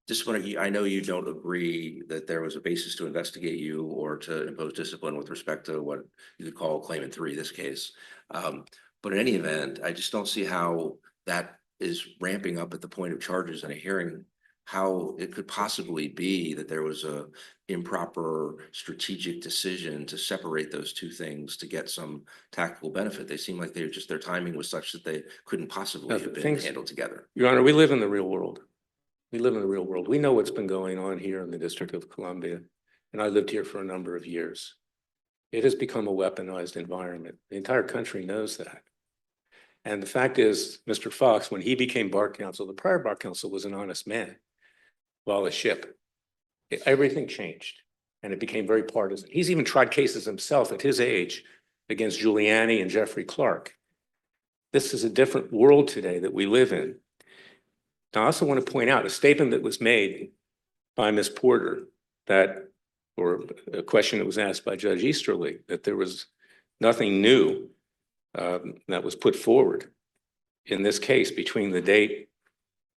disciplinary, I know you don't agree that there was a basis to investigate you or to impose discipline with respect to what you could call Claimant 3, this case. But in any event, I just don't see how that is ramping up at the point of charges in a hearing, how it could possibly be that there was a improper strategic decision to separate those two things to get some tactical benefit. They seem like their timing was such that they couldn't possibly have been handled together. Your Honor, we live in the real world. We live in the real world. We know what's been going on here in the District of Columbia, and I lived here for a number of years. It has become a weaponized environment. The entire country knows that. And the fact is, Mr. Fox, when he became bar counsel, the prior bar counsel was an honest man. While a ship, everything changed, and it became very partisan. He's even tried cases himself at his age against Giuliani and Jeffrey Clark. This is a different world today that we live in. Now, I also want to point out a statement that was made by Ms. Porter or a question that was asked by Judge Easterly, that there was nothing new that was put forward in this case between the date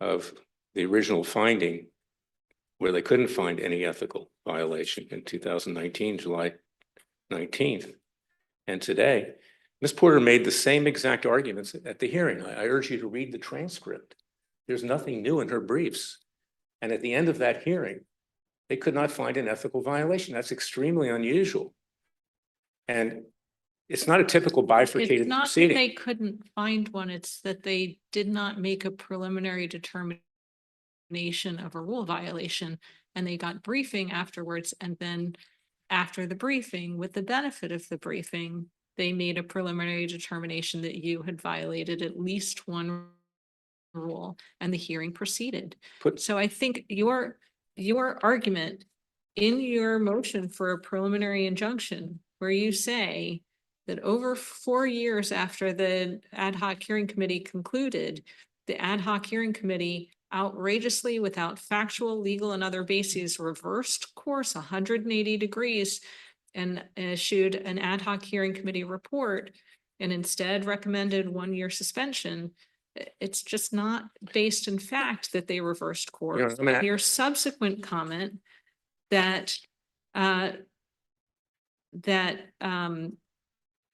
of the original finding, where they couldn't find any ethical violation in 2019, July 19th. And today, Ms. Porter made the same exact arguments at the hearing. I urge you to read the transcript. There's nothing new in her briefs. And at the end of that hearing, they could not find an ethical violation. That's extremely unusual. And It's not a typical It's bifurcated not that proceeding. they couldn't find one, it's that they did not make a preliminary determination of a rule violation, and they got briefing afterwards, and then after the briefing, with the benefit of the briefing, they made a preliminary determination that you had violated at least one rule, and the hearing proceeded. Put- So I think your argument in your motion for a preliminary injunction, where you say that over 4 years after the ad hoc hearing committee concluded, the ad hoc hearing committee outrageously, without factual, legal, and other bases, reversed course 180 degrees and issued an ad hoc hearing committee report and instead recommended 1-year suspension. It's just not based in fact that they reversed course. I mean, Your subsequent comment that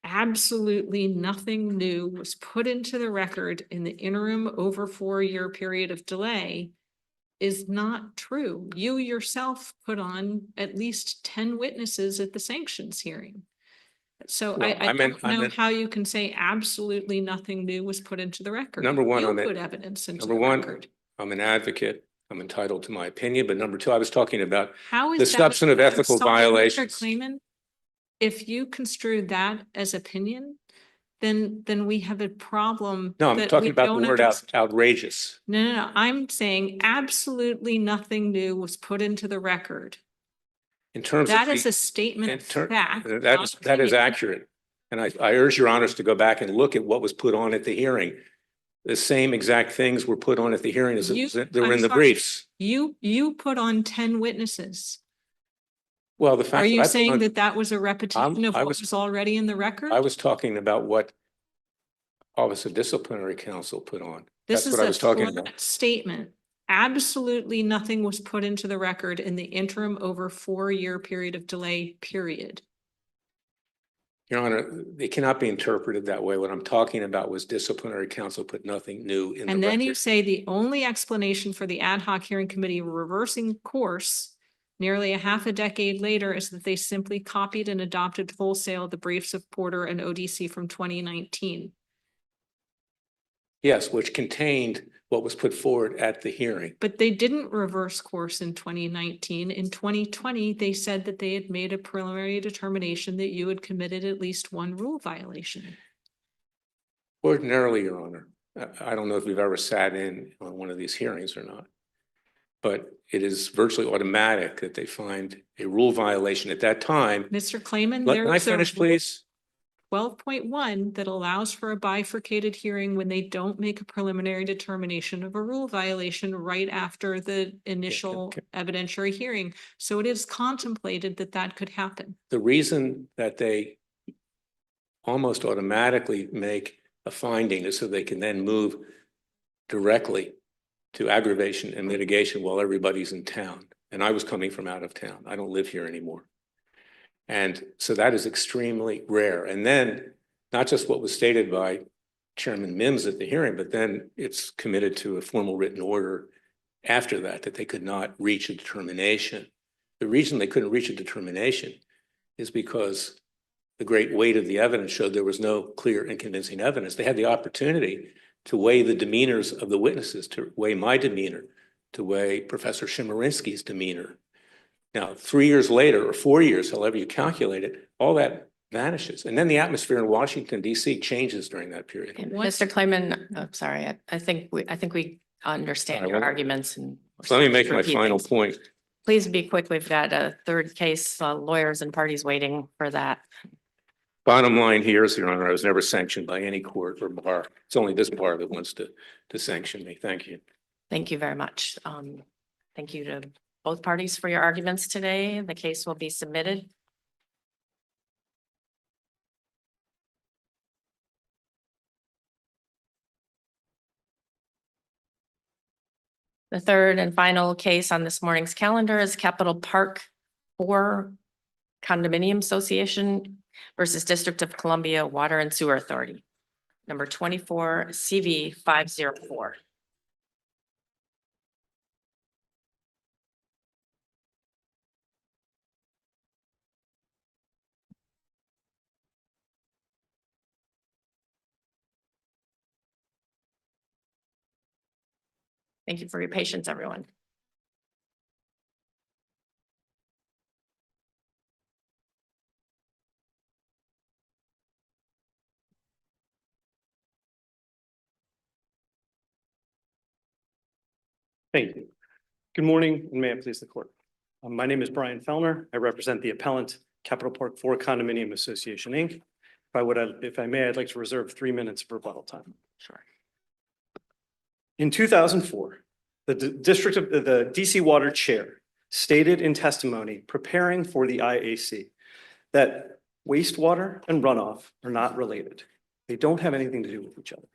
absolutely nothing new was put into the record in the interim over 4-year period of delay is not true. You yourself put on at least 10 witnesses at the sanctions hearing. So Well, I I meant- don't know how you can say absolutely nothing new was put into the record. Number one, You on it- put evidence into Number the one, record. I'm an advocate. I'm entitled to my opinion, but number two, I was talking about How is the that? substantive I'm ethical sorry, Mr. violations. Klayman, if you construe that as opinion, then we have a problem. No, I'm that talking we about don't the word understand. outrageous. No, I'm saying absolutely nothing new was put into the record. In terms of. That is the- a statement in of ter- fact. That not is, that is opinion. accurate. And I urge your honors to go back and look at what was put on at the hearing. The same exact things were put on at the hearing as You- they were I'm in the sorry. briefs. You put on 10 witnesses. Well, the fact. Are you I put saying on- that was a repetition of I what was already in the record? I was talking about what Office of Disciplinary Counsel put on. This That's is what I a was talking flat about. statement. Absolutely nothing was put into the record in the interim over 4-year period of delay, period. Your Honor, it cannot be interpreted that way. What I'm talking about was disciplinary counsel put nothing new in the And then you record. say the only explanation for the ad hoc hearing committee reversing course nearly a half a decade later is that they simply copied and adopted wholesale the briefs of Porter and ODC from 2019. Yes, which contained what was put forward at the hearing. But they didn't reverse course in 2019. In 2020, they said that they had made a preliminary determination that you had committed at least one rule violation. Ordinarily, Your Honor, I don't know if you've ever sat in on one of these hearings or not, but it is virtually automatic that they find a rule violation at that time. Mr. Klayman, Can I there's a finish, please? 12.1 that allows for a bifurcated hearing when they don't make a preliminary determination of a rule violation right after the initial okay. evidentiary hearing. So it is contemplated that that could happen. The reason that they almost automatically make a finding is so they can then move directly to aggravation and mitigation while everybody's in town. And I was coming from out of town. I don't live here anymore. And so that is extremely rare. And then not just what was stated by Chairman Mims at the hearing, but then it's committed to a formal written order after that, that they could not reach a determination. The reason they couldn't reach a determination is because the great weight of the evidence showed there was no clear and convincing evidence. They had the opportunity to weigh the demeanors of the witnesses, to weigh my demeanor, to weigh Professor Chemerinsky's demeanor. Now, 3 years later, or 4 years, however you calculate it, all that vanishes. And then the atmosphere in Washington, DC changes during that period. Mr. Klayman, I'm sorry, I think we understand Sorry, your well, arguments and. So let me make to my repeat final things. point. Please be quick. We've got a third case, lawyers and parties waiting for that. Bottom line here is, Your Honor, I was never sanctioned by any court or bar. It's only this bar that wants to sanction me. Thank you. Thank you very much. Thank you to both parties for your arguments today. The case will be submitted. The third and final case on this morning's calendar is Capital Park 4 Condominium Association versus District of Columbia Water and Sewer Authority, number 24 CV 504. Thank you for your patience, everyone. Thank you. Good morning, and may it please the court. My name is Brian Fellner. I represent the appellant, Capital Park 4 Condominium Association, Inc. If I may, I'd like to reserve 3 minutes for rebuttal time. Sure. In 2004, the the DC Water Chair stated in testimony preparing for the IAC that wastewater and runoff are not related. They don't have anything to do with each other.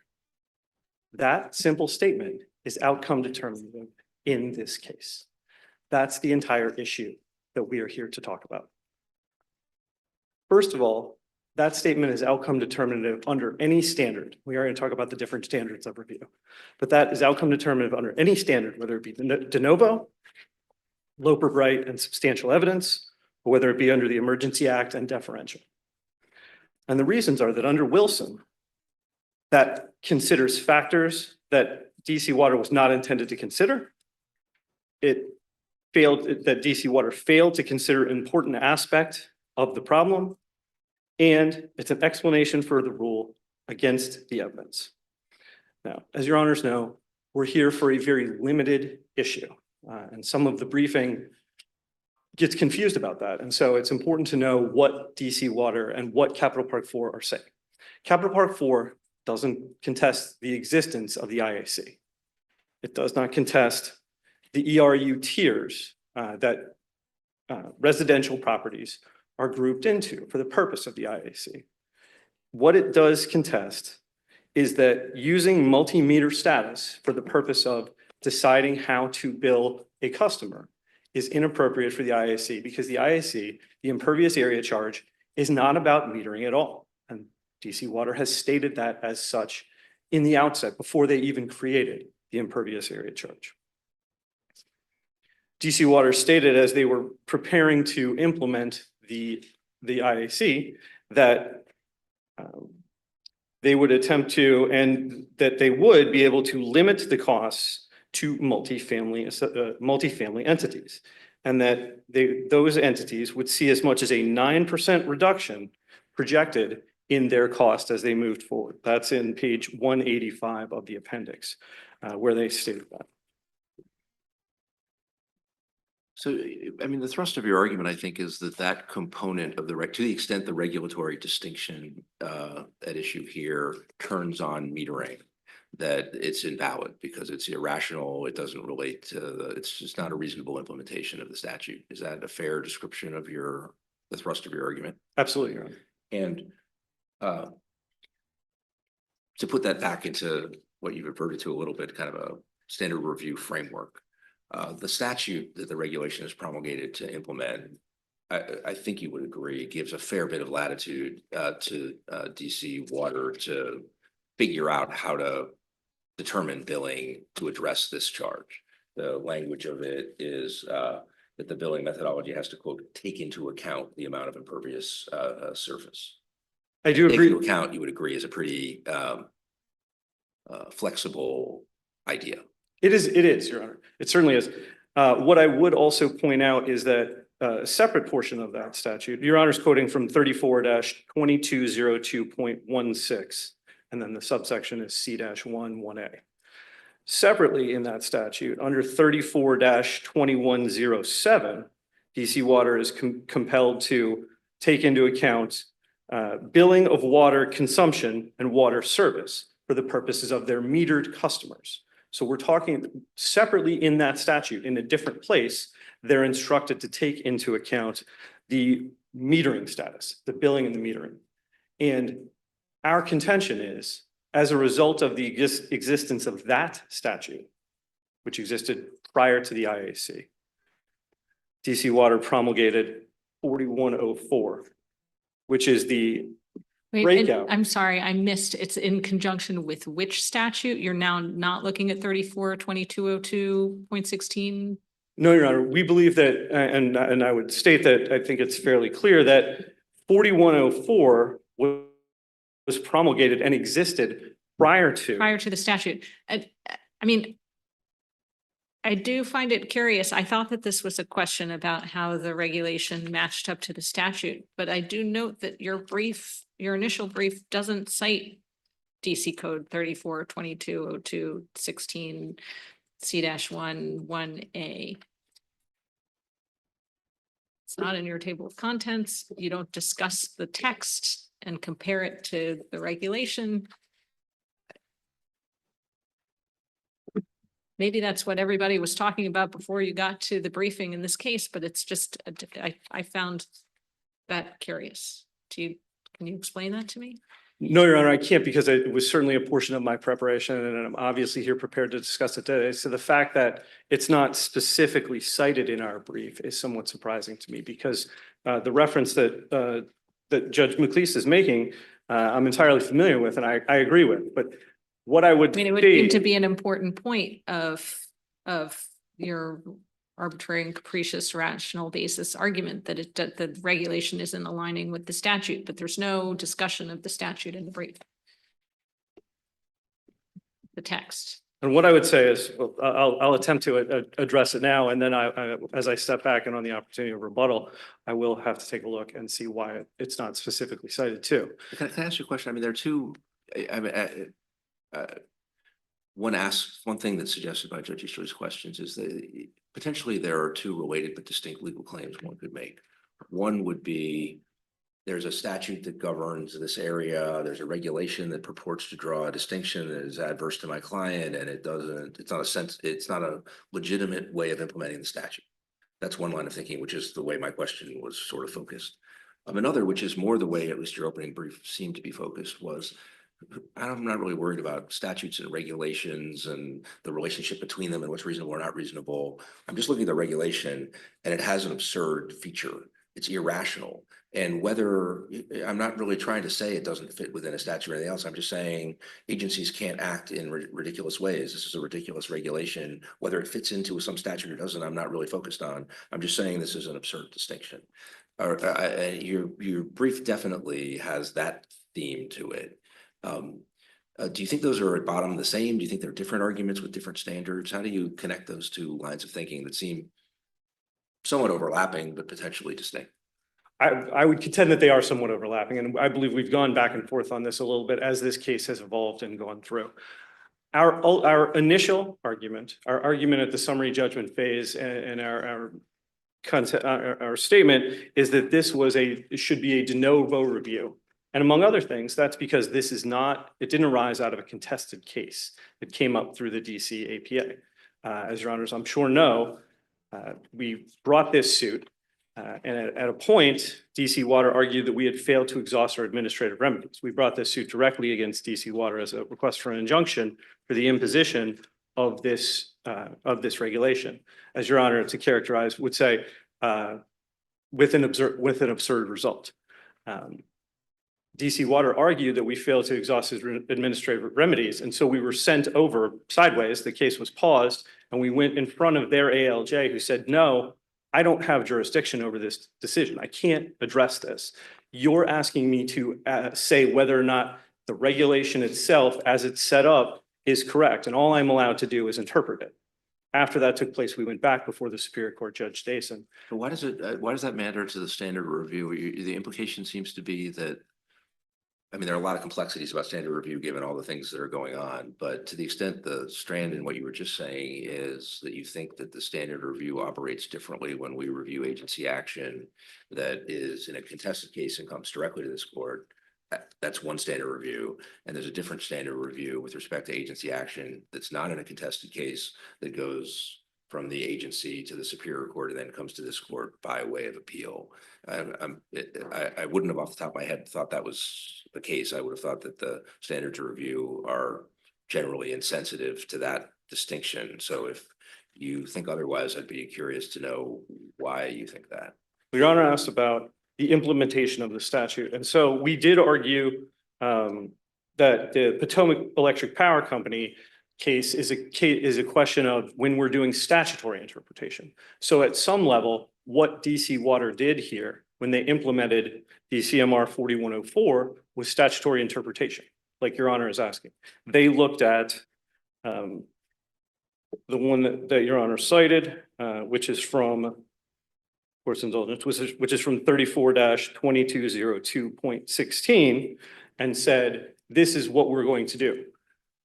That simple statement is outcome determinative in this case. That's the entire issue that we are here to talk about. First of all, that statement is outcome determinative under any standard. We are going to talk about the different standards of review, but that is outcome determinative under any standard, whether it be de novo, Loper Bright and substantial evidence, or whether it be under the Emergency Act and deferential. And the reasons are that under Wilson, that considers factors that DC Water was not intended to consider. That DC Water failed to consider an important aspect of the problem. And it's an explanation for the rule against the evidence. Now, as your honors know, we're here for a very limited issue. And some of the briefing gets confused about that. And so it's important to know what DC Water and what Capital Park 4 are saying. Capital Park 4 doesn't contest the existence of the IAC. It does not contest the ERU tiers that residential properties are grouped into for the purpose of the IAC. What it does contest is that using multi-meter status for the purpose of deciding how to bill a customer is inappropriate for the IAC because the IAC, the impervious area charge, is not about metering at all. And DC Water has stated that as such in the outset before they even created the impervious area charge. DC Water stated as they were preparing to implement the IAC that they would attempt to, and that they would be able to limit the costs to multifamily entities, and that those entities would see as much as a 9% reduction projected in their cost as they moved forward. That's in page 185 of the appendix, where they stated that. So, I mean, the thrust of your argument, I think, is that that component of to the extent the regulatory distinction at issue here turns on metering, that it's invalid because it's irrational. It doesn't relate to it's just not a reasonable implementation of the statute. Is that a fair description of the thrust of your argument? Absolutely, Your Honor. And to put that back into what you've reverted to a little bit, kind of a standard review framework. The statute that the regulation is promulgated to implement, I think you would agree, gives a fair bit of latitude to DC Water to figure out how to determine billing to address this charge. The language of it is that the billing methodology has to, quote, take into account the amount of impervious surface. I do agree. Take into account, you would agree, is a pretty flexible idea. It is, Your Honor. It certainly is. What I would also point out is that a separate portion of that statute, Your Honor's quoting from 34-2202.16, and then the subsection is C-1(1)A. Separately in that statute, under 34-2107, DC Water is compelled to take into account billing of water consumption and water service for the purposes of their metered customers. So we're talking separately in that statute, in a different place, they're instructed to take into account the metering status, the billing and the metering. And our contention is, as a result of the existence of that statute, which existed prior to the IAC, DC Water promulgated 4104, which is the Wait, breakout. I'm sorry, I missed. It's in conjunction with which statute? You're now not looking at 34-2202.16? No, Your Honor, we believe that, and I would state that I think it's fairly clear that 4104 was promulgated and existed prior to. Prior to the statute. I mean, I do find it curious. I thought that this was a question about how the regulation matched up to the statute, but I do note that your initial brief doesn't cite DC code 34220216 C-1 It's not in your table of contents. You don't discuss the text and compare it to the regulation. Maybe that's what everybody was talking about before you got to the briefing in this case, but it's just, I found that curious. Can you explain that to me? No, Your Honor, I can't because it was certainly a portion of my preparation and I'm obviously here prepared to discuss it today. So the fact that it's not specifically cited in our brief is somewhat surprising to me because the reference that Judge McLeese is making, I'm entirely familiar with and I agree with, but what I would I mean, it would say- seem to be an important point of your arbitrary and capricious rational basis argument that that the regulation isn't aligning with the statute, but there's no discussion of the statute in the brief. The text. And what I would say is, well, I'll attempt to address it now, and then as I step back and on the opportunity of rebuttal, I will have to take a look and see why it's not specifically cited too. Can I ask you a question? I mean, there are two, one thing that's suggested by Judge Easterly's questions is that potentially there are two related but distinct legal claims one could make. One would be there's a statute that governs this area. There's a regulation that purports to draw a distinction that is adverse to my client, and it's not a legitimate way of implementing the statute. That's one line of thinking, which is the way my question was sort of focused. Another, which is more the way at least your opening brief seemed to be focused, was I'm not really worried about statutes and regulations and the relationship between them and what's reasonable or not reasonable. I'm just looking at the regulation and it has an absurd feature. It's irrational. And whether I'm not really trying to say it doesn't fit within a statute or anything else, I'm just saying agencies can't act in ridiculous ways. This is a ridiculous regulation. Whether it fits into some statute or doesn't, I'm not really focused on. I'm just saying this is an absurd distinction. Your brief definitely has that theme to it. Do you think those are at bottom the same? Do you think they're different arguments with different standards? How do you connect those two lines of thinking that seem somewhat overlapping, but potentially distinct? I would contend that they are somewhat overlapping, and I believe we've gone back and forth on this a little bit as this case has evolved and gone through. Our initial argument, our argument at the summary judgment phase and our statement is that this should be a de novo review. And among other things, that's because it didn't arise out of a contested case. It came up through the DC APA. As your honors, I'm sure know, we brought this suit and at a point, DC Water argued that we had failed to exhaust our administrative remedies. We brought this suit directly against DC Water as a request for an injunction for the imposition of this regulation. As your honor to characterize would say, with an absurd result. DC Water argued that we failed to exhaust his administrative remedies. And so we were sent over sideways. The case was paused and we went in front of their ALJ who said, no, I don't have jurisdiction over this decision. I can't address this. You're asking me to say whether or not the regulation itself as it's set up is correct. And all I'm allowed to do is interpret it. After that took place, we went back before the Superior Court Judge Dason. But why does that matter to the standard review? The implication seems to be that, I mean, there are a lot of complexities about standard review given all the things that are going on, but to the extent the strand in what you were just saying is that you think that the standard review operates differently when we review agency action that is in a contested case and comes directly to this court. That's one standard review. And there's a different standard review with respect to agency action that's not in a contested case that goes from the agency to the Superior Court and then comes to this court by way of appeal. I wouldn't have off the top of my head thought that was the case. I would have thought that the standards of review are generally insensitive to that distinction. So if you think otherwise, I'd be curious to know why you think that. Your Honor asked about the implementation of the statute. And so we did argue that the Potomac Electric Power Company case is a question of when we're doing statutory interpretation. So at some level, what DC Water did here when they implemented the CMR 4104 was statutory interpretation, like your honor is asking. They looked at the one that Your Honor cited, which is from course indulgence, which is from 34-2202.16 and said, this is what we're going to do.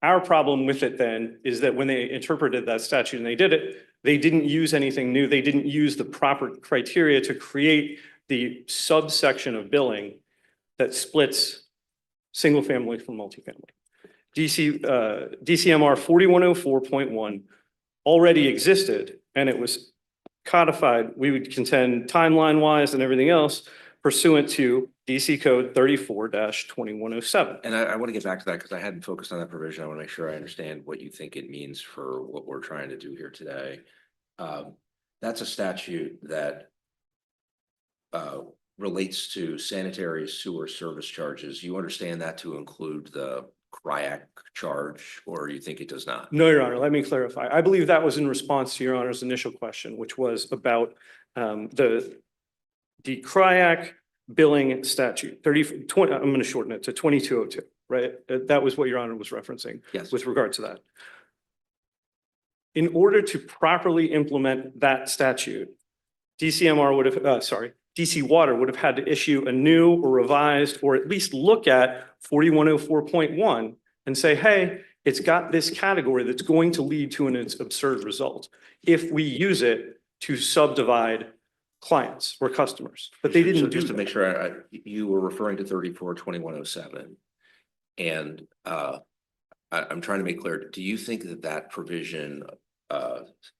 Our problem with it then is that when they interpreted that statute and they did it, they didn't use anything new. They didn't use the proper criteria to create the subsection of billing that splits single family from multifamily. DCMR 4104.1 already existed and it was codified, we would contend timeline wise and everything else pursuant to DC code 34-2107. And I want to get back to that because I hadn't focused on that provision. I want to make sure I understand what you think it means for what we're trying to do here today. That's a statute that relates to sanitary sewer service charges. You understand that to include the CRIAC charge, or you think it does not? No, Your Honor, let me clarify. I believe that was in response to Your Honor's initial question, which was about the CRIAC billing statute, I'm going to shorten it to 2202, right? That was what Your Honor was referencing. Yes. With regard to that. In order to properly implement that statute, DC Water would have had to issue a new or revised, or at least look at 4104.1 and say, hey, it's got this category that's going to lead to an absurd result if we use it to subdivide clients or customers, but they didn't do Just to that. make sure, you were referring to 34-2107. And I'm trying to make clear, do you think that that provision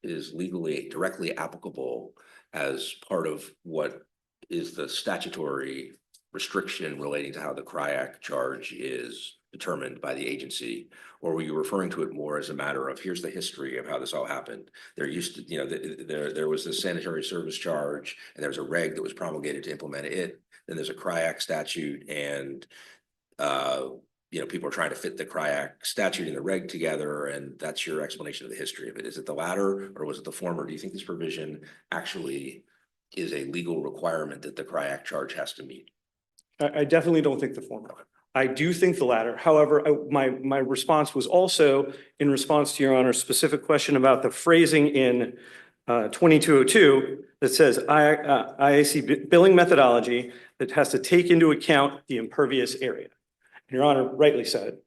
is legally directly applicable as part of what is the statutory restriction relating to how the CRIAC charge is determined by the agency? Or were you referring to it more as a matter of, here's the history of how this all happened? There used to, there was this sanitary service charge and there was a reg that was promulgated to implement it. Then there's a CRIAC statute and, people are trying to fit the CRIAC statute and the reg together, and that's your explanation of the history of it. Is it the latter or was it the former? Do you think this provision actually is a legal requirement that the CRIAC charge has to meet? I definitely don't think the former. I do think the latter. However, my response was also in response to Your Honor's specific question about the phrasing in 2202 that says IAC billing methodology that has to take into account the impervious area. And Your Honor rightly said,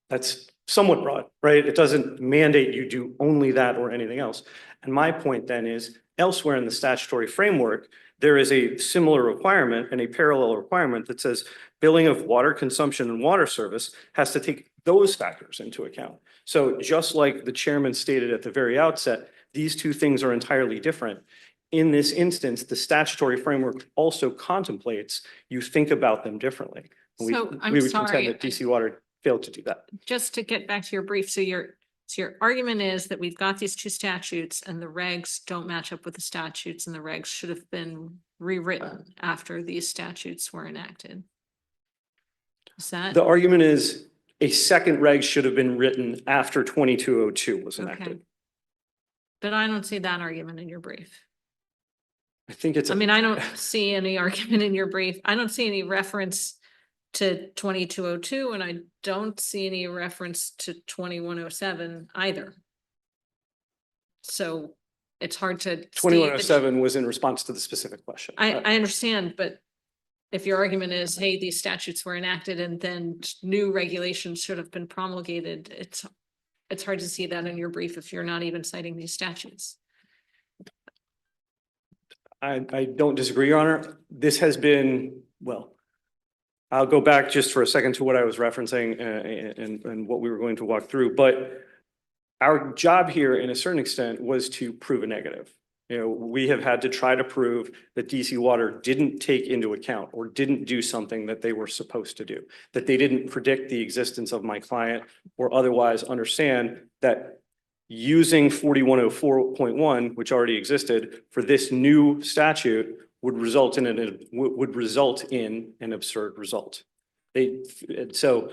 that's somewhat broad, right? It doesn't mandate you do only that or anything else. And my point then is elsewhere in the statutory framework, there is a similar requirement and a parallel requirement that says billing of water consumption and water service has to take those factors into account. So just like the chairman stated at the very outset, these two things are entirely different. In this instance, the statutory framework also contemplates you think about them differently. So I'm We would sorry, contend that DC Water failed to do that. just to get back to your brief, so your argument is that we've got these two statutes and the regs don't match up with the statutes and the regs should have been rewritten after these statutes were enacted. Is that? The argument is a second reg should have been written after 2202 was Okay. enacted. But I don't see that argument in your brief. I think it's. I mean, I don't see any argument in your brief. I don't see any reference to 2202 and I don't see any reference to 2107 either. So it's hard to. state that- 2107 was in response to the specific question. I understand, but if your argument is, hey, these statutes were enacted and then new regulations should have been promulgated, it's hard to see that in your brief if you're not even citing these statutes. I don't disagree, Your Honor. This has been, well, I'll go back just for a second to what I was referencing and what we were going to walk through. But our job here, in a certain extent, was to prove a negative. We have had to try to prove that DC Water didn't take into account or didn't do something that they were supposed to do, that they didn't predict the existence of my client or otherwise understand that using 4104.1, which already existed for this new statute, would result in an absurd result. So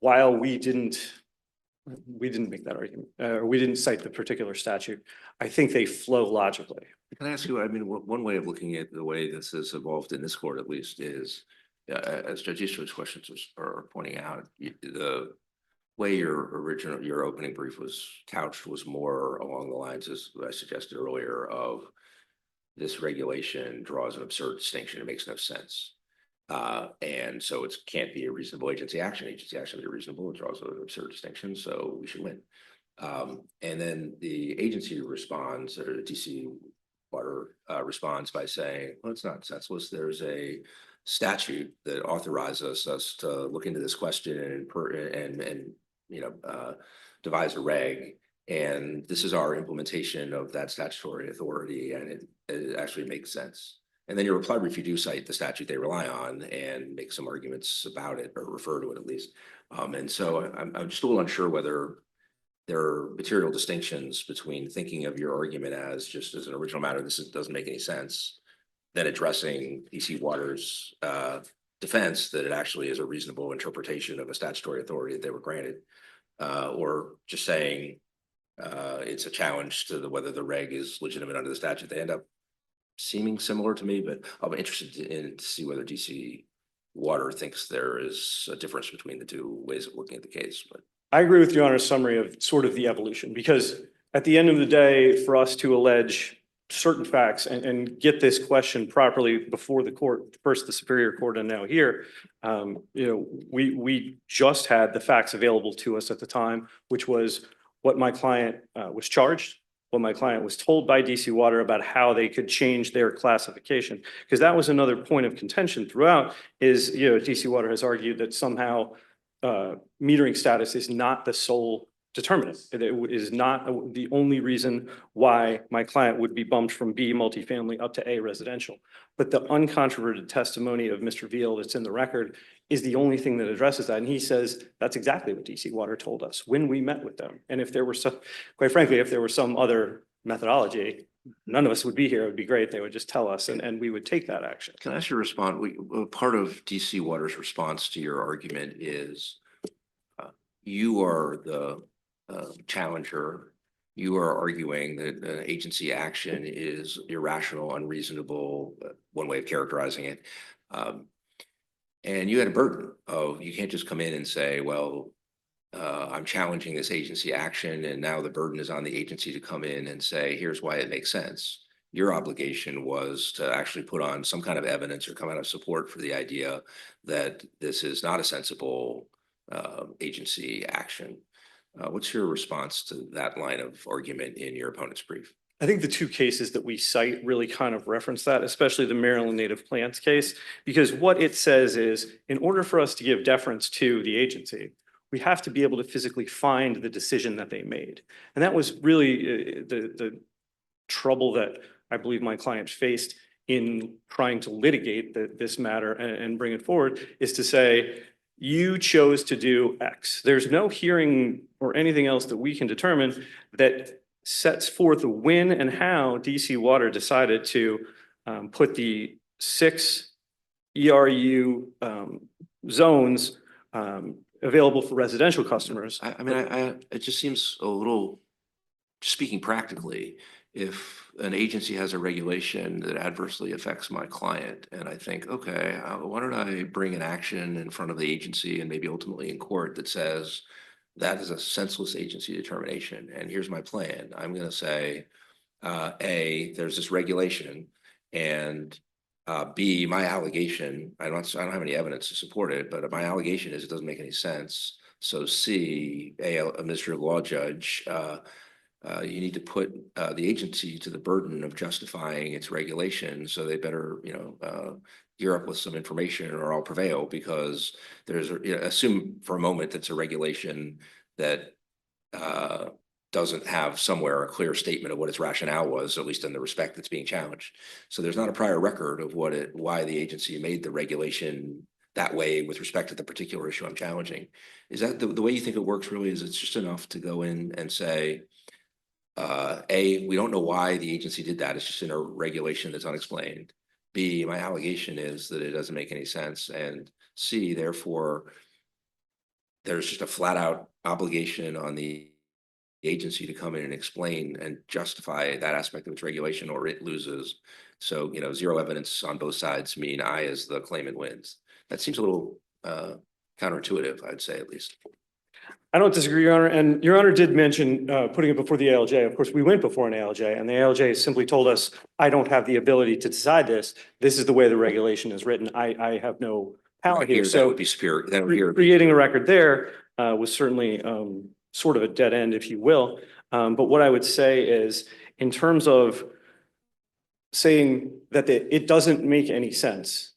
while we didn't make that argument, or we didn't cite the particular statute, I think they flow logically. Can I ask you, I mean, one way of looking at the way this has evolved in this court at least is, as Judge Easter's questions are pointing out, way your opening brief was couched was more along the lines, as I suggested earlier, of this regulation draws an absurd distinction. It makes no sense. And so it can't be a reasonable agency action. Agency action is reasonable. It draws an absurd distinction, so we should win. And then the agency responds, or the DC Water responds by saying, well, it's not senseless. There's a statute that authorizes us to look into this question and devise a reg. And this is our implementation of that statutory authority, and it actually makes sense. And then your reply brief, you do cite the statute they rely on and make some arguments about it, or refer to it at least. And so I'm just a little unsure whether there are material distinctions between thinking of your argument as just as an original matter, doesn't make any sense, than addressing DC Water's defense that it actually is a reasonable interpretation of a statutory authority that they were granted, or just saying it's a challenge to whether the reg is legitimate under the statute. They end up seeming similar to me, but I'll be interested to see whether DC Water thinks there is a difference between the two ways of looking at the case. But I agree with Your Honor's summary of sort of the evolution, because at the end of the day, for us to allege certain facts and get this question properly before the court, first the Superior Court and now here, we just had the facts available to us at the time, which was what my client was charged, what my client was told by DC Water about how they could change their classification. Because that was another point of contention throughout is, DC Water has argued that somehow metering status is not the sole determinant. It is not the only reason why my client would be bumped from B multifamily up to A residential. But the uncontroverted testimony of Mr. Veal that's in the record is the only thing that addresses that. And he says that's exactly what DC Water told us when we met with them. And if there were some, quite frankly, if there were some other methodology, none of us would be here. It would be great. They would just tell us and we would take that action. can I ask you to respond? Part of DC Water's response to your argument is you are the challenger. You are arguing that agency action is irrational, unreasonable, one way of characterizing it. And you had a burden of, you can't just come in and say, well, I'm challenging this agency action, and now the burden is on the agency to come in and say, here's why it makes sense. Your obligation was to actually put on some kind of evidence or come out of support for the idea that this is not a sensible agency action. What's your response to that line of argument in your opponent's brief? I think the two cases that we cite really kind of reference that, especially the Maryland native plants case, because what it says is in order for us to give deference to the agency, we have to be able to physically find the decision that they made. And that was really the trouble that I believe my client faced in trying to litigate this matter and bring it forward, is to say, you chose to do X. There's no hearing or anything else that we can determine that sets forth when and how DC Water decided to put the 6 ERU zones available for residential customers. I mean, it just seems a little, speaking practically, if an agency has a regulation that adversely affects my client, and I think, okay, why don't I bring an action in front of the agency and maybe ultimately in court that says that is a senseless agency determination, and here's my plan. I'm going to say, A, there's this regulation, and B, my allegation, I don't have any evidence to support it, but my allegation is it doesn't make any sense. So C, a administrative law judge, you need to put the agency to the burden of justifying its regulation. So they better, gear up with some information or I'll prevail, because there's, assume for a moment that's a regulation that doesn't have somewhere a clear statement of what its rationale was, at least in the respect that's being challenged. So there's not a prior record of why the agency made the regulation that way with respect to the particular issue I'm challenging. Is that the way you think it works really? Is it's just enough to go in and say, A, we don't know why the agency did that. It's just in a regulation that's unexplained. B, my allegation is that it doesn't make any sense. And C, therefore, there's just a flat out obligation on the agency to come in and explain and justify that aspect of its regulation, or it loses. So, zero evidence on both sides mean I, as the claimant, wins. That seems a little counterintuitive, I'd say, at least. I don't disagree, Your Honor, and Your Honor did mention putting it before the ALJ. Of course, we went before an ALJ, and the ALJ simply told us, I don't have the ability to decide this. This is the way the regulation is written. I have no power here. That So would be superior. That would be creating a record there was certainly sort of a dead end, if you will. But what I would say is, in terms of saying that it doesn't make any sense,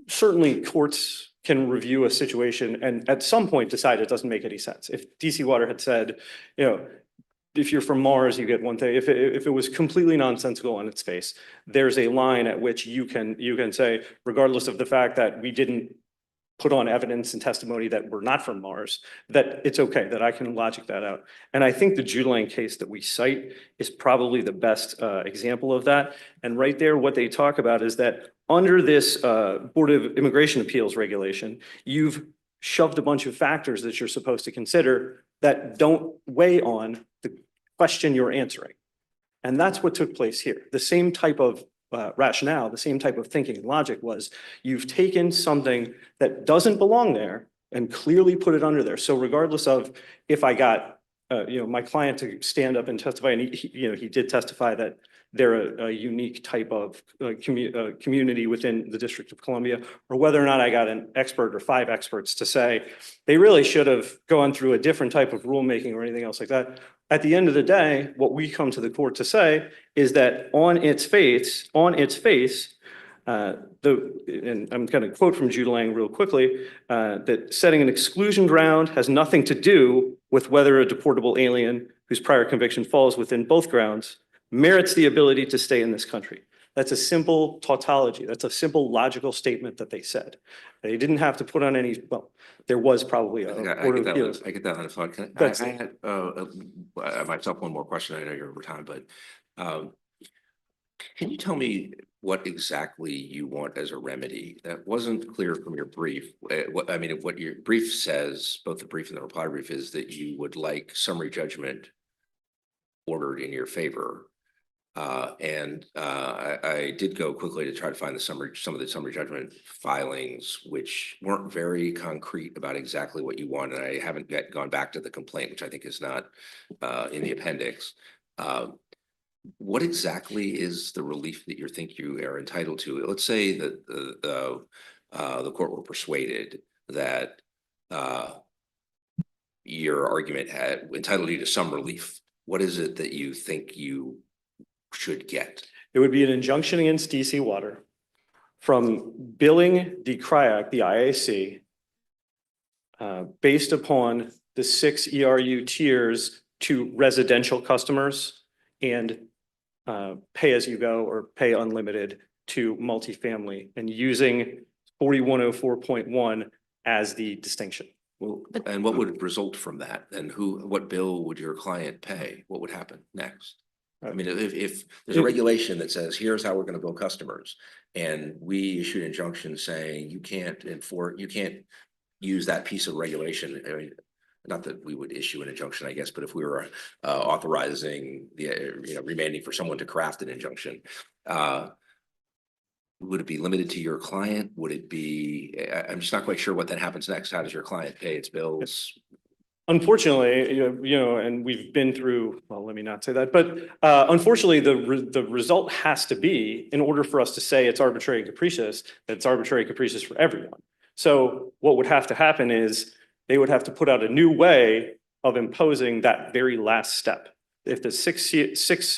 certainly courts can review a situation and at some point decide it doesn't make any sense. If DC Water had said, you know, if you're from Mars, you get one thing. If it was completely nonsensical on its face, there's a line at which you can say, regardless of the fact that we didn't put on evidence and testimony that we're not from Mars, that it's okay, that I can logic that out. And I think the Judelang case that we cite is probably the best example of that. And right there, what they talk about is that under this Board of Immigration Appeals regulation, you've shoved a bunch of factors that you're supposed to consider that don't weigh on the question you're answering. And that's what took place here. The same type of rationale, the same type of thinking and logic was, you've taken something that doesn't belong there and clearly put it under there. So regardless of if I got, my client to stand up and testify, and he did testify that they're a unique type of community within the District of Columbia, or whether or not I got an expert or 5 experts to say they really should have gone through a different type of rulemaking or anything else like that. At the end of the day, what we come to the court to say is that on its face, and I'm going to quote from Judelang real quickly, that setting an exclusion ground has nothing to do with whether a deportable alien whose prior conviction falls within both grounds merits the ability to stay in this country. That's a simple tautology. That's a simple logical statement that they said. They didn't have to put on any, well, there was probably a Board of Appeals. I get that on the phone. I had myself one more question. I know you're over time, but can you tell me what exactly you want as a remedy? That wasn't clear from your brief. What your brief says, both the brief and the reply brief, is that you would like summary judgment ordered in your favor. I did go quickly to try to find some of the summary judgment filings, which weren't very concrete about exactly what you want. And I haven't yet gone back to the complaint, which I think is not in the appendix. What exactly is the relief that you think you are entitled to? Let's say that the court were persuaded that your argument had entitled you to some relief. What is it that you think you should get? It would be an injunction against DC Water from billing the CRIAC, the IAC, based upon the 6 ERU tiers to residential customers and pay as you go or pay unlimited to multifamily, and using 4104.1 as the distinction. Well, and what would result from that? And what bill would your client pay? What would happen next? I mean, if there's a regulation that says, here's how we're going to bill customers, and we issue an injunction saying you can't use that piece of regulation. I mean, not that we would issue an injunction, I guess, but if we were authorizing remanding for someone to craft an injunction, would it be limited to your client? Would it be? I'm just not quite sure what then happens next. How does your client pay its bills? Unfortunately, and we've been through, well, let me not say that, but unfortunately, the result has to be, in order for us to say it's arbitrary and capricious, that it's arbitrary and capricious for everyone. So what would have to happen is they would have to put out a new way of imposing that very last step. If the six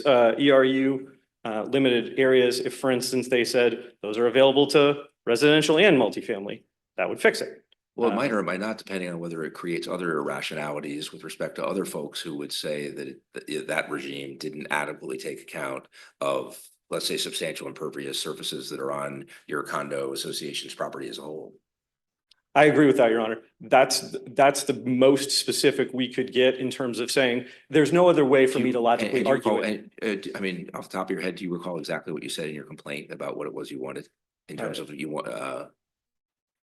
ERU limited areas, if for instance, they said those are available to residential and multifamily, that would fix it. Well, it might or it might not, depending on whether it creates other irrationalities with respect to other folks who would say that that regime didn't adequately take account of, let's say, substantial impervious surfaces that are on your condo association's property as a whole. I agree with that, Your Honor. That's the most specific we could get in terms of saying there's no other way for me to logically argue it. I mean, off the top of your head, do you recall exactly what you said in your complaint about what it was you wanted in terms of you want?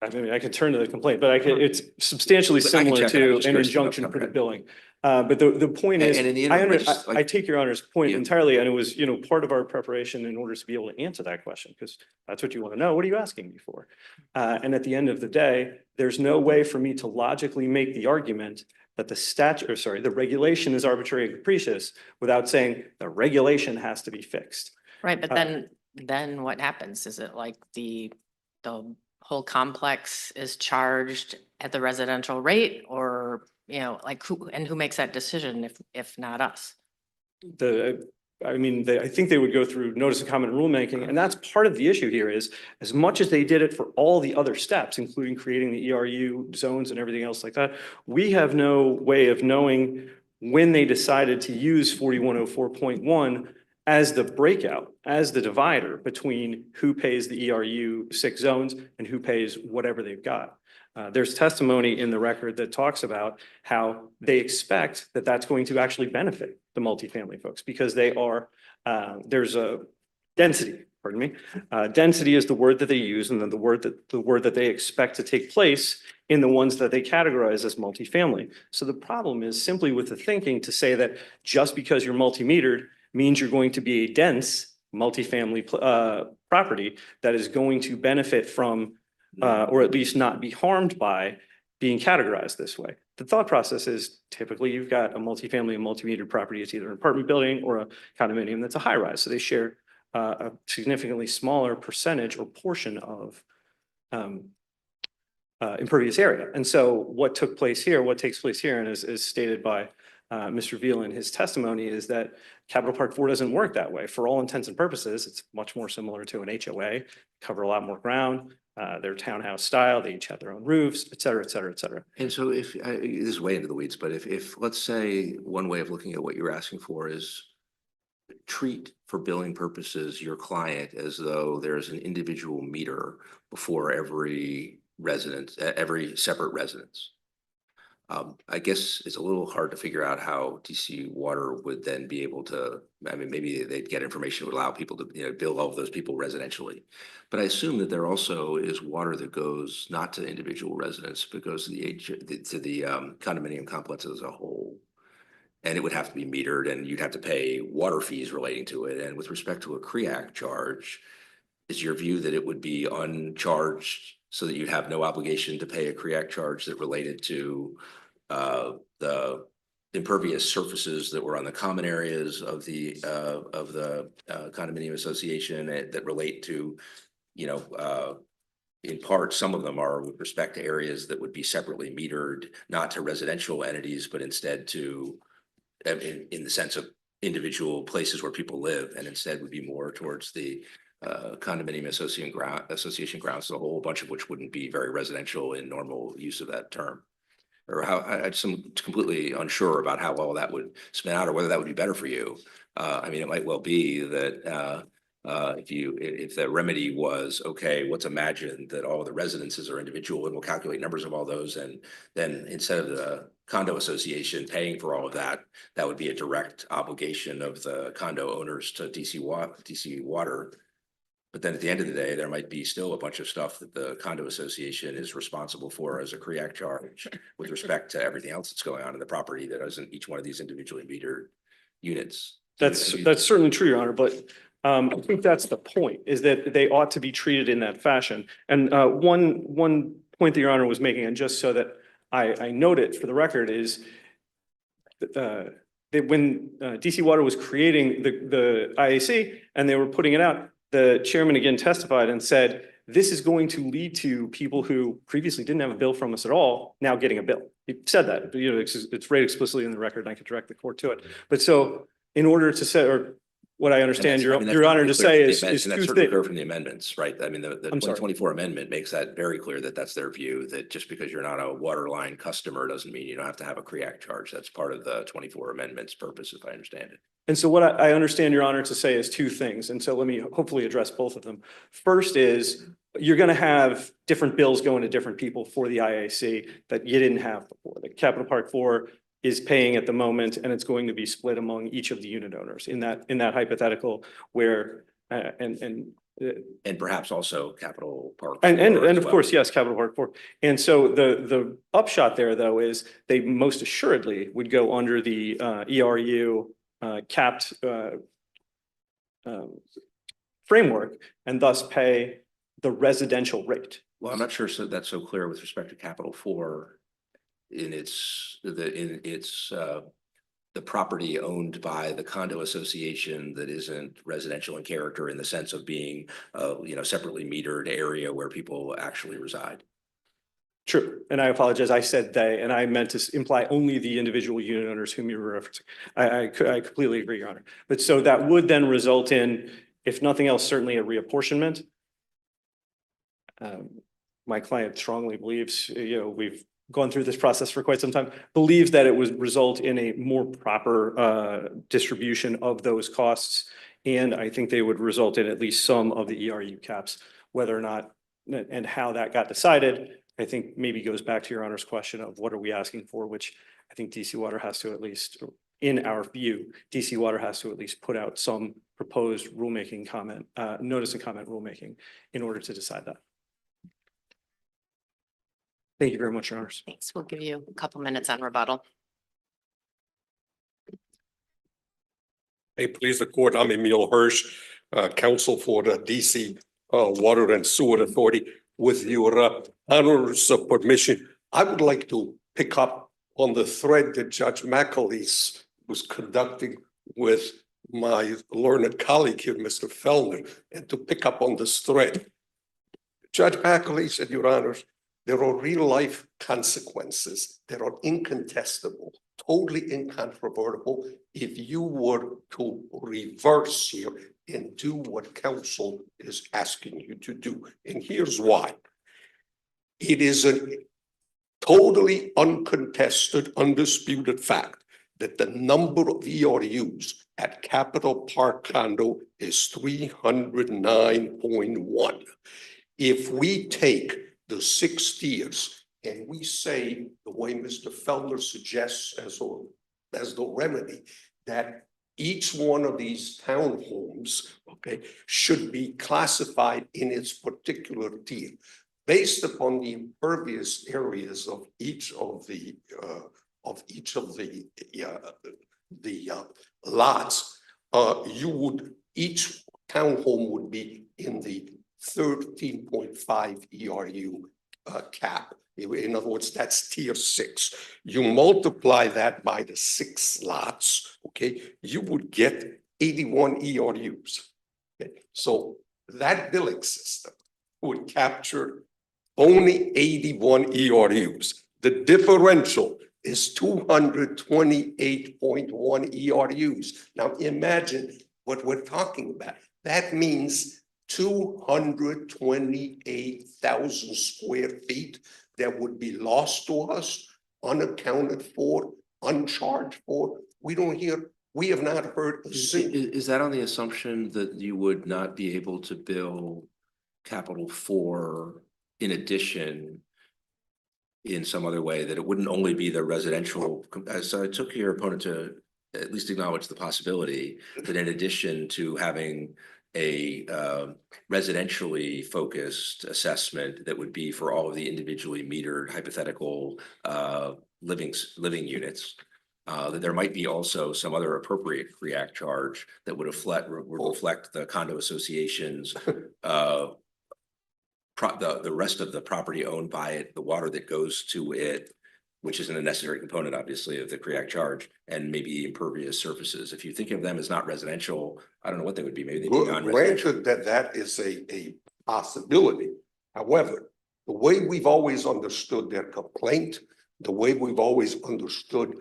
I mean, I could turn to the complaint, but it's substantially But I can similar check it. I'm to just an curious injunction about for the that. billing. But the point is, And in the I interim, just I like- take your honor's point Yeah. entirely, and it was, part of our preparation in order to be able to answer that question, because that's what you want to know. What are you asking me for? And at the end of the day, there's no way for me to logically make the argument that the regulation is arbitrary and capricious without saying the regulation has to be fixed. Right, but Uh, then what happens? Is it like the whole complex is charged at the residential rate, or, like who makes that decision if not us? I think they would go through notice of comment rulemaking, and that's part of the issue here is, as much as they did it for all the other steps, including creating the ERU zones and everything else like that, we have no way of knowing when they decided to use 4104.1 as the breakout, as the divider between who pays the ERU 6 zones and who pays whatever they've got. There's testimony in the record that talks about how they expect that that's going to actually benefit the multifamily folks, because there's a density, pardon me. Density is the word that they use, and then the word that they expect to take place in the ones that they categorize as multifamily. So the problem is simply with the thinking to say that just because you're multi-metered means you're going to be a dense multifamily property that is going to benefit from or at least not be harmed by being categorized this way. The thought process is typically you've got a multifamily and multi-metered property. It's either an apartment building or a condominium that's a high rise. So they share a significantly smaller percentage or portion of impervious area. And so what takes place here, and is stated by Mr. Veal in his testimony, is that Capital Park 4 doesn't work that way. For all intents and purposes, it's much more similar to an HOA, cover a lot more ground. They're townhouse style, they each have their own roofs, et cetera, et cetera, et cetera. And so this is way into the weeds, but if let's say one way of looking at what you're asking for is treat for billing purposes your client as though there's an individual meter before every separate residence. I guess it's a little hard to figure out how DC Water would then be able to, maybe they'd get information that would allow people to, bill all of those people residentially. But I assume that there also is water that goes not to individual residents, but goes to the condominium complex as a whole. And it would have to be metered, and you'd have to pay water fees relating to it. And with respect to a CREAC charge, is your view that it would be uncharged so that you'd have no obligation to pay a CREAC charge that related to the impervious surfaces that were on the common areas of the condominium association that relate to, in part, some of them are with respect to areas that would be separately metered, not to residential entities, but instead to, in the sense of individual places where people live, and instead would be more towards the condominium association grounds, a whole bunch of which wouldn't be very residential in normal use of that term. Or how I'm completely unsure about how well that would spin out, or whether that would be better for you. It might well be that if the remedy was, okay, let's imagine that all the residences are individual, and we'll calculate numbers of all those, and then instead of the condo association paying for all of that, that would be a direct obligation of the condo owners to DC Water. But then at the end of the day, there might be still a bunch of stuff that the condo association is responsible for as a CREAC charge with respect to everything else that's going on in the property that isn't each one of these individually metered units. That's certainly true, Your Honor, but I think that's the point, is that they ought to be treated in that fashion. And one point that Your Honor was making, and just so that I note it for the record, is that when DC Water was creating the IAC and they were putting it out, the chairman again testified and said, this is going to lead to people who previously didn't have a bill from us at all now getting a bill. He said that, but it's right explicitly in the record, and I could direct the court to it. But so in order to say, or what I understand Your Honor to say is and that's two certainly things. clear from the amendments, right? The I'm sorry. 2024 amendment makes that very clear that that's their view, that just because you're not a water line customer doesn't mean you don't have to have a CREAC charge. That's part of the 24 amendments purpose, if I understand it. And so what I understand Your Honor to say is two things. And so let me hopefully address both of them. First is you're going to have different bills going to different people for the IAC that you didn't have before. The Capital Park 4 is paying at the moment, and it's going to be split among each of the unit owners in that hypothetical where, and And perhaps also Capital Park. And 4 as of well. course, yes, Capital Park 4. And so the upshot there, though, is they most assuredly would go under the ERU capped framework and thus pay the residential rate. Well, I'm not sure that's so clear with respect to Capital 4 in the property owned by the condo association that isn't residential in character in the sense of being separately metered area where people actually reside. True. And I apologize. I said they, and I meant to imply only the individual unit owners whom you were referencing. I completely agree, Your Honor. But so that would then result in, if nothing else, certainly a reapportionment. My client strongly believes, we've gone through this process for quite some time, believes that it would result in a more proper distribution of those costs. And I think they would result in at least some of the ERU caps, whether or not and how that got decided, I think maybe goes back to Your Honor's question of what are we asking for, which I think DC Water has to at least, in our view, DC Water has to at least put out some proposed rulemaking comment, notice and comment rulemaking in order to decide that. Thank you very much, Your Honors. Thanks. We'll give you a couple minutes on rebuttal. Hey, please the court. I'm Emil Hirsch, counsel for the DC Water and Sewer Authority. With your honor's permission, I would like to pick up on the thread that Judge McAleese was conducting with my learned colleague here, Mr. Fellner, and to pick up on this thread. Judge McAleese and Your Honors, there are real life consequences that are incontestable, totally incontrovertible. If you were to reverse here and do what counsel is asking you to do. And here's why. It is a totally uncontested, undisputed fact that the number of ERUs at Capital Park Condo is 309.1. If we take the 6 tiers and we say the way Mr. Fellner suggests as the remedy, that each one of these townhomes, should be classified in its particular tier based upon the impervious areas of each of the lots. Each townhome would be in the 13.5 ERU cap. In other words, that's tier 6. You multiply that by the 6 lots, you would get 81 ERUs. So that billing system would capture only 81 ERUs. The differential is 228.1 ERUs. Now imagine what we're talking about. That means 228,000 square feet that would be lost to us, unaccounted for, uncharged for. We have not heard a single. Is that on the assumption that you would not be able to bill Capital 4 in addition in some other way, that it wouldn't only be the residential? So I took your opponent to at least acknowledge the possibility that in addition to having a residentially focused assessment that would be for all of the individually metered hypothetical living units, that there might be also some other appropriate REACT charge that would reflect the condo association's the rest of the property owned by it, the water that goes to it, which isn't a necessary component, obviously, of the REACT charge, and maybe impervious surfaces. If you think of them as not residential, I don't know what they would be. Maybe they'd be non-residential. Granted that is a possibility. However, the way we've always understood their complaint, the way we've always understood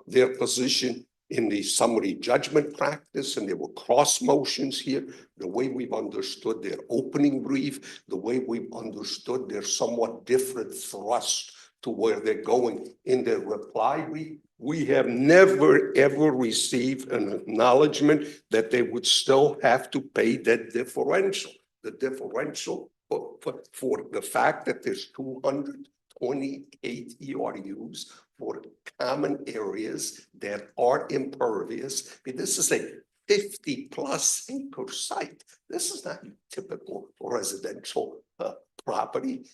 their position in the summary judgment practice, and there were cross motions here, the way we've understood their opening brief, the way we've understood their somewhat different thrust to where they're going in their reply brief, we have never, ever received an acknowledgement that they would still have to pay that differential. The differential for the fact that there's 228 ERUs for common areas that are impervious. This is a 50+ acre site. This is not your typical residential property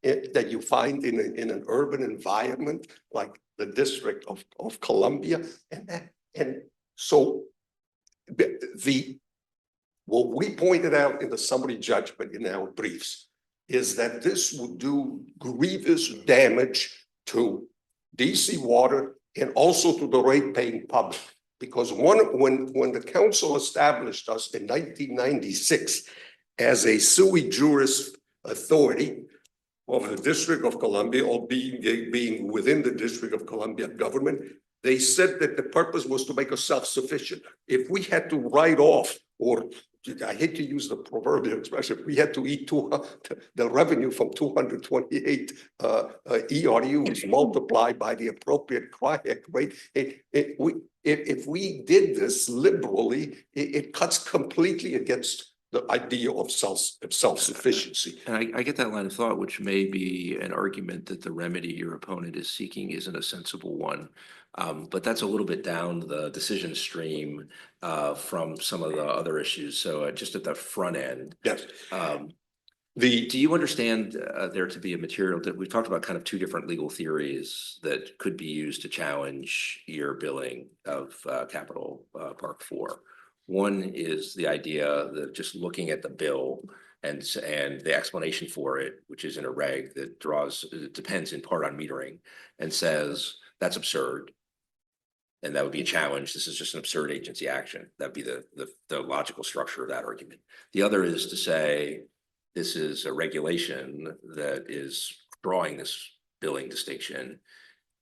that you find in an urban environment like the District of Columbia. And so what we pointed out in the summary judgment in our briefs is that this would do grievous damage to DC Water and also to the rate-paying public. Because when the council established us in 1996 as a sui juris authority of the District of Columbia, or being within the District of Columbia government, they said that the purpose was to make us self-sufficient. If we had to write off, or I hate to use the proverbial expression, if we had to eat the revenue from 228 ERUs multiplied by the appropriate CRYEC rate, if we did this liberally, it cuts completely against the idea of self-sufficiency. And I get that line of thought, which may be an argument that the remedy your opponent is seeking isn't a sensible one. But that's a little bit down the decision stream from some of the other issues. So just at the front end. Yes. Do you understand there to be a material that we've talked about kind of two different legal theories that could be used to challenge your billing of Capital Park 4? One is the idea that just looking at the bill and the explanation for it, which is in a reg that it depends in part on metering, and says that's absurd. And that would be a challenge. This is just an absurd agency action. That'd be the logical structure of that argument. The other is to say this is a regulation that is drawing this billing distinction.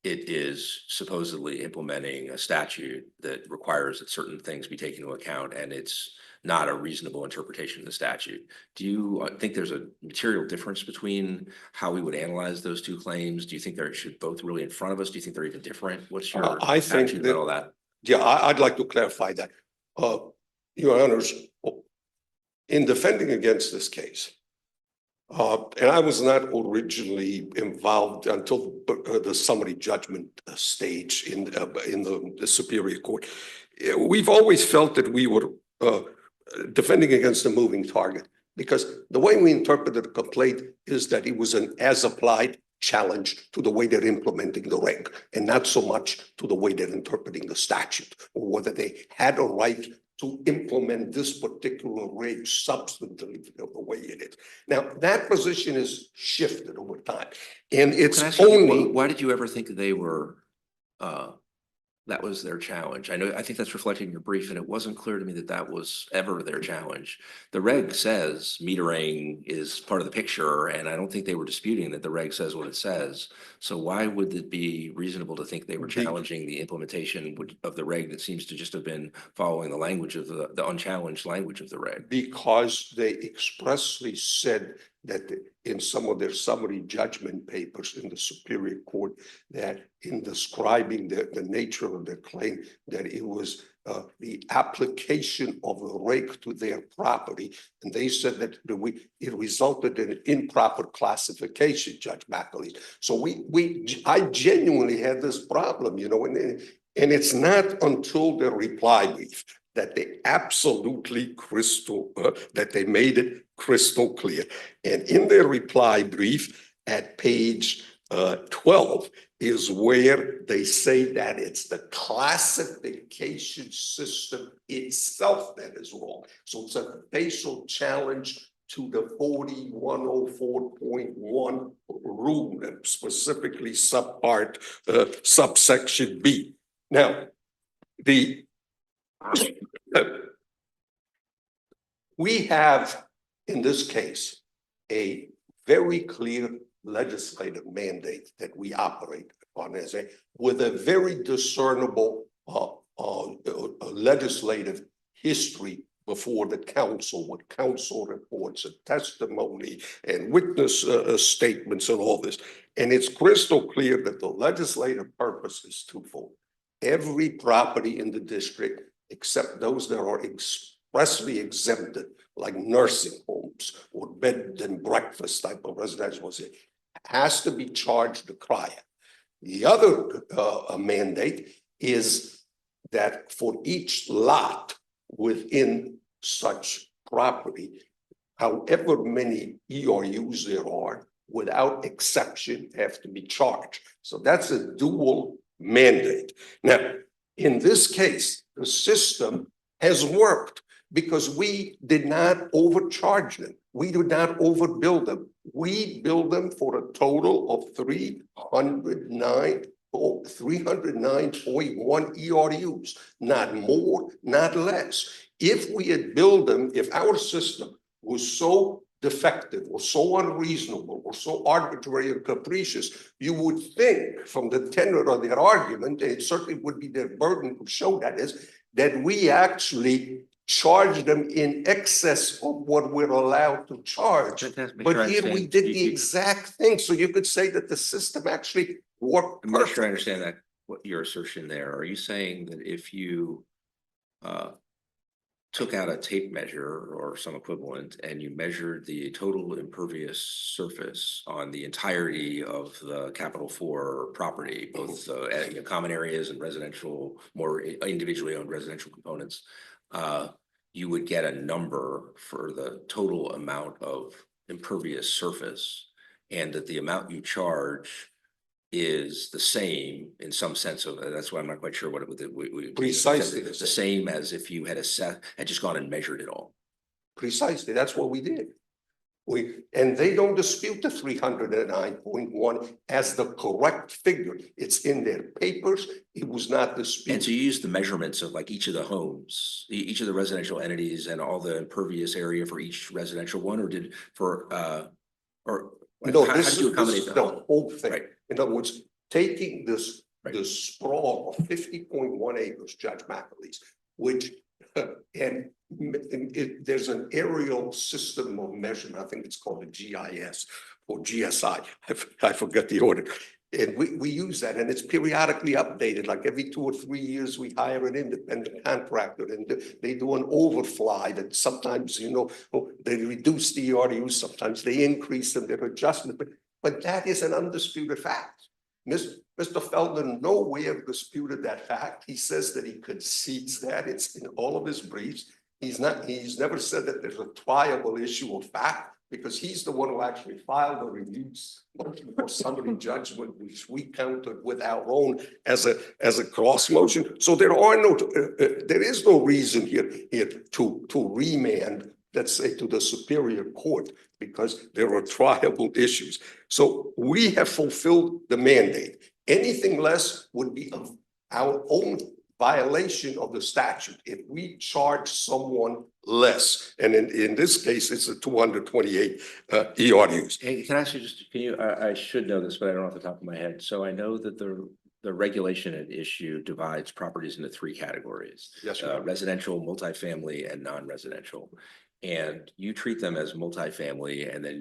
It is supposedly implementing a statute that requires that certain things be taken into account, and it's not a reasonable interpretation of the statute. Do you think there's a material difference between how we would analyze those two claims? Do you think they should both really in front of us? Do you think they're even different? What's your attitude about all that? Yeah, I'd like to clarify that. Your Honors, in defending against this case, and I was not originally involved until the summary judgment stage in the Superior Court. We've always felt that we were defending against a moving target, because the way we interpreted the complaint is that it was an as-applied challenge to the way they're implementing the reg, and not so much to the way they're interpreting the statute, or whether they had a right to implement this particular reg substantively the way it is. Now, that position is shifted over time, and it's only— Why did you ever think they were, that was their challenge? I think that's reflected in your brief, and it wasn't clear to me that that was ever their challenge. The reg says metering is part of the picture, and I don't think they were disputing that the reg says what it says. So why would it be reasonable to think they were challenging the implementation of the reg that seems to just have been following the language of the unchallenged language of the reg? Because they expressly said that in some of their summary judgment papers in the Superior Court, that in describing the nature of their claim, that it was the application of the reg to their property, and they said that it resulted in an improper classification, Judge McAleese. So I genuinely had this problem, you know, and it's not until the reply brief that they absolutely that they made it crystal clear. And in their reply brief at page 12 is where they say that it's the classification system itself that is wrong. So it's a facial challenge to the 4104.1 rule, and specifically subsection B. Now, we have in this case a very clear legislative mandate that we operate on with a very discernible legislative history before the council, with council reports and testimony and witness statements and all this. And it's crystal clear that the legislative purpose is twofold. Every property in the district, except those that are expressly exempted, like nursing homes or bed and breakfast type of residential, has to be charged the CRYEC. The other mandate is that for each lot within such property, however many ERUs there are, without exception, have to be charged. So that's a dual mandate. Now, in this case, the system has worked because we did not overcharge them. We did not overbill them. We billed them for a total of 309.1 ERUs, not more, not less. If we had billed them, if our system was so defective or so unreasonable or so arbitrary and capricious, you would think from the tenor of their argument, and it certainly would be their burden to show that is, that we actually charge them in excess of what we're allowed to charge. But here we did the exact thing. So you could say that the system actually worked I'm not sure I perfectly. understand that, what your assertion there. Are you saying that if you took out a tape measure or some equivalent and you measured the total impervious surface on the entirety of the Capital 4 property, both common areas and residential, more individually owned residential components, you would get a number for the total amount of impervious surface, and that the amount you charge is the same in some sense of, that's why I'm not quite sure what it would. Precisely The same as if you had had just gone and measured it all. Precisely, that's what we did. And they don't dispute the 309.1 as the correct figure. It's in their papers. It was not And so disputed. you used the measurements of like each of the homes, each of the residential entities and all the impervious area for each residential one, or did for, or No, how this did you is accommodate the that? whole thing. Right. In other words, taking this, Right. the sprawl of 50.1 acres, Judge McAleese, which, and there's an aerial system of measurement, I think it's called the GIS or GSI, I forget the order. And we use that, and it's periodically updated, like every 2 or 3 years, we hire an independent contractor and they do an overfly that sometimes, they reduce the ERUs, sometimes they increase them, they're adjustment, but that is an undisputed fact. Mr. Feldman nowhere disputed that fact. He says that he concedes that. It's in all of his briefs. He's never said that there's a triable issue of fact, because he's the one who actually filed the reviews for summary judgment, which we counted with our own as a cross motion. So there is no reason here to remand, let's say, to the Superior Court, because there are triable issues. So we have fulfilled the mandate. Anything less would be of our own violation of the statute if we charge someone less. And in this case, it's a 228 ERUs. Hey, can I ask you just, I should know this, but I don't know off the top of my head. So I know that the regulation at issue divides properties into 3 categories. Yes, sir. Residential, multifamily, and non-residential. And you treat them as multifamily, and then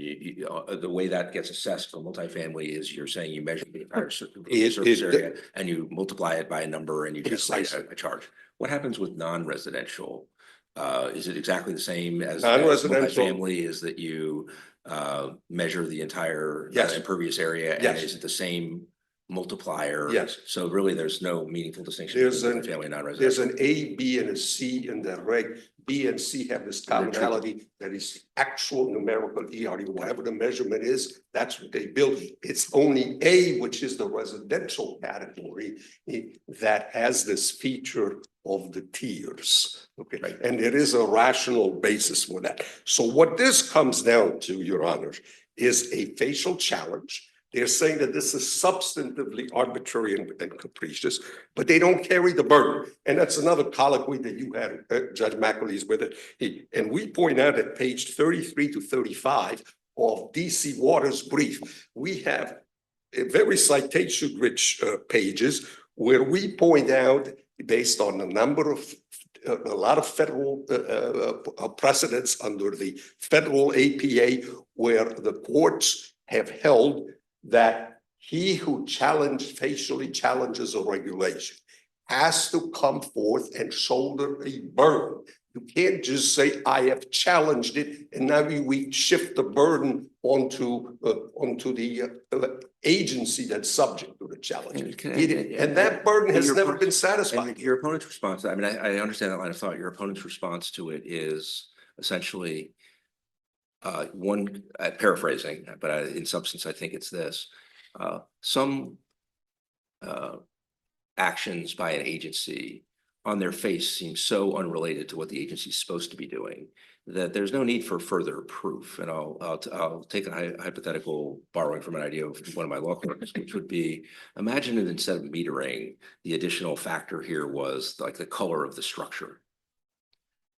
the way that gets assessed for multifamily is you're saying you measure the entire surface area and you multiply it by a number and you get a charge. What happens with non-residential? Is it exactly the same as multifamily? Is that you measure the entire impervious area? Yes. And is it the same multiplier? Yes. So really, there's no meaningful distinction There's between family and There's non-residential. an A, B, and a C in the reg. B and C have this commonality that is actual numerical ERU, whatever the measurement is, that's what they build. It's only A, which is the residential category, that has this feature of the tiers. Okay, Right. and there is a rational basis for that. So what this comes down to, Your Honor, is a facial challenge. They're saying that this is substantively arbitrary and capricious, but they don't carry the burden. And that's another colloquy that you had, Judge McAleese, with it. And we point out at page 33 to 35 of DC Water's brief, we have a very citation-rich pages where we point out, based on a lot of federal precedents under the federal APA, where the courts have held that he who facially challenges a regulation has to come forth and shoulder a burden. You can't just say, I have challenged it, and now we shift the burden onto the agency that's subject to the challenge. And that burden has never been satisfied. And your opponent's response, I mean, I understand that line of thought. Your opponent's response to it is essentially one, paraphrasing, but in substance, I think it's this. Some actions by an agency on their face seem so unrelated to what the agency is supposed to be doing that there's no need for further proof. And I'll take a hypothetical, borrowing from an idea of one of my law clerks, which would be, imagine that instead of metering, the additional factor here was like the color of the structure.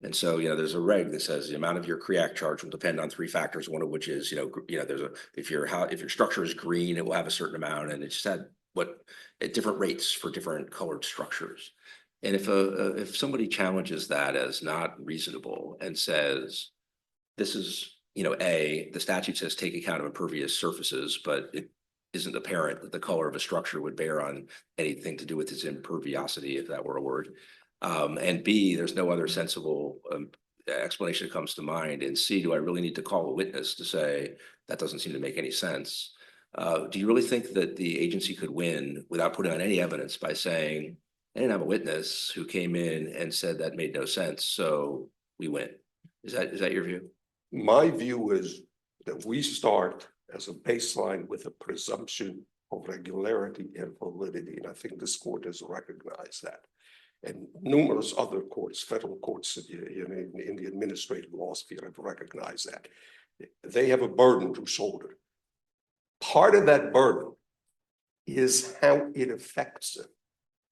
And so, there's a reg that says the amount of your CREAC charge will depend on three factors, one of which is, there's if your structure is green, it will have a certain amount, and it said at different rates for different colored structures. And if somebody challenges that as not reasonable and says, this is, the statute says take account of impervious surfaces, but it isn't apparent that the color of a structure would bear on anything to do with its imperviosity, if that were a word. And B, there's no other sensible explanation that comes to mind. And C, do I really need to call a witness to say that doesn't seem to make any sense? Do you really think that the agency could win without putting on any evidence by saying, I didn't have a witness who came in and said that made no sense, so we win? Is that your view? My view is that we start as a baseline with a presumption of regularity and validity, and I think this court has recognized that. And numerous other courts, federal courts in the administrative law sphere have recognized that. They have a burden to shoulder. Part of that burden is how it affects them,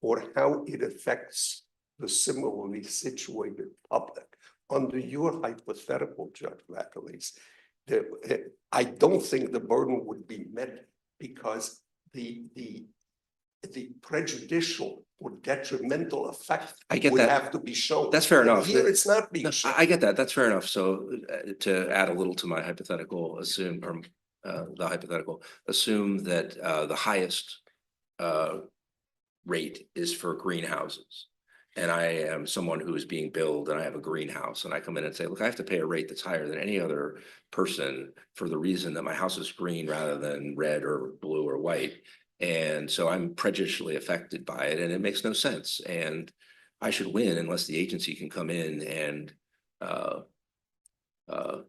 or how it affects the similarly situated public. Under your hypothetical, Judge McAleese, I don't think the burden would be met because the prejudicial or detrimental effect would have to be shown. That's fair enough. Here it's not being shown. I get that. That's fair enough. So to add a little to my hypothetical, assume that the highest rate is for greenhouses. And I am someone who is being billed and I have a greenhouse, and I come in and say, look, I have to pay a rate that's higher than any other person for the reason that my house is green rather than red or blue or white. And so I'm prejudicially affected by it, and it makes no sense. And I should win unless the agency can come in and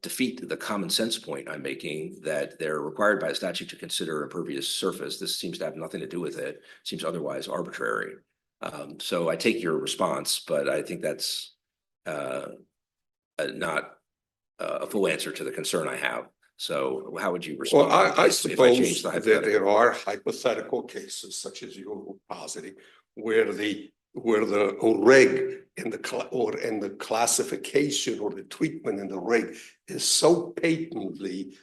defeat the common sense point I'm making that they're required by statute to consider impervious surface. This seems to have nothing to do with it. Seems otherwise arbitrary. So I take your response, but I think that's not a full answer to the concern I have. So how would you respond? Well, I suppose that there are hypothetical cases such as you're positing where the reg and the classification or the treatment in the reg is so patently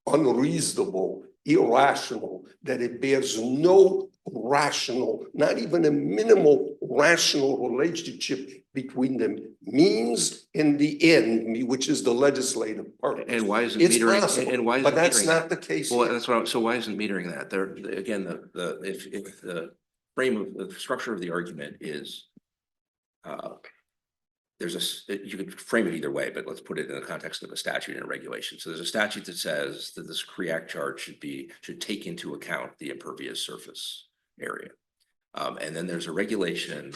unreasonable, irrational, that it bears no rational, not even a minimal rational relationship between them means in the end, which is the legislative purpose. And why isn't It's metering? possible, And why? but that's not the case. Well, here. that's what. So why isn't metering that? There again, if the frame of the structure of the argument is, you could frame it either way, but let's put it in the context of a statute and a regulation. So there's a statute that says that this CREAC charge should take into account the impervious surface area, and then there's a regulation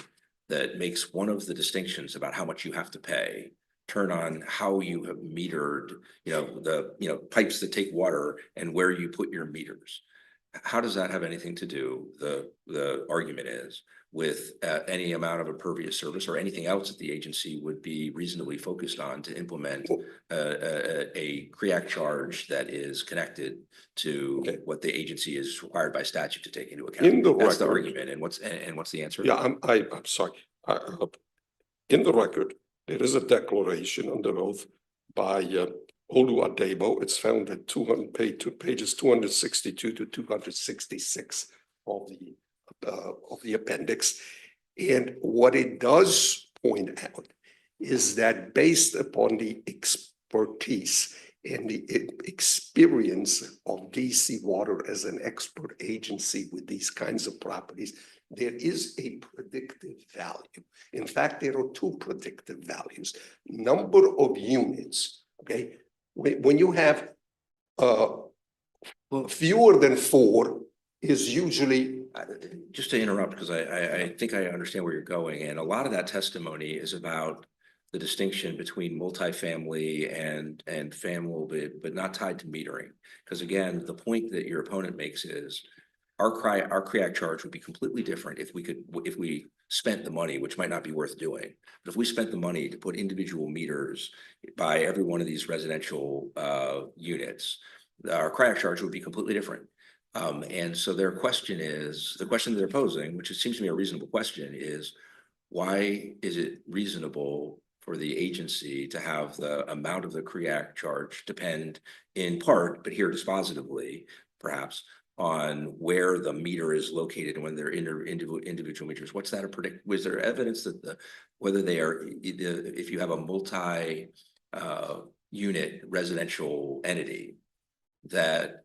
that makes one of the distinctions about how much you have to pay turn on how you have metered, the pipes that take water and where you put your meters. How does that have anything to do, the argument is, with any amount of impervious surface or anything else that the agency would be reasonably focused on to implement a CREAC charge that is connected to what the agency is required by statute to take into account? That's the argument. And what's the answer? Yeah, I'm sorry. In the record, there is a declaration under oath by Olu Adebo. It's found at pages 262 to 266 of the appendix. And what it does point out is that based upon the expertise and the experience of DC Water as an expert agency with these kinds of properties, there is a predictive value. In fact, there are two predictive values. Number of units, okay? When you have fewer than 4 is usually, Just to interrupt, because I think I understand where you're going, and a lot of that testimony is about the distinction between multifamily and family, but not tied to metering. Because again, the point that your opponent makes is our CREAC charge would be completely different if we spent the money, which might not be worth doing. But if we spent the money to put individual meters by every one of these residential units, our CREAC charge would be completely different. And so their question is, the question that they're posing, which it seems to me a reasonable question, is why is it reasonable for the agency to have the amount of the CREAC charge depend in part, but here dispositively, perhaps, on where the meter is located and when they're individual meters? What's that was there evidence that whether they are, if you have a multi unit residential entity, that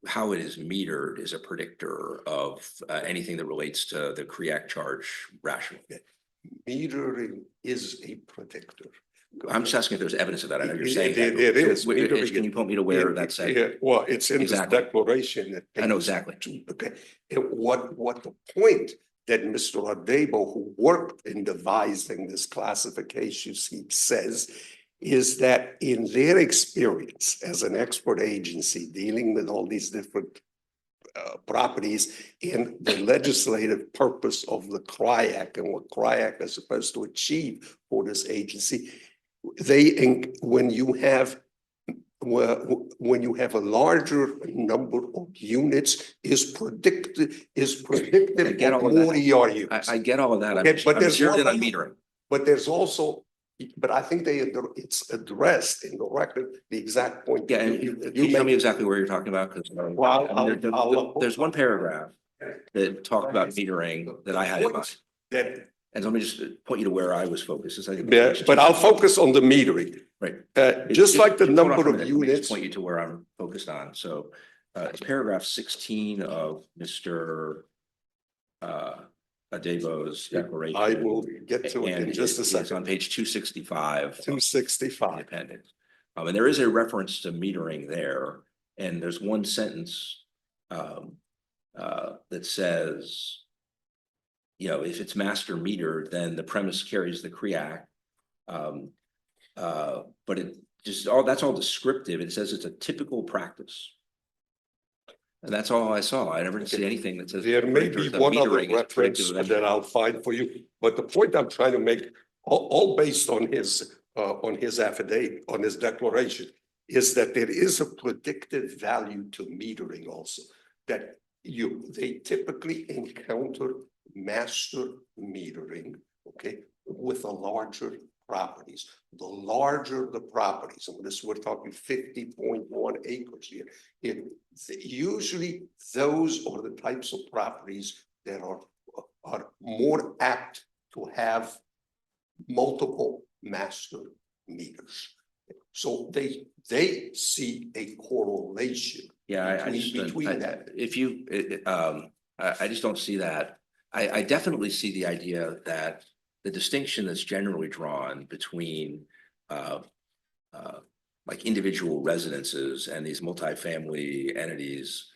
how it is metered is a predictor of anything that relates to the CREAC charge rationally? metering is a predictor. I'm just asking if there's evidence of that. I know you're saying There that. is. Can you point me to where that's said? Yeah, well, it's in this Exactly. declaration. I know exactly. Okay, and what the point that Mr. Adebo, who worked in devising this classification scheme, says is that in their experience as an expert agency dealing with all these different properties and the legislative purpose of the CREAC and what CREAC is supposed to achieve for this agency, when you have a larger number of units is predictive I get all of of more that. ERUs. I get all of that. Okay, but I'm there's zeroed in one on thing- metering. But there's also, but I think it's addressed in the record, the exact point. Yeah, that and you can you tell me make. exactly where you're talking about? Because there's one paragraph that talked about metering that I had in mind. That, And let me just point you to where I was focused. It's like yeah, but I'll focus on the metering. Right. Just like the hold on number for a of minute. Let me just units. point you to where I'm focused on. So it's paragraph 16 of Mr. Adebo's declaration. I will get to it in And just a it's second. on page 265. 265. Appendix. And there is a reference to metering there, and there's one sentence that says, you know, if it's master metered, then the premise carries the CREAC. But it just that's all descriptive. It says it's a typical practice. And that's all I saw. I never see anything that says. There may be one other metering is reference predictive of that I'll find for you, but the point I'm trying to make, all based on his affidavit, on his declaration, is that there is a predictive value to metering also, that they typically encounter master metering, okay, with the larger properties. The larger the properties, and we're talking 50.1 acres here, usually those are the types of properties that are more apt to have multiple master meters. So they see a correlation. Yeah, between that. If you, I just don't see that. I definitely see the idea that the distinction that's generally drawn between like individual residences and these multifamily entities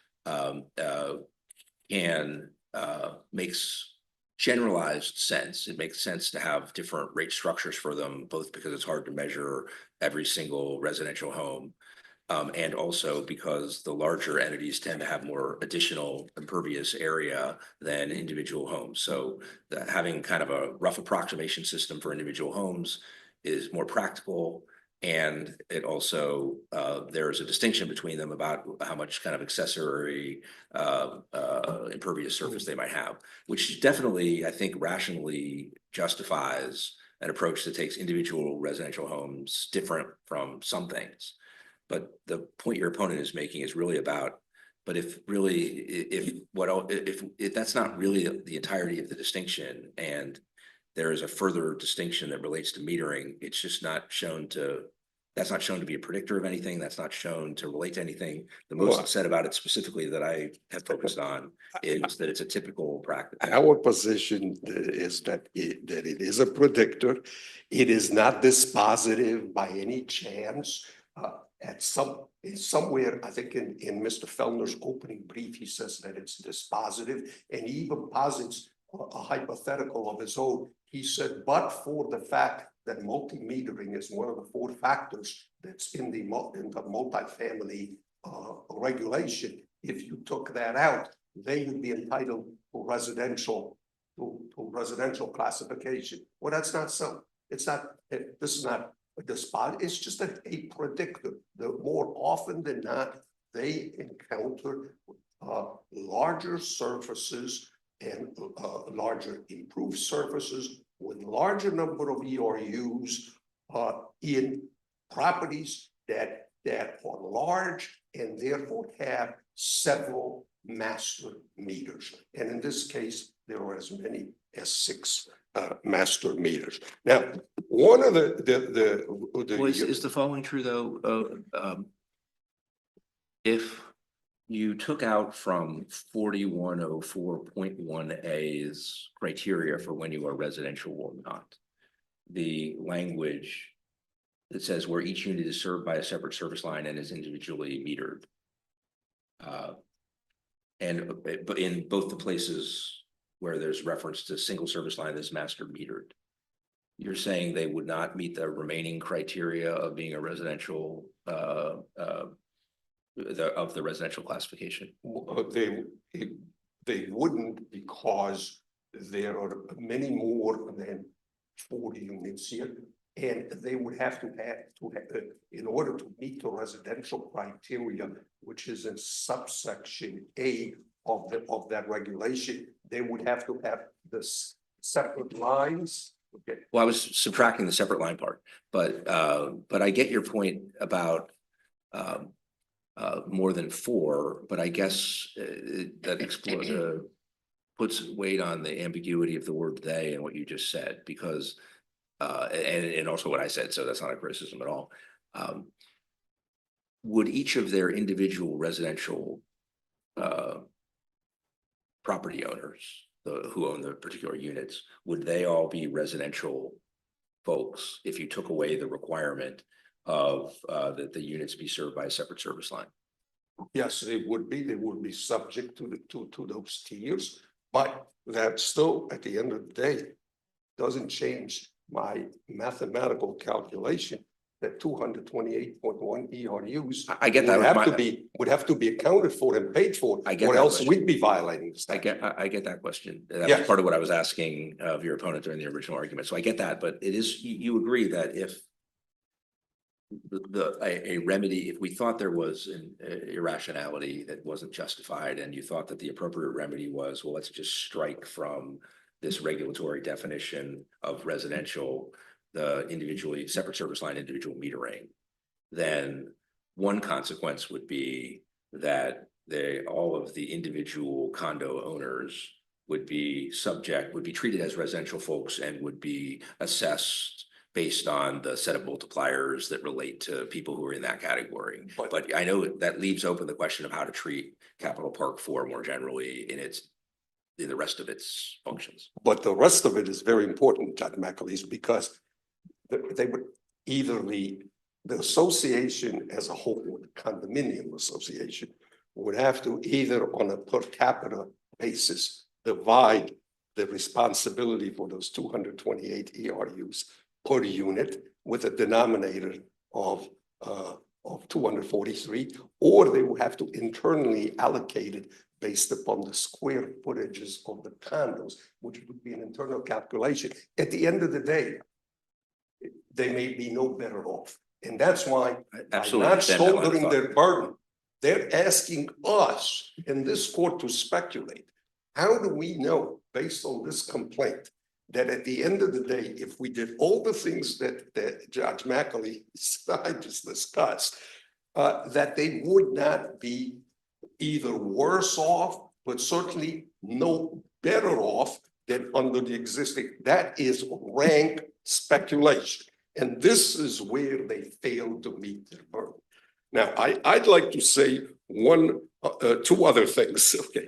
makes generalized sense. It makes sense to have different rate structures for them, both because it's hard to measure every single residential home. And also because the larger entities tend to have more additional impervious area than individual homes. So having kind of a rough approximation system for individual homes is more practical. And it also, there's a distinction between them about how much kind of accessory impervious surface they might have, which definitely, I think, rationally justifies an approach that takes individual residential homes different from some things. But the point your opponent is making is really about, but if that's not really the entirety of the distinction, and there is a further distinction that relates to metering, it's just not shown to That's not shown to be a predictor of anything. That's not shown to relate to anything. The Well- most that's said about it specifically that I have focused on is that it's a typical practice. Our position is that it is a predictor. It is not dispositive by any chance. Somewhere, I think in Mr. Fellner's opening brief, he says that it's dispositive, and he even posits a hypothetical of his own. He said, but for the fact that multimetering is one of the 4 factors that's in the multifamily regulation, if you took that out, they would be entitled to residential classification. Well, that's not so. It's not. This is not a despot. It's just a predictor. The more often than not, they encounter larger surfaces and larger improved surfaces with larger number of ERUs in properties that are large and therefore have several master meters. And in this case, there are as many as 6 master meters. Now, one of Well, is the following true though? If you took out from 4104.1A's criteria for when you are residential or not, the language that says where each unit is served by a separate service line and is individually metered. But in both the places where there's reference to single service line that's master metered, you're saying they would not meet the remaining criteria of being a residential of the residential classification? they wouldn't, because there are many more than 40 units here, and they would have to have in order to meet the residential criteria, which is in subsection A of that regulation, they would have to have this separate lines. Okay. Well, I was subtracting the separate line part, but I get your point about more than 4, but I guess that puts weight on the ambiguity of the word they and what you just said, because and also what I said, so that's not a criticism at all. Would each of their individual residential property owners, who own the particular units, would they all be residential folks if you took away the requirement of that the units be served by a separate service line? Yes, they would be. They would be subject to those tiers, but that still, at the end of the day, doesn't change my mathematical calculation that 228.1 ERUs. I get that. Would have to be accounted for and paid for. I get or that else question. we'd be violating this. I get that question. That Yes. was part of what I was asking of your opponent during the original argument. So I get that, but it is, you agree that if a remedy, if we thought there was an irrationality that wasn't justified, and you thought that the appropriate remedy was, well, let's just strike from this regulatory definition of residential, the individually separate service line, individual metering, then one consequence would be that all of the individual condo owners would be treated as residential folks and would be assessed based on the set of multipliers that relate to people who are in that category. But I know that leaves open the question of how to treat Capitol Park 4 more generally in the rest of its functions. But the rest of it is very important, Judge McAleese, because they would either the association as a whole, the condominium association, would have to either on a per capita basis divide the responsibility for those 228 ERUs per unit with a denominator of 243, or they will have to internally allocate it based upon the square footages of the condos, which would be an internal calculation. At the end of the day, they may be no better off. And that's why by not shouldering their burden, they're asking us in this court to speculate. How do we know, based on this complaint, that at the end of the day, if we did all the things that Judge McAleese I just discussed, that they would not be either worse off, but certainly no better off than under the existing? That is rank speculation. And this is where they failed to meet their burden. Now, I'd like to say two other things, okay,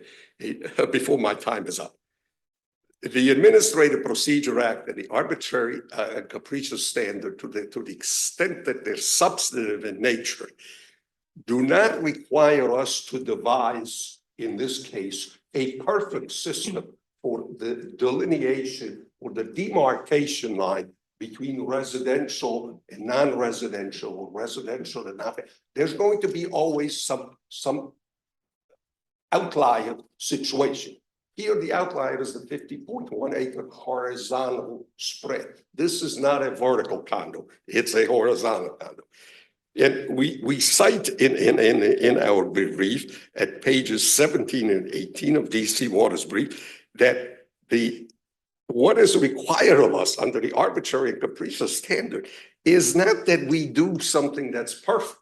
before my time is up. The Administrative Procedure Act and the arbitrary and capricious standard, to the extent that they're substantive in nature, do not require us to devise, in this case, a perfect system for the delineation or the demarcation line between residential and non-residential, or residential and not. There's going to be always some outlier situation. Here, the outlier is the 50.1 acre horizontal spread. This is not a vertical condo, it's a horizontal condo. And we cite in our brief at pages 17 and 18 of DC Water's brief that what is required of us under the arbitrary and capricious standard is not that we do something that's perfect.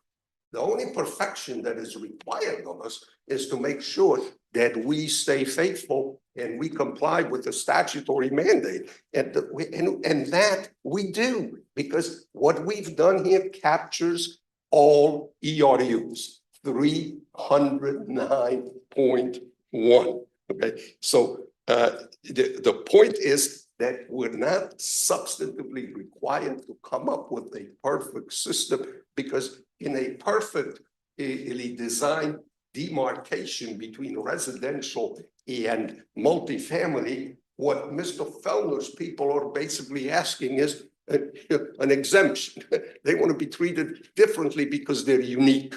The only perfection that is required of us is to make sure that we stay faithful and we comply with the statutory mandate. And that we do, because what we've done here captures all ERUs, 309.1. Okay, so the point is that we're not substantively required to come up with a perfect system, because in a perfectly designed demarcation between residential and multifamily, what Mr. Fellner's people are basically asking is an exemption. They want to be treated differently because they're unique.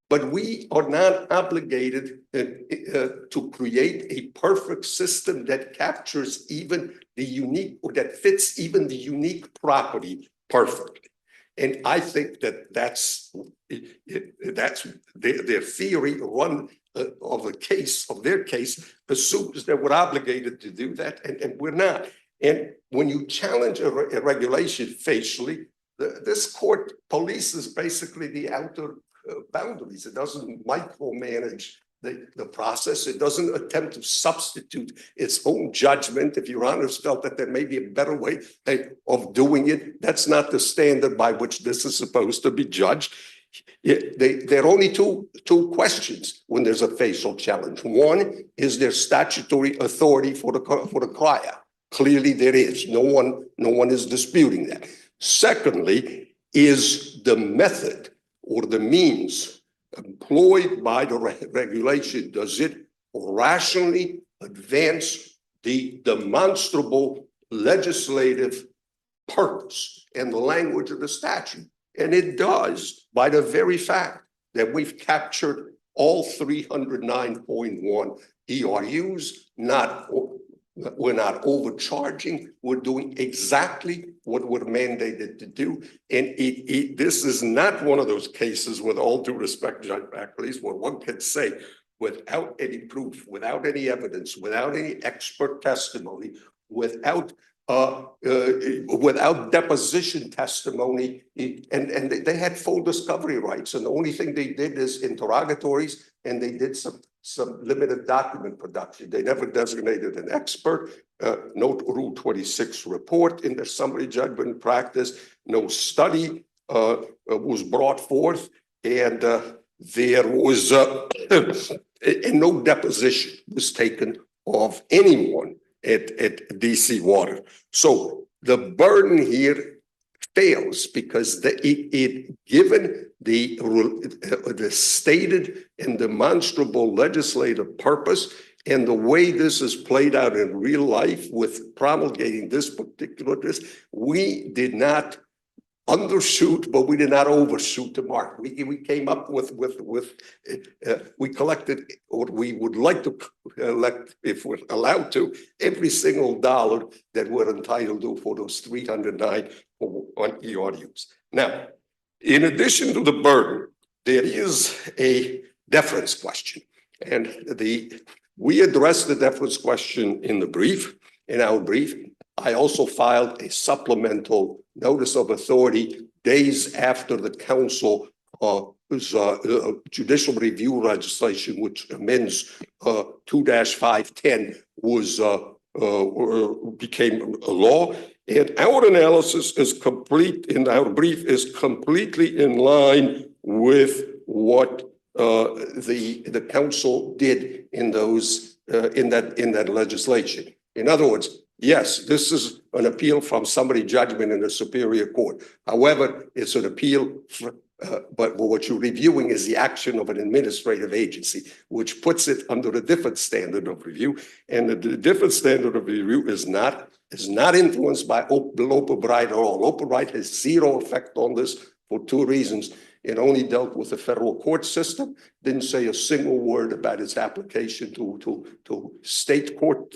But we are not obligated to create a perfect system that captures even the unique, or that fits even the unique property perfectly. And I think that's their theory of their case assumes that we're obligated to do that, and we're not. And when you challenge a regulation facially, this court polices basically the outer boundaries. It doesn't micromanage the process. It doesn't attempt to substitute its own judgment. If your honors felt that there may be a better way of doing it, that's not the standard by which this is supposed to be judged. There are only two questions when there's a facial challenge. One, is there statutory authority for the crier? Clearly there is. No one is disputing that. Secondly, is the method or the means employed by the regulation, does it rationally advance the demonstrable legislative purpose and the language of the statute? And it does, by the very fact that we've captured all 309.1 ERUs. We're not overcharging. We're doing exactly what we're mandated to do. And this is not one of those cases, with all due respect, Judge Backleys, where one can say, without any proof, without any evidence, without any expert testimony, without deposition testimony, and they had full discovery rights, and the only thing they did is interrogatories, and they did some limited document production. They never designated an expert. No Rule 26 report in their summary judgment practice. No study was brought forth, and there was and no deposition was taken of anyone at DC Water. So the burden here fails because given the stated and demonstrable legislative purpose and the way this is played out in real life with promulgating this particular we did not undershoot, but we did not overshoot the mark. We came up with we collected, or we would like to collect, if we're allowed to, every single dollar that we're entitled to for those 309 ERUs. Now, in addition to the burden, there is a deference question, and we addressed the deference question in our brief. I also filed a supplemental notice of authority days after the council judicial review legislation, which amends 2-510, became a law. And our analysis is complete, and our brief is completely in line with what the council did in those in that legislation. In other words, yes, this is an appeal from summary judgment in the Superior Court. However, it's an appeal, but what you're reviewing is the action of an administrative agency, which puts it under a different standard of review. And the different standard of review is not influenced by Loper Bright at all. Loper Bright has zero effect on this for two reasons. It only dealt with the federal court system, didn't say a single word about its application to state court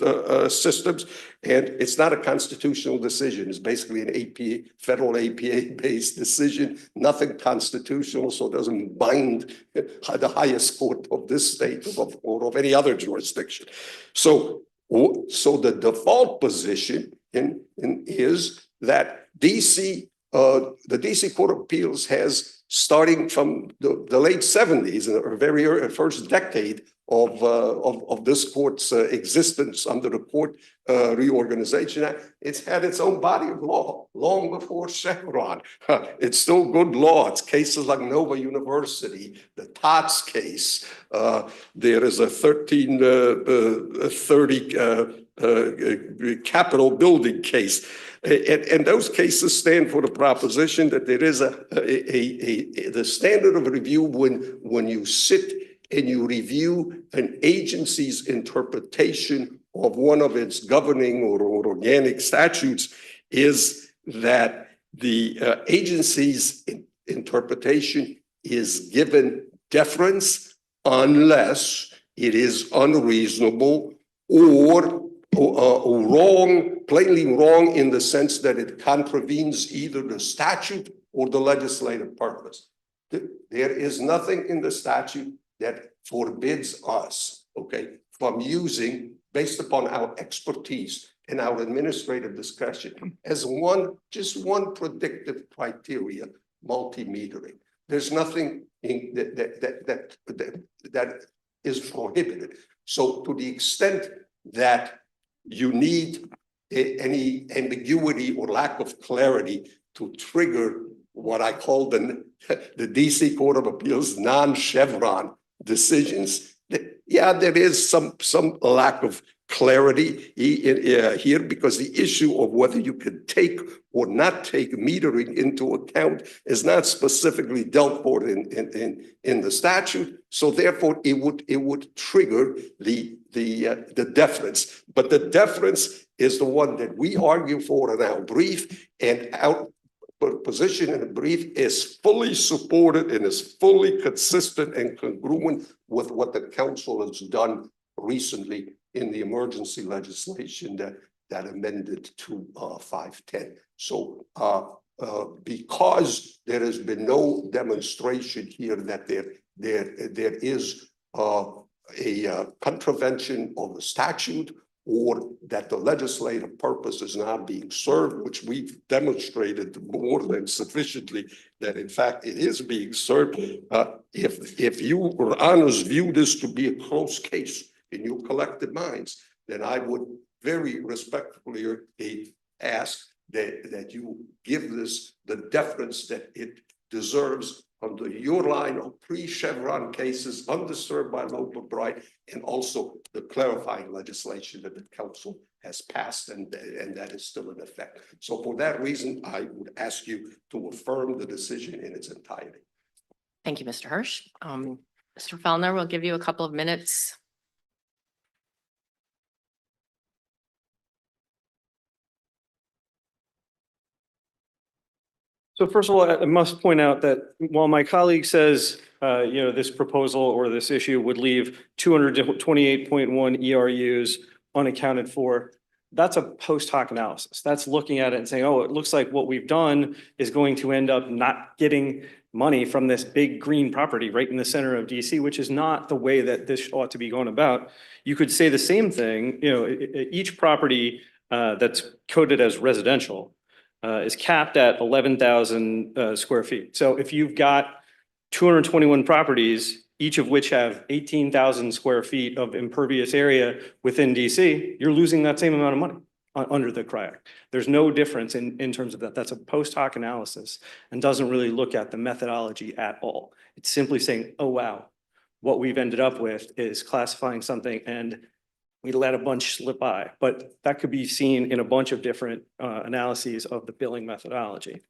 systems. And it's not a constitutional decision. It's basically an APA, federal APA-based decision, nothing constitutional, so it doesn't bind the highest court of this state or of any other jurisdiction. So the default position is that the DC Court of Appeals has, starting from the late 70s, in the very first decade of this court's existence under the Court Reorganization Act, it's had its own body of law long before Chevron. It's still good law. It's cases like Nova University, the Tots case. There is a 1330 Capitol building case. And those cases stand for the proposition that there is the standard of review when you sit and you review an agency's interpretation of one of its governing or organic statutes is that the agency's interpretation is given deference unless it is unreasonable or wrong, plainly wrong in the sense that it contravenes either the statute or the legislative purpose. There is nothing in the statute that forbids us, okay, from using, based upon our expertise and our administrative discretion, as just one predictive criteria, multimetering. There's nothing that is prohibited. So to the extent that you need any ambiguity or lack of clarity to trigger what I call the DC Court of Appeals non-Chevron decisions. Yeah, there is some lack of clarity here because the issue of whether you can take or not take metering into account is not specifically dealt for in the statute. So therefore, it would trigger the deference. But the deference is the one that we argue for in our brief, and our position in the brief is fully supported and is fully consistent and congruent with what the council has done recently in the emergency legislation that amended to 510. So because there has been no demonstration here that there is a contravention of the statute or that the legislative purpose is not being served, which we've demonstrated more than sufficiently that in fact it is being served. If you or honors view this to be a close case in your collective minds, then I would very respectfully ask that you give this the deference that it deserves under your line of pre-Chevron cases undisturbed by Loper Bright, and also the clarifying legislation that the council has passed and that is still in effect. So for that reason, I would ask you to affirm the decision in its entirety. Thank you, Mr. Hirsch. Mr. Fellner, we'll give you a couple of minutes. So first of all, I must point out that while my colleague says, this proposal or this issue would leave 228.1 ERUs unaccounted for, that's a post hoc analysis. That's looking at it and saying, oh, it looks like what we've done is going to end up not getting money from this big green property right in the center of DC, which is not the way that this ought to be going about. You could say the same thing, each property that's coded as residential is capped at 11,000 square feet. So if you've got 221 properties, each of which have 18,000 square feet of impervious area within DC, you're losing that same amount of money. under the CRY Act. There's no difference in terms of that. That's a post hoc analysis and doesn't really look at the methodology at all. It's simply saying, oh, wow, what we've ended up with is classifying something and we let a bunch slip by. But that could be seen in a bunch of different analyses of the billing methodology.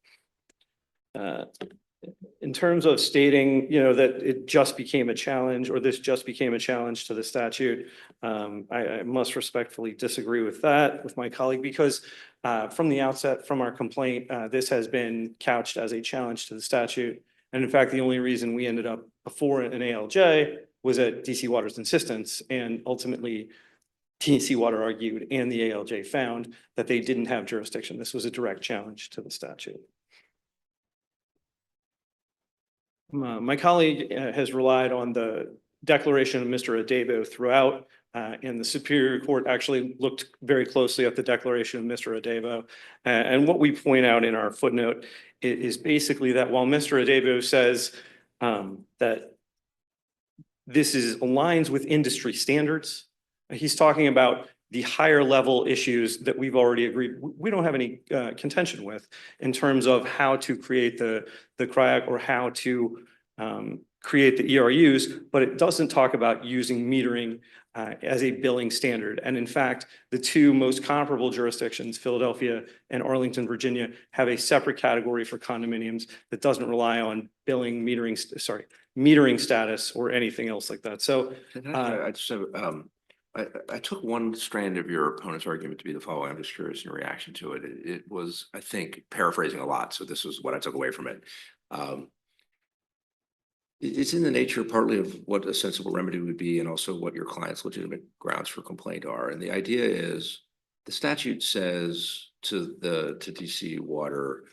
In terms of stating, that it just became a challenge or this just became a challenge to the statute, I must respectfully disagree with that with my colleague because from the outset, from our complaint, this has been couched as a challenge to the statute. And in fact, the only reason we ended up before an ALJ was at DC Water's insistence, and ultimately DC Water argued and the ALJ found that they didn't have jurisdiction. This was a direct challenge to the statute. My colleague has relied on the declaration of Mr. Adebo throughout, and the Superior Court actually looked very closely at the declaration of Mr. Adebo. And what we point out in our footnote is basically that while Mr. Adebo says that this aligns with industry standards, he's talking about the higher level issues that we've already agreed we don't have any contention with in terms of how to create the CRYAC or how to create the ERUs, but it doesn't talk about using metering as a billing standard. And in fact, the two most comparable jurisdictions, Philadelphia and Arlington, Virginia, have a separate category for condominiums that doesn't rely on billing, metering status or anything else like that. So I just have, I took one strand of your opponent's argument to be the following. I'm just curious in your reaction to it. It was, I think, paraphrasing a lot. So this was what I took away from it. It's in the nature partly of what a sensible remedy would be and also what your client's legitimate grounds for complaint are. And the idea is the statute says to DC Water,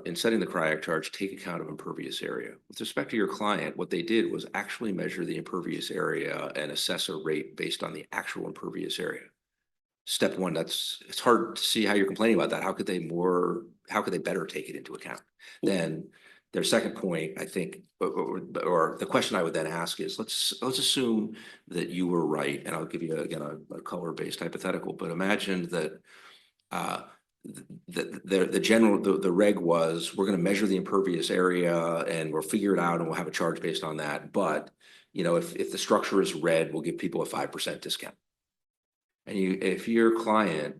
in setting the CRYAC charge, take account of impervious area. With respect to your client, what they did was actually measure the impervious area and assess a rate based on the actual impervious area. Step one, it's hard to see how you're complaining about that. How could they better take it into account? Then their second point, I think, or the question I would then ask is, let's assume that you were right, and I'll give you again a color-based hypothetical, but imagine that the reg was, we're going to measure the impervious area and we'll figure it out and we'll have a charge based on that. But if the structure is red, we'll give people a 5% discount. And if your client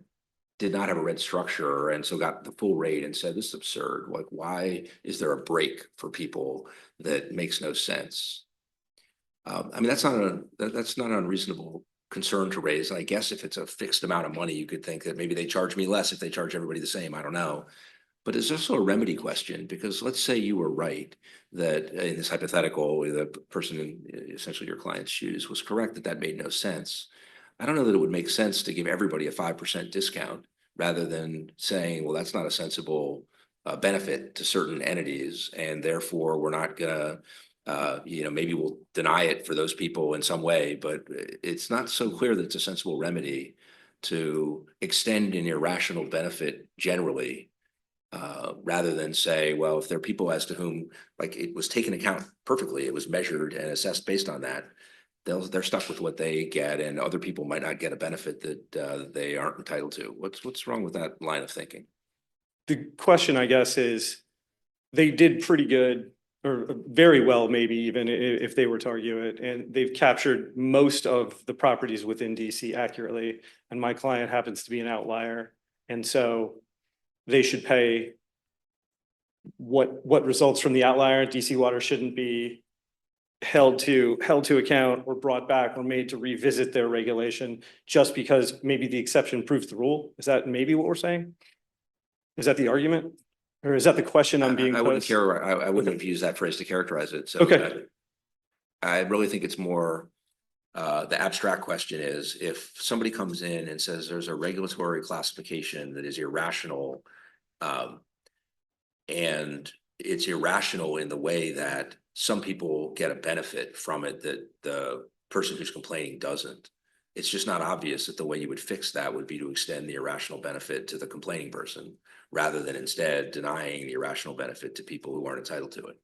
did not have a red structure and so got the full rate and said, this is absurd, like, why is there a break for people that makes no sense? I mean, that's not an unreasonable concern to raise. And I guess if it's a fixed amount of money, you could think that maybe they charge me less if they charge everybody the same. I don't know. But it's also a remedy question, because let's say you were right that in this hypothetical, the person in essentially your client's shoes was correct that made no sense. I don't know that it would make sense to give everybody a 5% discount rather than saying, well, that's not a sensible benefit to certain entities, and therefore we're not gonna maybe we'll deny it for those people in some way, but it's not so clear that it's a sensible remedy to extend an irrational benefit generally, rather than say, well, if there are people as to whom, like, it was taken account perfectly, it was measured and assessed based on that, they're stuck with what they get, and other people might not get a benefit that they aren't entitled to. What's wrong with that line of thinking? the question, I guess, is they did pretty good or very well, maybe even if they were to argue it, and they've captured most of the properties within DC accurately. And my client happens to be an outlier. And so they should pay what results from the outlier. DC Water shouldn't be held to account or brought back or made to revisit their regulation just because maybe the exception proves the rule. Is that maybe what we're saying? Is that the argument? Or is that the question I'm being I wouldn't posed? care. I wouldn't have used that phrase to characterize it. So Okay. I really think it's more the abstract question is, if somebody comes in and says there's a regulatory classification that is irrational, and it's irrational in the way that some people get a benefit from it that the person who's complaining doesn't. It's just not obvious that the way you would fix that would be to extend the irrational benefit to the complaining person, rather than instead denying the irrational benefit to people who aren't entitled to it.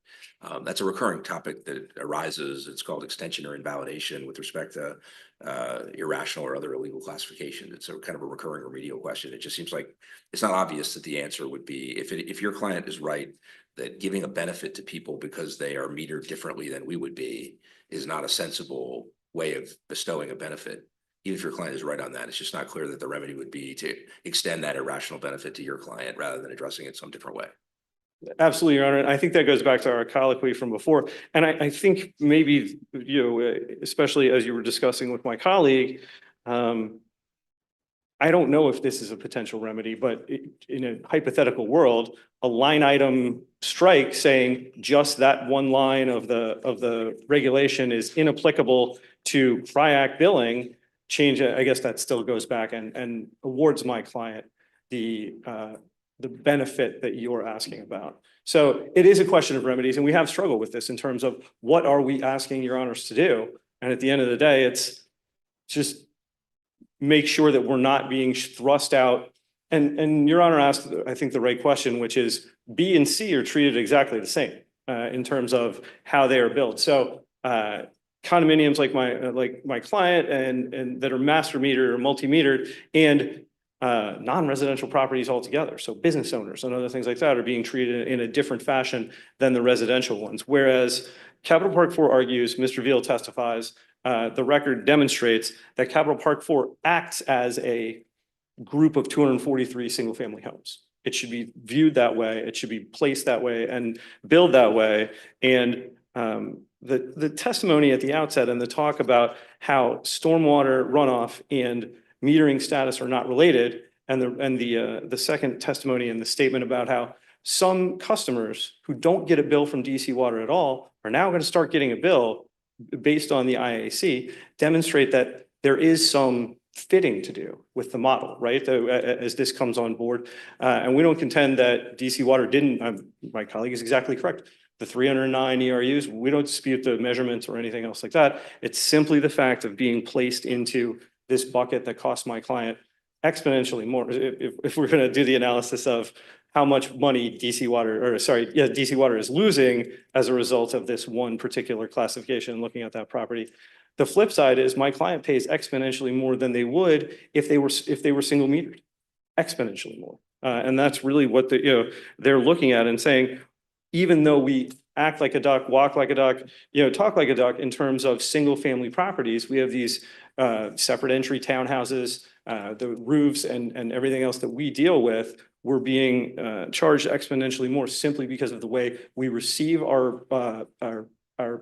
That's a recurring topic that arises. It's called extension or invalidation with respect to irrational or other illegal classification. It's a kind of a recurring remedial question. It just seems like it's not obvious that the answer would be, if your client is right, that giving a benefit to people because they are metered differently than we would be is not a sensible way of bestowing a benefit. Even if your client is right on that, it's just not clear that the remedy would be to extend that irrational benefit to your client rather than addressing it some different way. Absolutely, Your Honor. And I think that goes back to our colloquy from before. And I think maybe, especially as you were discussing with my colleague, I don't know if this is a potential remedy, but in a hypothetical world, a line item strike saying just that one line of the regulation is inapplicable to FRIAC billing change, I guess that still goes back and awards my client the benefit that you're asking about. So it is a question of remedies, and we have struggled with this in terms of what are we asking your honors to do? And at the end of the day, it's just make sure that we're not being thrust out. And your honor asked, I think, the right question, which is B and C are treated exactly the same in terms of how they are billed. So condominiums like my client and that are master metered or multi-metered, and non-residential properties altogether. So business owners and other things like that are being treated in a different fashion than the residential ones. Whereas Capital Park 4 argues, Mr. Veal testifies, the record demonstrates that Capital Park 4 acts as a group of 243 single-family homes. It should be viewed that way. It should be placed that way and billed that way. And the testimony at the outset and the talk about how stormwater runoff and metering status are not related, and the second testimony and the statement about how some customers who don't get a bill from DC Water at all are now going to start getting a bill based on the IAC, demonstrate that there is some fitting to do with the model, right? As this comes on board. And we don't contend that DC Water didn't, my colleague is exactly correct. The 309 ERUs, we don't dispute the measurements or anything else like that. It's simply the fact of being placed into this bucket that costs my client exponentially more. If we're going to do the analysis of how much money DC Water is losing as a result of this one particular classification, looking at that property. The flip side is my client pays exponentially more than they would if they were single metered, exponentially more. And that's really what they're looking at and saying, even though we act like a duck, walk like a duck, talk like a duck in terms of single family properties, we have these separate entry townhouses, the roofs and everything else that we deal with. We're being charged exponentially more simply because of the way we receive our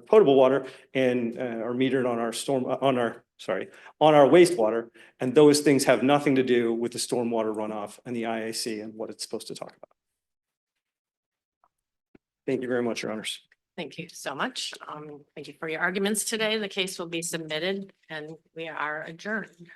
potable water and are metered on our wastewater. And those things have nothing to do with the stormwater runoff and the IAC and what it's supposed to talk about. Thank you very much, Your Honors. Thank you so much. Thank you for your arguments today. The case will be submitted and we are adjourned.